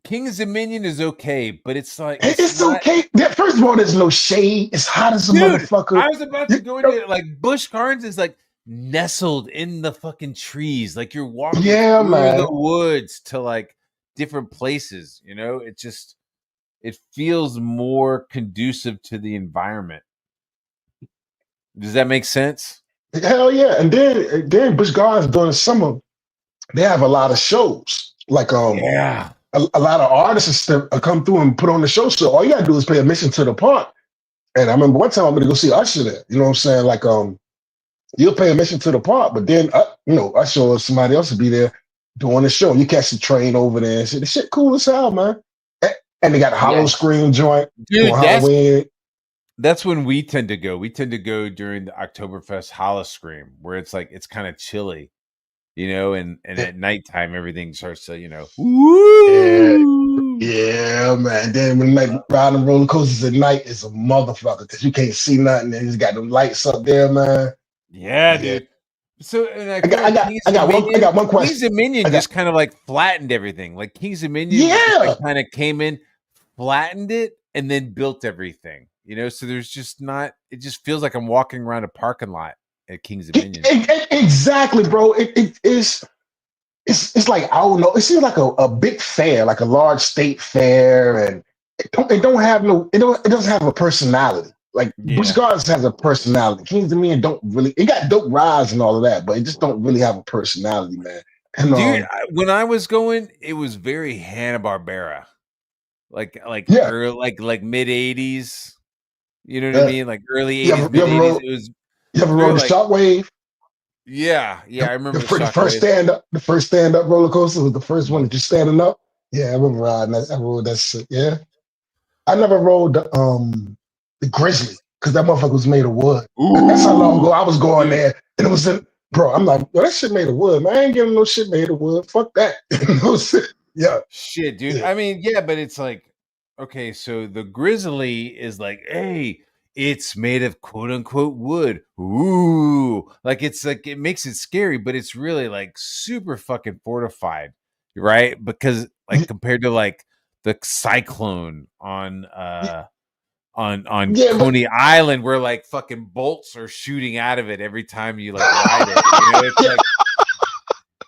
King's Dominion is okay, but it's like it's okay. First of all, there's no shade. It's hot as a motherfucker. I was about to go into like Busch Gardens is like nestled in the fucking trees. Like you're walking through the woods to like different places. You know, it feels more conducive to the environment. Does that make sense? Hell yeah! And then Busch Gardens during the summer, they have a lot of shows. Like a lot of artists come through and put on the show. So all you gotta do is pay admission to the park. And I remember one time I'm gonna go see Usher there. You know what I'm saying? Like you'll pay admission to the park, but then Usher or somebody else will be there doing the show. You catch the train over there and shit. The shit cool as hell, man. And they got a Hollow Scream joint. Dude, that's when we tend to go. We tend to go during the Oktoberfest Hollow Scream, where it's like it's kind of chilly. You know, and at nighttime everything starts to, woo! Yeah, man. Then when riding roller coasters at night is a motherfucker because you can't see nothing and it's got the lights up there, man. Yeah, dude. So and I got one question. King's Dominion just kind of like flattened everything. Like King's Dominion kind of came in, flattened it, and then built everything. You know, so there's just not. It just feels like I'm walking around a parking lot at King's Dominion. Exactly, bro. It's like, I don't know. It seems like a big fair, like a large state fair, and it doesn't have a personality. Like Busch Gardens has a personality. King's Dominion don't really. It got dope rides and all of that, but it just don't really have a personality, man. And, dude, when I was going, it was very Hanna-Barbera, like mid '80s. You know what I mean? Like early '80s, mid '80s. It was. You ever rode the Shockwave? Yeah, I remember the first stand up roller coaster was the first one that just standing up. Yeah, I remember riding that. I rode that shit. Yeah, I never rode the Grizzly because that motherfucker was made of wood. That's how long ago I was going there, and it was bro. I'm like, that shit made of wood, man. I ain't getting no shit made of wood. Fuck that. No shit. Yeah, shit, dude. Yeah. I mean, yeah, but it's like, okay, so the Grizzly is like, hey. It's made of quote unquote wood. Ooh, like it's like it makes it scary, but it's really like super fucking fortified, right? Because like compared to like the Cyclone on Coney Island, where like fucking bolts are shooting out of it every time you like ride it.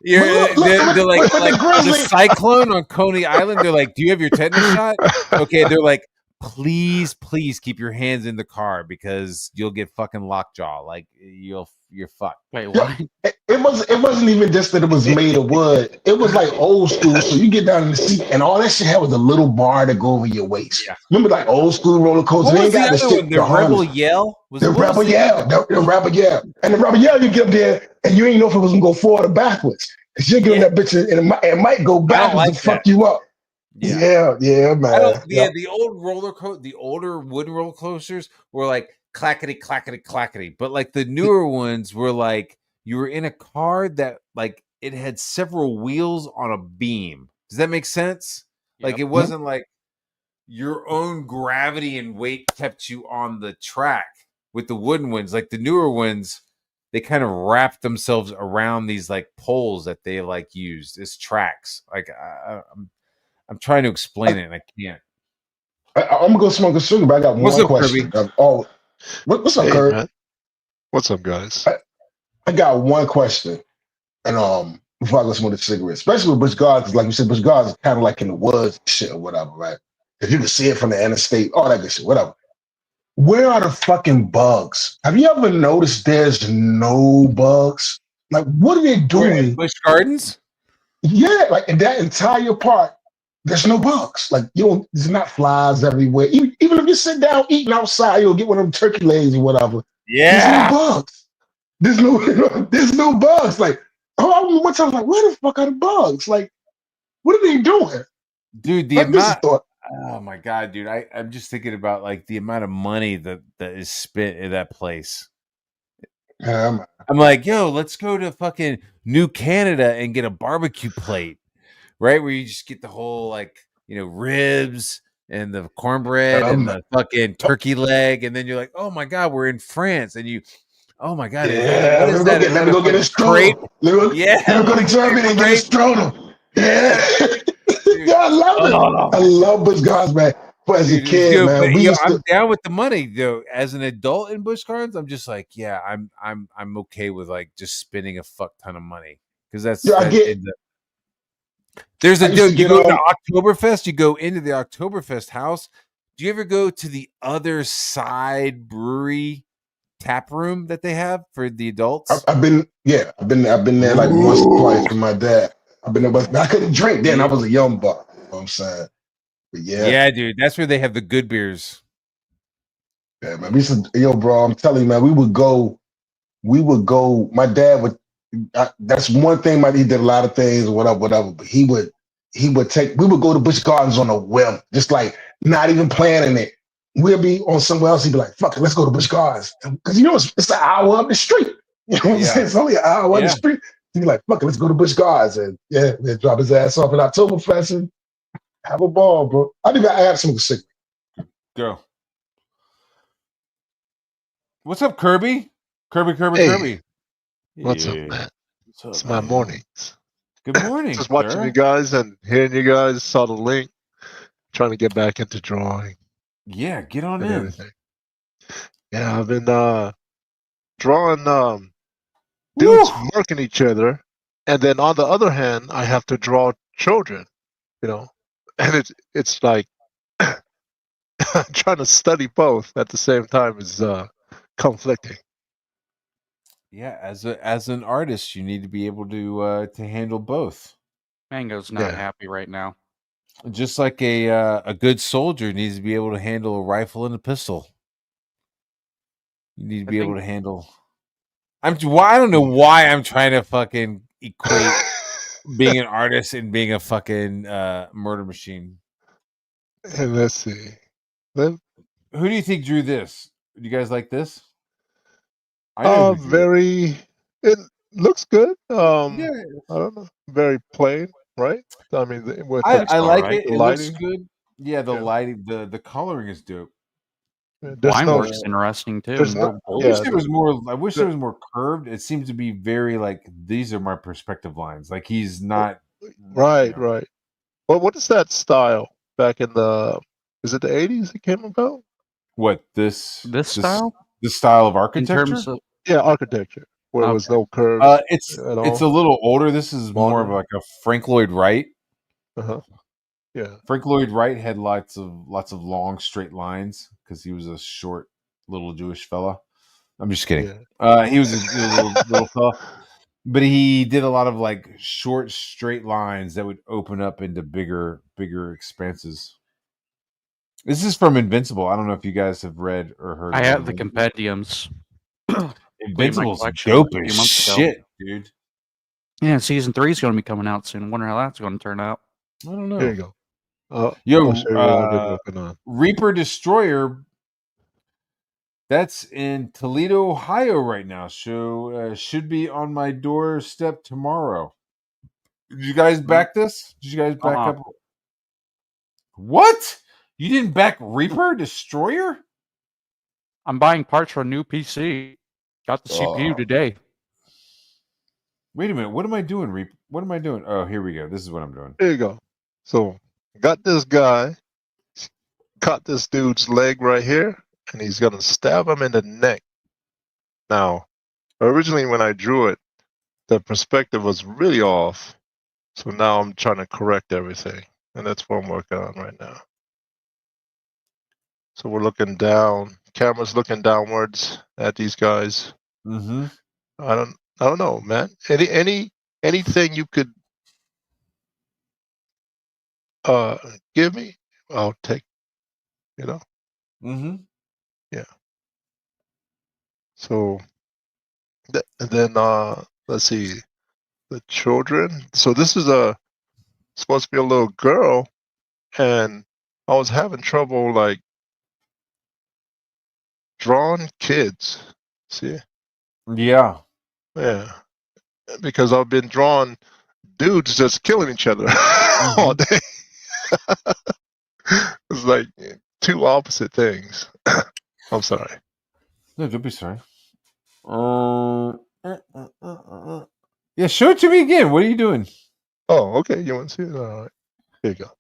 You know, it's like they're like the Cyclone on Coney Island. They're like, do you have your tetanus shot? Okay, they're like. Please keep your hands in the car because you'll get fucking lockjaw. Like you'll you're fucked. Wait, what? It wasn't even just that it was made of wood. It was like old school. So you get down in the seat, and all that shit had was a little bar to go over your waist. Yeah. Remember, like old school roller coaster. What They was ain't the got the other shit. one? The Rebel Yell? The Rebel Yell. The Rebel Yell. And the Rebel Yell, you get up there, and you ain't know if it was gonna go forward or backwards. Cause you're giving that bitch, and it might go backwards to fuck you up. Yeah, man. The old the older wooden roller coasters were like clackety, clackety, clackety. But like the newer ones were like you were in a car that like it had several wheels on a beam. Does that make sense? Like it wasn't like your own gravity and weight kept you on the track with the wooden ones. Like the newer ones, they kind of wrapped themselves around these like poles that they like used as tracks. Like I'm trying to explain it and I can't. I'm gonna go smoke a cigarette, but I got one question. What's up, Kurt? Man. What's up, guys? I got one question, and before I go smoke a cigarette, especially with Busch Gardens, because like you said, Busch Gardens is kind of like in the woods, shit or whatever, right? If you can see it from the interstate, all that good shit, whatever. Where are the fucking bugs? Have you ever noticed there's no bugs? Like, what are they doing? Busch Gardens? Yeah, like in that entire park, there's no bugs. Like there's not flies everywhere. Even if you sit down eating outside, you'll get one of them turkey legs or whatever. Yeah, there's no bugs. There's no bugs. Like, one time I was like, where the fuck are the bugs? Like, what are they doing? Dude, the like, amount. Oh my god, dude! I'm just thinking about like the amount of money that is spent in that place. I'm like, yo, let's go to fucking New Canada and get a barbecue plate, right? Where you just get the whole like, ribs and the cornbread and the fucking turkey leg, and then you're like, oh my god, we're in France, and oh my god, let me go get a strudel. Let me go to Germany and get a strudel. Yeah. Yeah, I love it. I love Busch Gardens, man. But as a kid, man, I'm down with the money though. As an adult in Busch Gardens, I'm just like, yeah, I'm okay with like just spending a fuck ton of money because that's. Yeah, I get. There's you go to Oktoberfest. You go into the Oktoberfest house. Do you ever go to the other side brewery tap room that they have for the adults? I've been there like once or twice with my dad. I've been there, but I couldn't drink then. I was a young buck. You know what I'm saying? But yeah, dude, that's where they have the good beers. Yeah, man. Bro, I'm telling you, man, we would go. My dad would. That's one thing. He did a lot of things, whatever. But we would go to Busch Gardens on a whim, just like not even planning it. We'll be on somewhere else. He'd be like, "Fuck it, let's go to Busch Gardens," because it's an hour up the street. You know what I'm saying? It's only an hour up the street. He'd be like, "Fuck it, let's go to Busch Gardens," and they'd drop his ass off at Oktoberfest and have a ball, bro. I think I have some cigarette. Go. What's up, Kirby? Kirby. What's up, man? It's my mornings. Good morning. Just watching you guys and hearing you guys. Saw the link. Trying to get back into drawing. Yeah, get on in. Everything. Yeah, I've been drawing dudes marking each other, and then on the other hand, I have to draw children. And it's like trying to study both at the same time is conflicting. Yeah, as an artist, you need to be able to handle both. Mango's not happy right now. Just like a good soldier needs to be able to handle a rifle and a pistol. You need to be able to handle. I don't know why I'm trying to fucking equate being an artist and being a fucking murder machine. And let's see. Who do you think drew this? Do you guys like this? It looks good. I don't know. Very plain, right? I mean, I like it. It looks good. Yeah, the lighting, the coloring is dope. Line work's interesting too. I wish there was more curved. It seems to be very like these are my perspective lines. Like he's not right. Well, what is that style back in is it the 80s it came about? What this style? This style of architecture? In terms of architecture. Where there was no curves. It's a little older. This is more of like a Frank Lloyd Wright. Yeah. Frank Lloyd Wright had lots of long straight lines because he was a short little Jewish fella. I'm just kidding. Yeah. He was a little fella, but he did a lot of like short, straight lines that would open up into bigger expanses. This is from Invincible. I don't know if you guys have read or heard. I of have the Invincible. compendiums. Invincible's dope as shit, dude. Yeah, season 3 is going to be coming out soon. I wonder how that's going to turn out. I don't know. There you go. I'll show you what I've been working on. Reaper Destroyer. That's in Toledo, Ohio right now. So should be on my doorstep tomorrow. Did you guys back this? Did you guys back up? What? You didn't back Reaper Destroyer? I'm buying parts for a new PC. Got the CPU today. Wait a minute. What am I doing, Reaper? What am I doing? Oh, here we go. This is what I'm doing. There you go. So, got this guy, cut this dude's leg right here, and he's going to stab him in the neck. Now, originally when I drew it, the perspective was really off. So now I'm trying to correct everything. And that's what I'm working on right now. So we're looking down. Camera's looking downwards at these guys. Mm-hmm. I don't know, man. Anything you could give me, I'll take. You know. Mm-hmm. Yeah. So, and then let's see, the children. So this is supposed to be a little girl, and I was having trouble like drawing kids. See? Yeah. Yeah. Because I've been drawing dudes just killing each other all day. It's like two opposite things. I'm sorry. No, don't be sorry. Yeah, show it to me again. What are you doing? Oh, okay. You want to see it? All right. Here you go.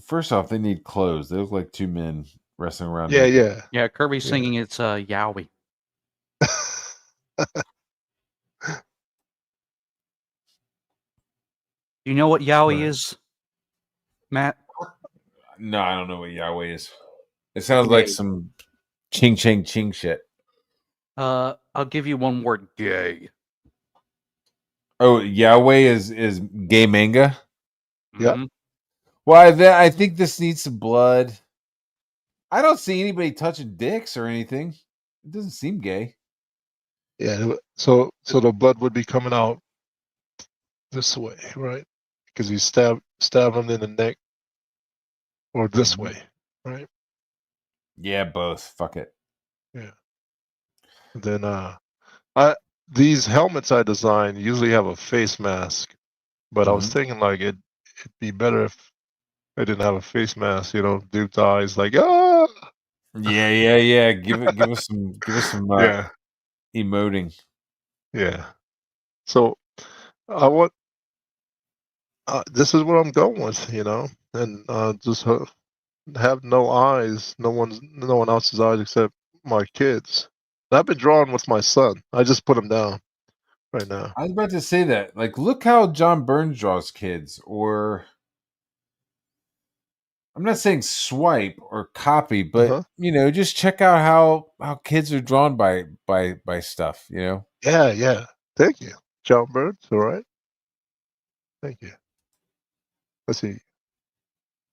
First off, they need clothes. They look like two men wrestling around. Yeah, yeah. Yeah, Kirby's singing it's Yowie. You know what Yowie is, Matt? No, I don't know what Yahweh is. It sounds like some ching ching ching shit. I'll give you one word: gay. Oh, Yahweh is gay manga. Yeah. Mm-hmm. Well, I think this needs some blood. I don't see anybody touching dicks or anything. It doesn't seem gay. Yeah. So the blood would be coming out this way, right? Because you stab him in the neck, or this way, right? Yeah, both. Fuck it. Yeah. And then these helmets I designed usually have a face mask, but I was thinking like it'd be better if I didn't have a face mask. You know, Duke's eyes like ah. Yeah. Give us some Yeah. emoting. Yeah. So I want. This is what I'm going with, you know, and just have no eyes, no one else's eyes except my kids. And I've been drawing with my son. I just put him down right now. I was about to say that. Like, look how John Burns draws kids, or I'm not saying swipe or copy, but you know, just check out how kids are drawn by stuff. You know. Yeah. Thank you, John Burns. All right. Thank you. Let's see.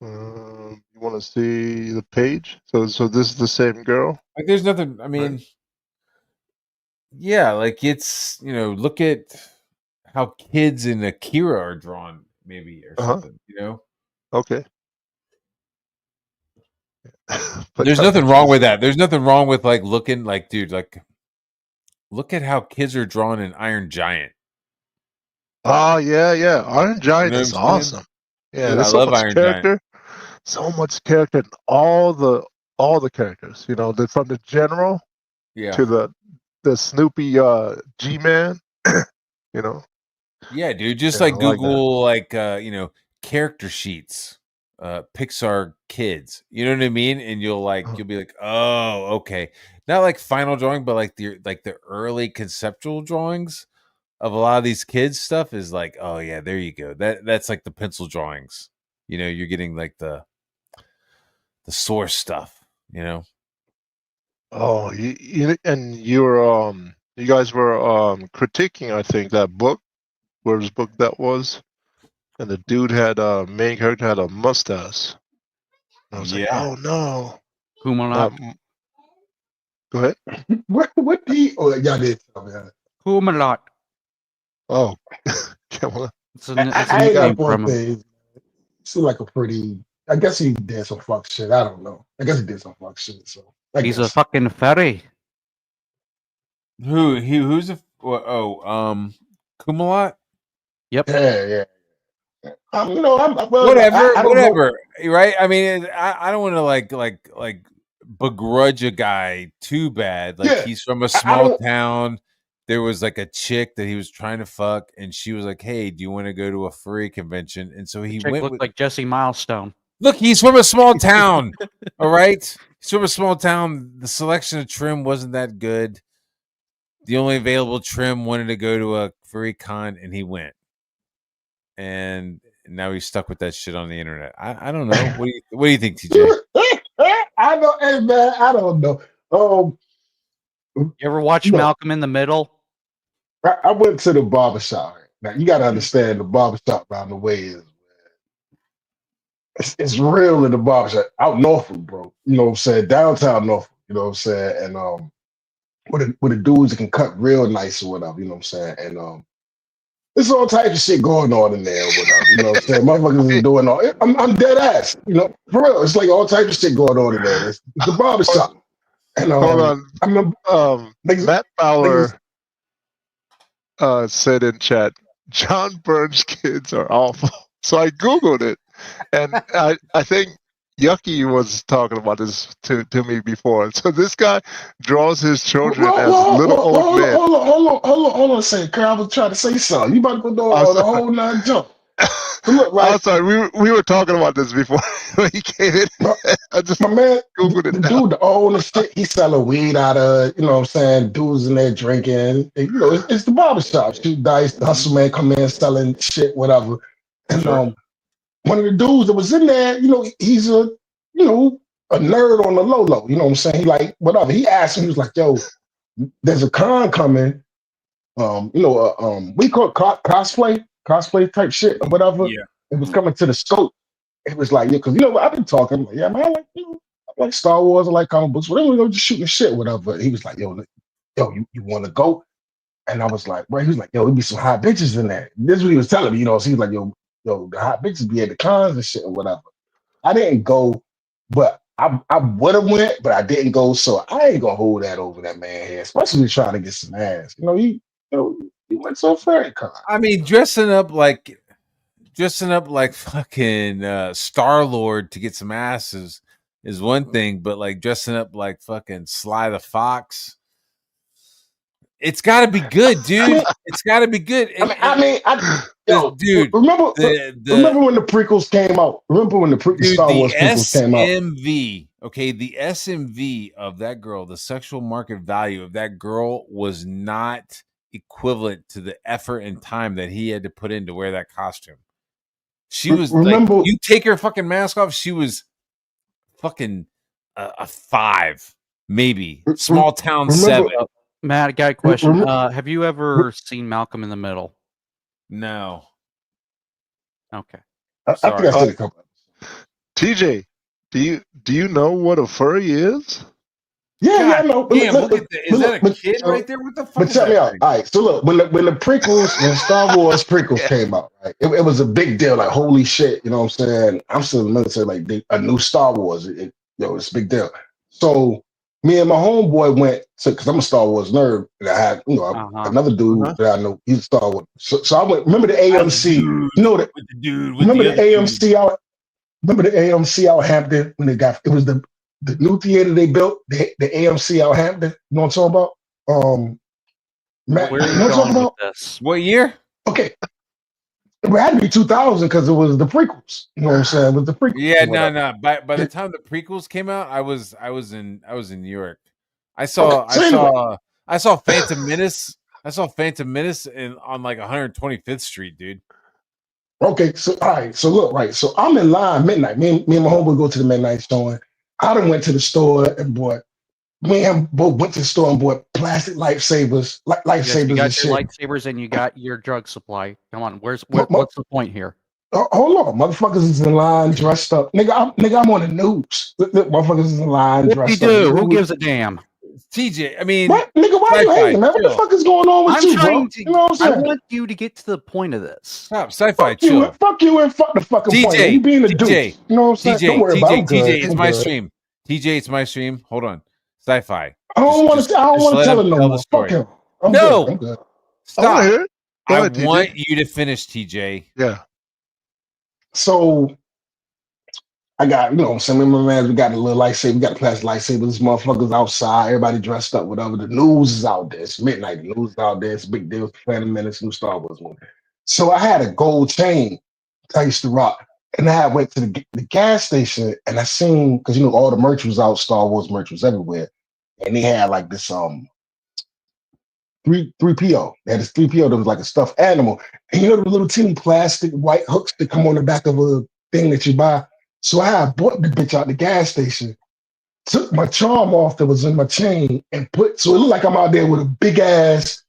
You want to see the page? So this is the same girl. Like, there's nothing. I mean, yeah, like it's, you know, look at how kids in Akira are drawn, maybe, or something. You know. Okay. There's nothing wrong with that. There's nothing wrong with like looking like, dude, like look at how kids are drawn in Iron Giant. Oh yeah. Iron Giant is awesome. Yeah, dude, there's so much character. So much character in all the characters. You know, from the general to the Snoopy G-Man. You know. Yeah, dude. Just like Google like you know, character sheets. Pixar kids, you know what I mean, and you'll be like, oh, okay, not like final drawing, but like the early conceptual drawings of a lot of these kids stuff is like, oh yeah, there you go. That's like the pencil drawings. You know, you're getting like the source stuff. You know, Oh, you guys were critiquing, I think, that book, whose book that was, and the dude had main character had a mustache. And I was like, oh no. Kumalat. Go ahead. What do you? Oh, y'all did tell me that. Kumalat. Oh, it's a I ain't got name from one him. thing. Seemed like a pretty. I guess he did some fuck shit. I don't know. I guess he did some fuck shit. So He's a fucking fairy. Who's a Kumalat? Yep. Yeah. Whatever. Right? I mean, I don't want to like begrudge a guy too bad. Like he's from a small town. There was like a chick that he was trying to fuck, and she was like, "Hey, do you want to go to a furry convention?" And so he went. Looked like Jesse Milestone. Look, he's from a small town. All right, he's from a small town. The selection of trim wasn't that good. The only available trim wanted to go to a furry con, and he went. And now he's stuck with that shit on the internet. I don't know. What do you think, TJ? I know, hey man, I don't know. You ever watch Malcolm in the Middle? I went to the barbershop. Now you got to understand the barbershop around the way is it's real in the barbershop out Norfolk, bro. You know what I'm saying? Downtown Norfolk. You know what I'm saying? And with the dudes that can cut real nice or whatever. You know what I'm saying? And there's all types of shit going on in there or whatever. You know what I'm saying? Motherfuckers is doing all. I'm dead ass. You know, for real. It's like all types of shit going on in there. It's the barbershop. And hold on. I remember, Matt Fowler said in chat, John Burns' kids are awful. So I Googled it. And I think Yucky was talking about this to me before. So this guy draws his children as little old men. Hold on a second, Kurt. I was trying to say something. You about to go the whole nine jump. Look, right. I'm sorry, we were talking about this before he came in. I just my man, Googled it. The dude, the old shit, he's selling weed out of, you know what I'm saying, dudes in there drinking. And, you know, it's the barbershop. Shoot dice, the hustle man come in selling shit, whatever. And one of the dudes that was in there, you know, he's a nerd on the low. You know what I'm saying? He like, whatever. He asked me, he was like, yo, there's a con coming. We call it cosplay type shit or whatever. Yeah. It was coming to the scope. It was like, because I've been talking, like, yeah, man, I like Star Wars, I like comic books, whatever, we go just shooting shit, whatever. He was like, yo, you want to go? And I was like, well, he was like, yo, there'd be some hot bitches in there. This is what he was telling me, you know. So he was like, yo, the hot bitches be at the cons and shit or whatever. I didn't go, but I would have went, but I didn't go, so I ain't gonna hold that over that man head, especially trying to get some ass. You know, he went so furry con. I mean, dressing up like fucking Star-Lord to get some asses is one thing, but like dressing up like fucking Sly the Fox, it's got to be good, dude. It's got to be good. Dude, remember when the prequels came out? Remember when the Star Wars prequels came out? SMV, okay, the SMV of that girl, the sexual market value of that girl was not equivalent to the effort and time that he had to put in to wear that costume. She was like, you take her fucking mask off, she was fucking a 5, maybe. Small town 7. Matt, I got a question. Have you ever seen Malcolm in the Middle? No. Okay. I think I said a couple. TJ, do you know what a furry is? Yeah, I know. Damn, is that a kid right there? What the fuck? But check me out. All right, so look, when the Star Wars prequels came out, right, it was a big deal. Like, holy shit, you know what I'm saying? I'm still in the military. Like, a new Star Wars, it's a big deal. So me and my homeboy went to, because I'm a Star Wars nerd, and I had another dude that I know, he's a Star Wars. So I went. Remember the AMC? Remember the AMC out Hampton when it was the new theater they built, the AMC out Hampton. You know what I'm talking about? Matt, where are you going with this? What year? Okay. It had to be 2000 because it was the prequels. You know what I'm saying? With the prequels. Yeah, no. By the time the prequels came out, I was in New York. I saw Phantom Menace. I saw Phantom Menace on like 125th Street, dude. Okay, so all right, so look, right. So I'm in line midnight. Me and my homeboy go to the midnight showing. I done went to the store and bought me and him both went to the store and bought plastic lifesavers, Yes, you and got shit. your lightsabers and you got your drug supply. Come on, what's the point here? Hold on, motherfuckers is in line dressed up. Nigga, I'm on the news. Motherfuckers is in line dressed up. Who gives a damn? TJ, I mean, what? Nigga, why you hating, man? What the fuck is going on with you, bro? You know what I'm saying? I want you to get to the point of this. Stop, sci-fi, chill. Fuck you and fuck the fucking TJ, point. You being a dude. You know what I'm saying? Don't worry about it. TJ, it's my stream. TJ, it's my stream. Hold on. Sci-fi. I don't want to tell it no more. Fuck him. I'm good. Stop. I want you to finish, TJ. Yeah. So I got, me and my man, we got a little lightsaber, we got a plastic lightsaber. This motherfucker's outside, everybody dressed up, whatever. The news is out there. It's midnight. The news is out there. It's a big deal. Phantom Menace, new Star Wars movie. So I had a gold chain I used to rock. And I went to the gas station and I seen, because all the merch was out, Star Wars merch was everywhere. And they had like this 3PO. They had this 3PO that was like a stuffed animal. And the little teeny plastic white hooks that come on the back of a thing that you buy. So I bought the bitch out the gas station, took my charm off that was in my chain, and so it looked like I'm out there with a big ass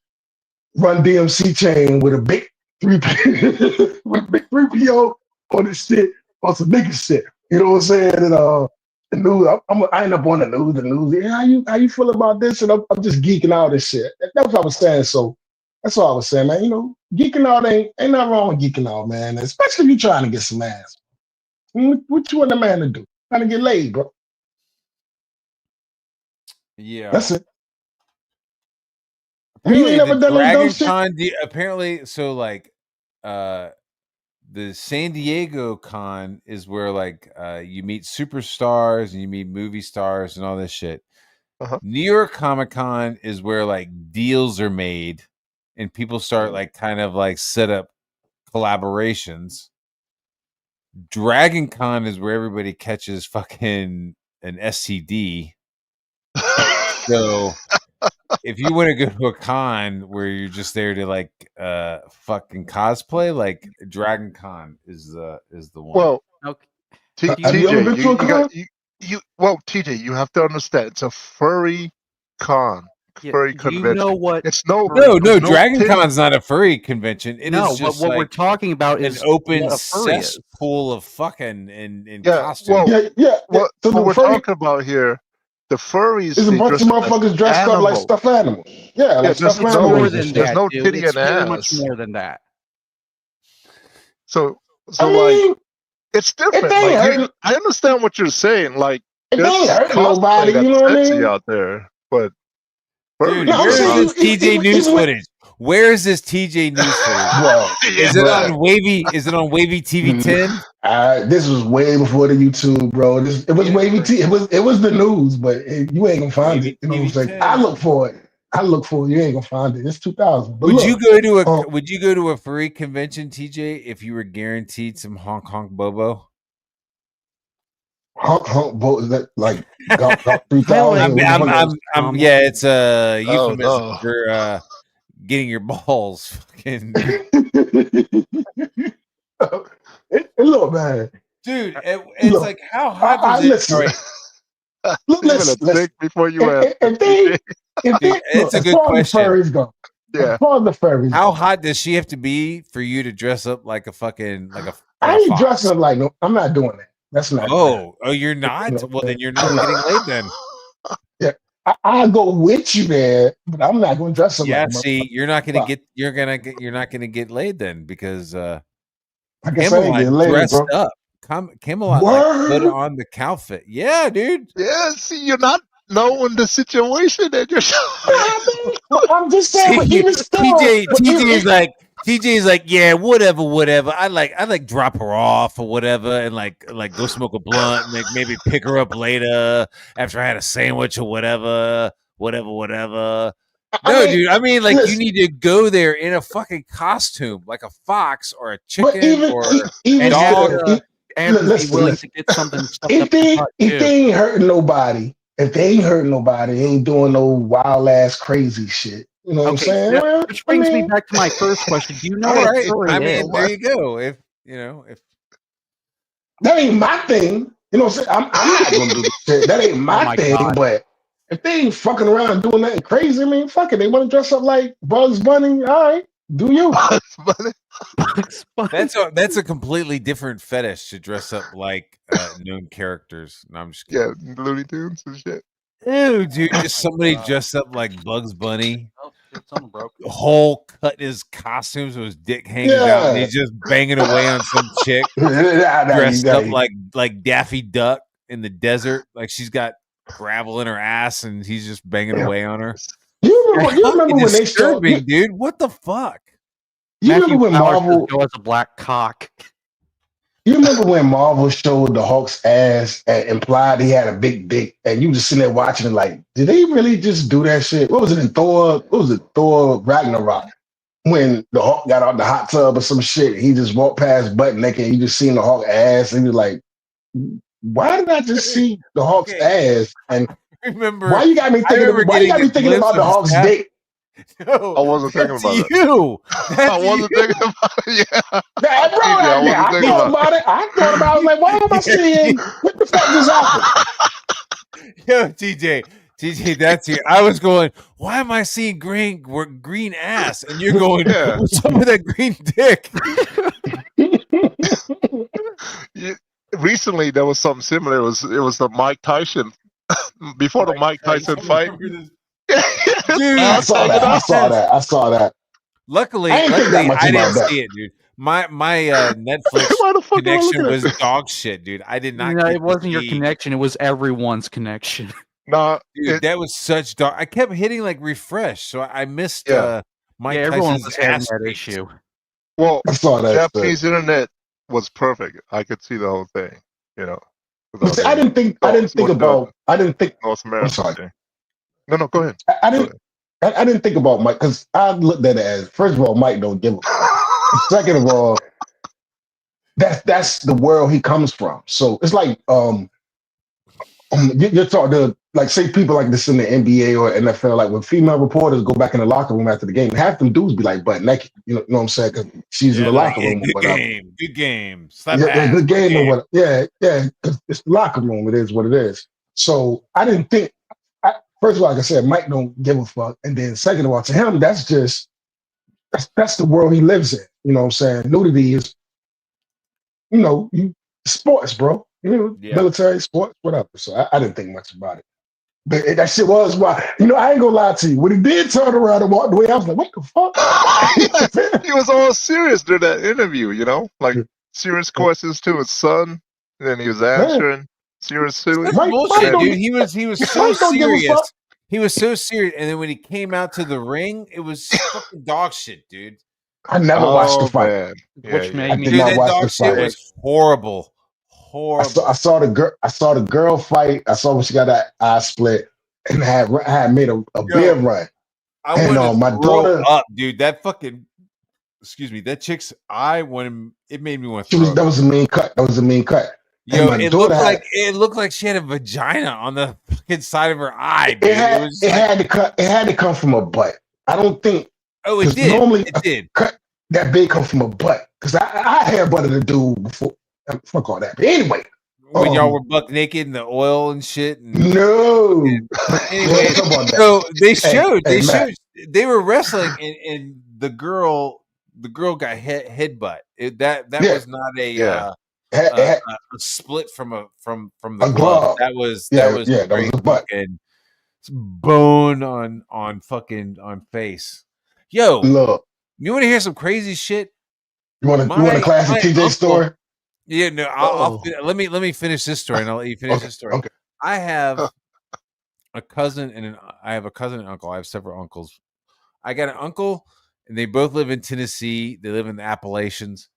Run DMC chain with a big 3PO on this shit, on some nigga shit. You know what I'm saying? And the news, I end up on the news. Yeah, how you feel about this? And I'm just geeking out and shit. That's what I was saying. So that's all I was saying, man. Geeking out ain't nothing wrong with geeking out, man. Especially if you're trying to get some ass. What you want a man to do? Trying to get laid, bro. Yeah. That's it. Apparently, you ain't never done Dragon shit? Con, apparently, so like the San Diego Con is where like you meet superstars and you meet movie stars and all this shit. New York Comic Con is where like deals are made and people start like kind of like set up collaborations. Dragon Con is where everybody catches fucking an STD. So if you want to go to a con where you're just there to like fucking cosplay, like Dragon Con is the one. Well, TJ, TJ, you have to understand it's a furry con. Furry convention. You know what? It's no Dragon Con's not a furry convention. It is just what like we're talking about is an open cesspool of fucking and costumes. What we're talking about here, the furries is a bunch of motherfuckers dressed up like stuffed animals. Yeah, like stuffed animals. More than there's that, no dude. titty It's and really ass. much more than that. So like it's different. Like, I understand what you're saying. Like it ain't hurting nobody. You know what I mean? Out there, but. Dude, where is this TJ news footage? Where is this TJ news footage? Bro, is it on Wavy? Is it on Wavy TV 10? This was way before the YouTube, bro. It was Wavy TV. It was the news, but you ain't gonna find it. You know what I'm saying? I look for it. You ain't gonna find it. It's 2000. Would you go to a furry convention, TJ, if you were guaranteed some honk honk bobo? Honk boat is that like 3,000? Yeah, it's a euphemism for getting your balls fucking. Look, man, dude, it's like how hot does it? Listen. Before you ask, it's a good question. Furries go. Yeah, the furries. How hot does she have to be for you to dress up like a fucking I ain't dressing up like no. I'm not doing that. That's not. Oh, you're not. Well, then you're not getting laid. Then. Yeah, I'll go with you there, but I'm not going to dress up. Yeah, see, you're not going to get. You're not going to get laid then because Camelot dressed up. Camelot like, put on the outfit. Yeah, dude. Yeah, see, you're not knowing the situation that you're. I'm just saying. TJ's like, yeah, whatever. I like drop her off or whatever, and like go smoke a blunt, and maybe pick her up later after I had a sandwich or whatever. No, dude. I mean, like, listen, you need to go there in a fucking costume, like a fox or a chicken or a dog. And be willing to get something. If they ain't hurting nobody, they ain't doing no wild ass crazy shit. You know what I'm saying? Which brings me back to my first question. Do you know what furry is? There you go. If that ain't my thing, you know what I'm saying? I'm not gonna do this shit. That ain't my thing, God. But if they ain't fucking around and doing nothing crazy, I mean, fuck it. They want to dress up like Bugs Bunny. All right, do you? That's a completely different fetish to dress up like known characters. No, I'm just kidding. Yeah, Looney Tunes and shit. Ew, dude, just somebody dressed up like Bugs Bunny. Something broke. Whole cut his costume so his dick hangs out, and he's just banging away on some chick dressed up like Daffy Duck in the desert, like she's got gravel in her ass, and he's just banging away on her. You remember when they showed, dude? What the fuck? You remember when Marvel was a black cock? You remember when Marvel showed the Hulk's ass and implied he had a big dick, and you just sitting there watching it like, did they really just do that shit? What was it in Thor? What was it, Thor Ragnarok? When the Hulk got out the hot tub or some shit, he just walked past butt naked, and you just seen the Hulk ass, and you're like, why did I just see the Hulk's ass? And remember, why you got me thinking? Why you got me thinking about the Hulk's dick? No, I wasn't thinking about it. You. I wasn't thinking about it. Yeah. I thought about it. I thought about it. I was like, why am I seeing? What the fuck just happened? Yo, TJ, that's you. I was going, why am I seeing green ass? And you're going, what's up with that green dick? Recently, there was something similar. It was the Mike Tyson before the Mike Tyson fight. Dude, I saw that. Luckily, I didn't see it, dude. My Netflix connection was dog shit, dude. I did not. No, it wasn't your connection. It was everyone's connection. No, dude, that was such dog. I kept hitting like refresh, so I missed. Mike everyone Tyson's was having ass that issue. Well, I saw that. Japanese internet was perfect. I could see the whole thing. You know. I didn't think about North America. I'm sorry. No, go ahead. I didn't think about Mike because I looked at it as, first of all, Mike don't give a fuck. Second of all, that's the world he comes from. So it's like you're talking to, like, say people like this in the NBA or NFL, like when female reporters go back in the locker room after the game, half them dudes be like butt naked. You know what I'm saying? Because she's in the locker room. Good game. Slap good game or whatever. Yeah. Because it's the locker room. It is what it is. So I didn't think. First of all, like I said, Mike don't give a fuck. And then second of all, to him, that's the world he lives in. You know what I'm saying? Nudity is, sports, bro. Military, sports, whatever. So I didn't think much about it. But that shit was why, I ain't gonna lie to you. When he did turn around and walk away, I was like, what the fuck? He was all serious during that interview, like serious questions to his son. And then he was answering. Seriously, dude. He was so serious. He was so serious, and then when he came out to the ring, it was fucking dog shit, dude. I never watched the fight, which made me. Dude, that dog shit was horrible. I saw the girl fight. I saw when she got that eye split, and I had made a beer run. I want to my daughter up, dude. That fucking. Excuse me. That chick's eye it made me want to. That was a mean cut. Yo, it looked like she had a vagina on the fucking side of her eye. Dude. It had to come from a butt. I don't think. Oh, it did. Normally, it did. Cut that big come from a butt because I hair butted a dude before. Fuck all that. But anyway, when y'all were buck naked in the oil and shit. No. Anyway, so they were wrestling, and the girl got headbutt. That was not a. A split from the glove. That was a butt and bone on face. Yo, look, you want to hear some crazy shit? You want a classic TJ story? Yeah, no. I'll let me finish this story, and I'll let you finish this story. Okay. I have a cousin and uncle. I have several uncles. I got an uncle, and they both live in Tennessee. They live in the Appalachians.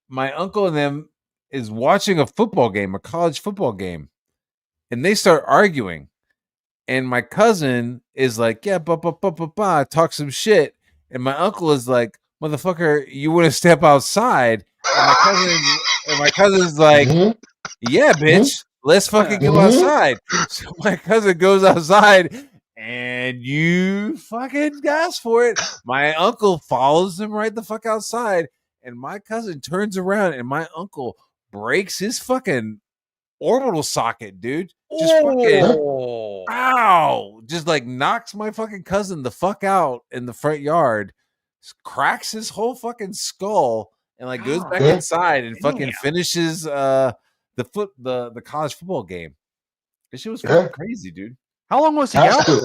My uncle and them is watching a college football game, and they start arguing. And my cousin is like, yeah, talk some shit. And my uncle is like, motherfucker, you want to step outside? And my cousin's like, yeah, bitch, let's fucking go outside. So my cousin goes outside, and you fucking ask for it. My uncle follows him right the fuck outside. And my cousin turns around, and my uncle breaks his fucking orbital socket, dude. just fucking ow, just like knocks my fucking cousin the fuck out in the front yard, cracks his whole fucking skull, and like goes back inside and fucking finishes the college football game. This shit was fucking crazy, dude. How long was he out for?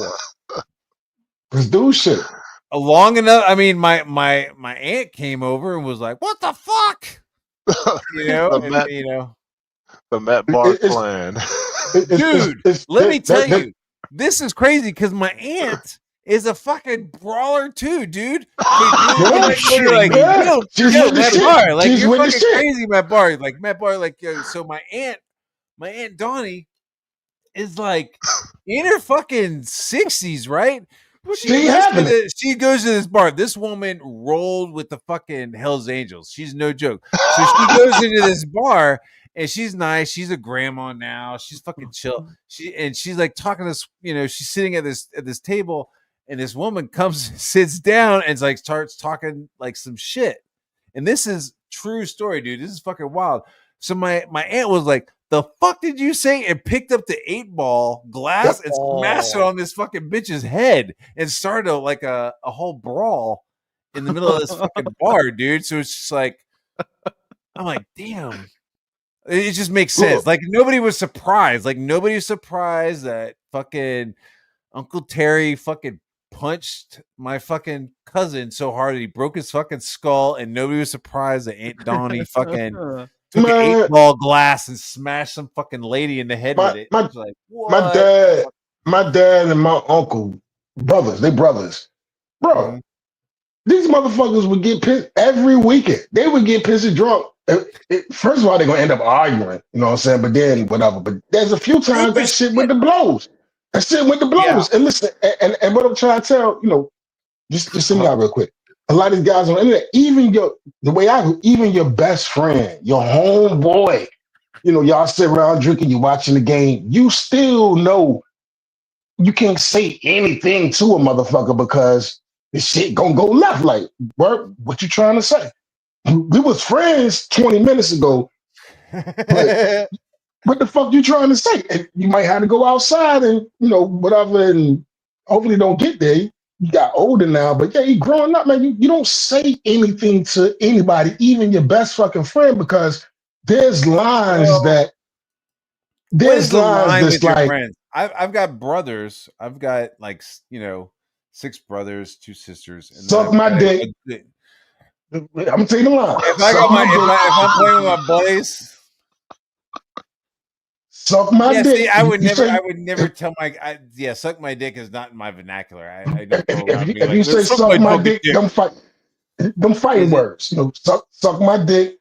Let's do shit. Long enough. I mean, my aunt came over and was like, "What the fuck?" The Matt Barr clan. Dude, let me tell you, this is crazy because my aunt is a fucking brawler too, dude. You're fucking crazy, Matt Barr. Like Matt Barr, like so my aunt Donnie is like in her fucking 60s, right? She goes to this bar. This woman rolled with the fucking Hell's Angels. She's no joke. So she goes into this bar and she's nice. She's a grandma now. She's fucking chill. She's like talking to this, she's sitting at this table, and this woman comes, sits down, and like starts talking like some shit. And this is true story, dude. This is fucking wild. So my aunt was like, "The fuck did you say?" And picked up the 8-ball glass and smashed it on this fucking bitch's head and started a whole brawl in the middle of this fucking bar, dude. So it's just like, I'm like, damn. It just makes sense. Like nobody was surprised. Like nobody was surprised that fucking Uncle Terry fucking punched my fucking cousin so hard that he broke his fucking skull, and nobody was surprised that Aunt Donnie fucking took an 8-ball glass and smashed some fucking lady in the head with it. Like, my dad and my uncle, brothers, bro. These motherfuckers would get pissed every weekend. They would get pissed and drunk. First of all, they're gonna end up arguing, you know what I'm saying? But then whatever. But there's a few times that shit with the blows. Yeah. And listen, and what I'm trying to tell, just send me out real quick. A lot of these guys on the internet, even your best friend, your homeboy, y'all sit around drinking, you watching the game, you still know you can't say anything to a motherfucker because this shit gonna go left. Like, what you trying to say? We was friends 20 minutes ago. But what the fuck you trying to say? And you might have to go outside and, whatever, and hopefully don't get there. You got older now, but yeah, you growing up, man. You don't say anything to anybody, even your best fucking friend, because there's lines that's like. Friends? I've got brothers. I've got 6 brothers, 2 sisters. And suck my dick. I'm gonna tell you the line. If I'm playing with my buddies, suck my dick. See, I would never tell suck my dick is not in my vernacular. I don't if you say suck my dick, them fighting words. Suck my dick,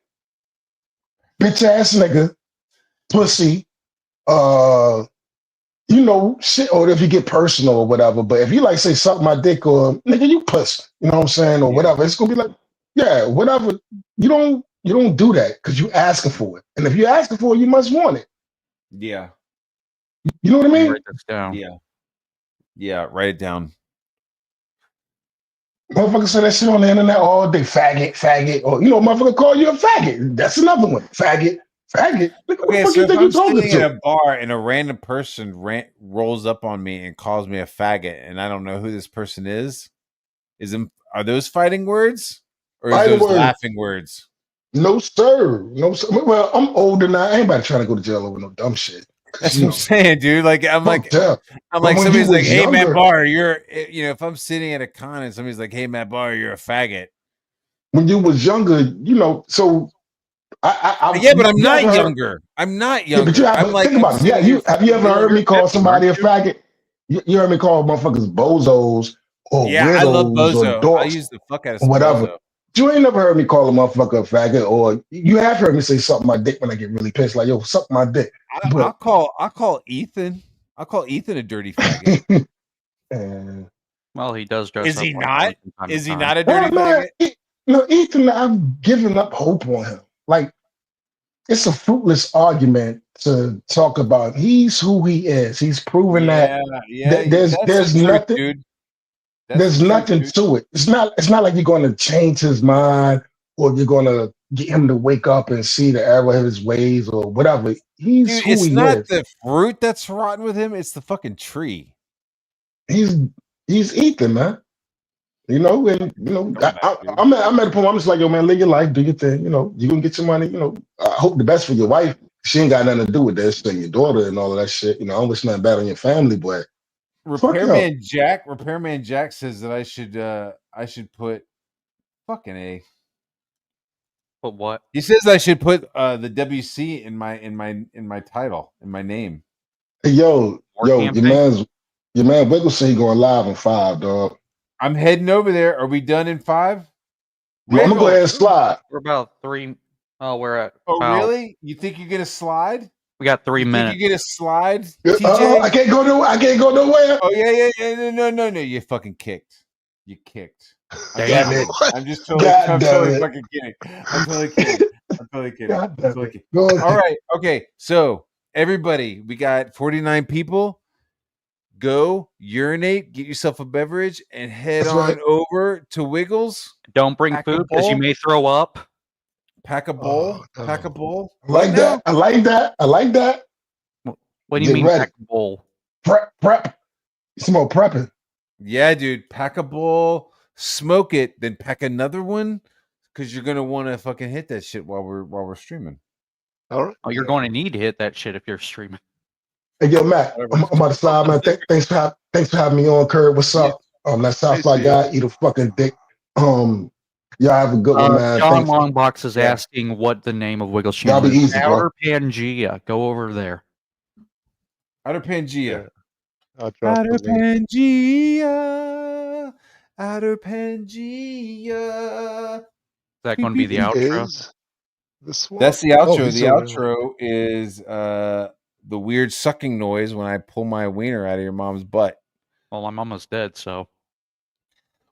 bitch ass nigga, pussy, shit, or if you get personal or whatever. But if you say suck my dick or nigga, you puss, you know what I'm saying, or whatever, it's gonna be like, yeah, whatever. You don't do that because you asking for it. And if you're asking for it, you must want it. Yeah. You know what I mean? Write this down. Yeah, write it down. Motherfucker say that shit on the internet all day. Faggot. Or, motherfucker call you a faggot. That's another one. Faggot. Look, okay, so if I'm sitting in a bar and a random person rolls up on me and calls me a faggot and I don't know who this person is, are those fighting words? Or is those laughing words? No, sir. Well, I'm older now. I ain't about to try to go to jail over no dumb shit. That's what I'm saying, dude. I'm like, somebody's like, "Hey, Matt Barr, you're," if I'm sitting at a con and somebody's like, "Hey, Matt Barr, you're a faggot." When you was younger, so but I'm not younger. I'm not younger. Yeah, but think about it. Yeah, have you ever heard me call somebody a faggot? You heard me call motherfuckers bozos or I love bozo. Or dorks, I use the fuck out of whatever. Bozo. You ain't never heard me call a motherfucker a faggot, or you have heard me say suck my dick when I get really pissed, like, yo, suck my dick. I'll call Ethan. I'll call Ethan a dirty faggot. Well, he does dress. Is he not? Is he not a dirty faggot? Ethan, I've given up hope on him. Like, it's a fruitless argument to talk about. He's who he is. He's proven that there's nothing. Dude. There's nothing to it. It's not like you're going to change his mind or you're going to get him to wake up and see the error of his ways or whatever. He's Dude, who it's he not is. the fruit that's rotten with him; it's the fucking tree. He's Ethan, man. You know, and you know, I'm at a point. I'm just like, yo, man, live your life, do your thing. You know, you gonna get your money. You know, I hope the best for your wife. She ain't got nothing to do with this, and your daughter and all of that shit. You know, I don't wish nothing bad on your family, but fuck you. Repairman Jack says that I should put fucking A. But what? He says I should put the WC in my title, in my name. Hey, yo, campaign? your man Wiggle say he going live in 5, dog. I'm heading over there. Are we done in 5? I'm gonna go ahead and slide. We're about 3. Oh, we're at. Oh, about, really? You think you're gonna slide? We got 3 minutes. Think you're gonna slide, TJ? I can't go nowhere. Oh yeah. No. You fucking kicked. You kicked. Damn it. I'm totally fucking kidding. I'm totally kidding. All right. Okay. So everybody, we got 49 people. Go urinate, get yourself a beverage, and head over to Wiggles. Don't bring food because you may throw up. Pack a bowl. Pack a bowl. I like that. What do you mean pack a bowl? Prep. Some more prepping. Yeah, dude. Pack a bowl, smoke it, then pack another one because you're gonna want to fucking hit that shit while we're streaming. All right. Oh, you're going to need to hit that shit if you're streaming. Hey, yo, Matt, I'm about to slide, man. Thanks for having me on, Kurt. What's up? That Southside guy, eat a fucking dick. Y'all have a good one, man. John Longbox is asking what the name of Wiggles channel That'll be easy, Outer Pangea. Go over there. Outer Pangea. Outer Pangea. Outer Pangea. Is that going to be the outro? That's the outro. The outro is the weird sucking noise when I pull my wiener out of your mom's butt. Well, my mama's dead, so.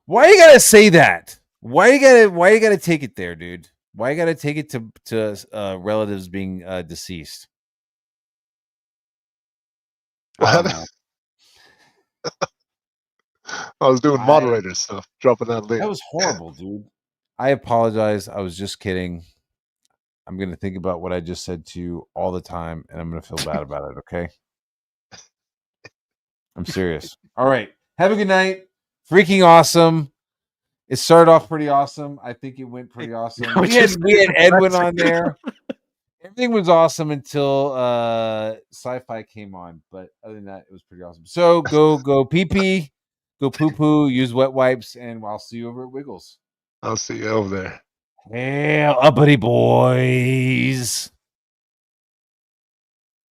Why you gotta say that? Why you gotta take it there, dude? Why you gotta take it to relatives being deceased? I was doing moderator stuff, dropping that link. That was horrible, dude. I apologize. I was just kidding. I'm going to think about what I just said to you all the time, and I'm going to feel bad about it, okay? I'm serious. All right. Have a good night. Freaking awesome. It started off pretty awesome. I think it went pretty awesome. We had Edwin on there. Everything was awesome until sci-fi came on. But other than that, it was pretty awesome. So go pee-pee, go poo-poo, use wet wipes, and I'll see you over at Wiggles. I'll see you over there. Hail, uppity boys.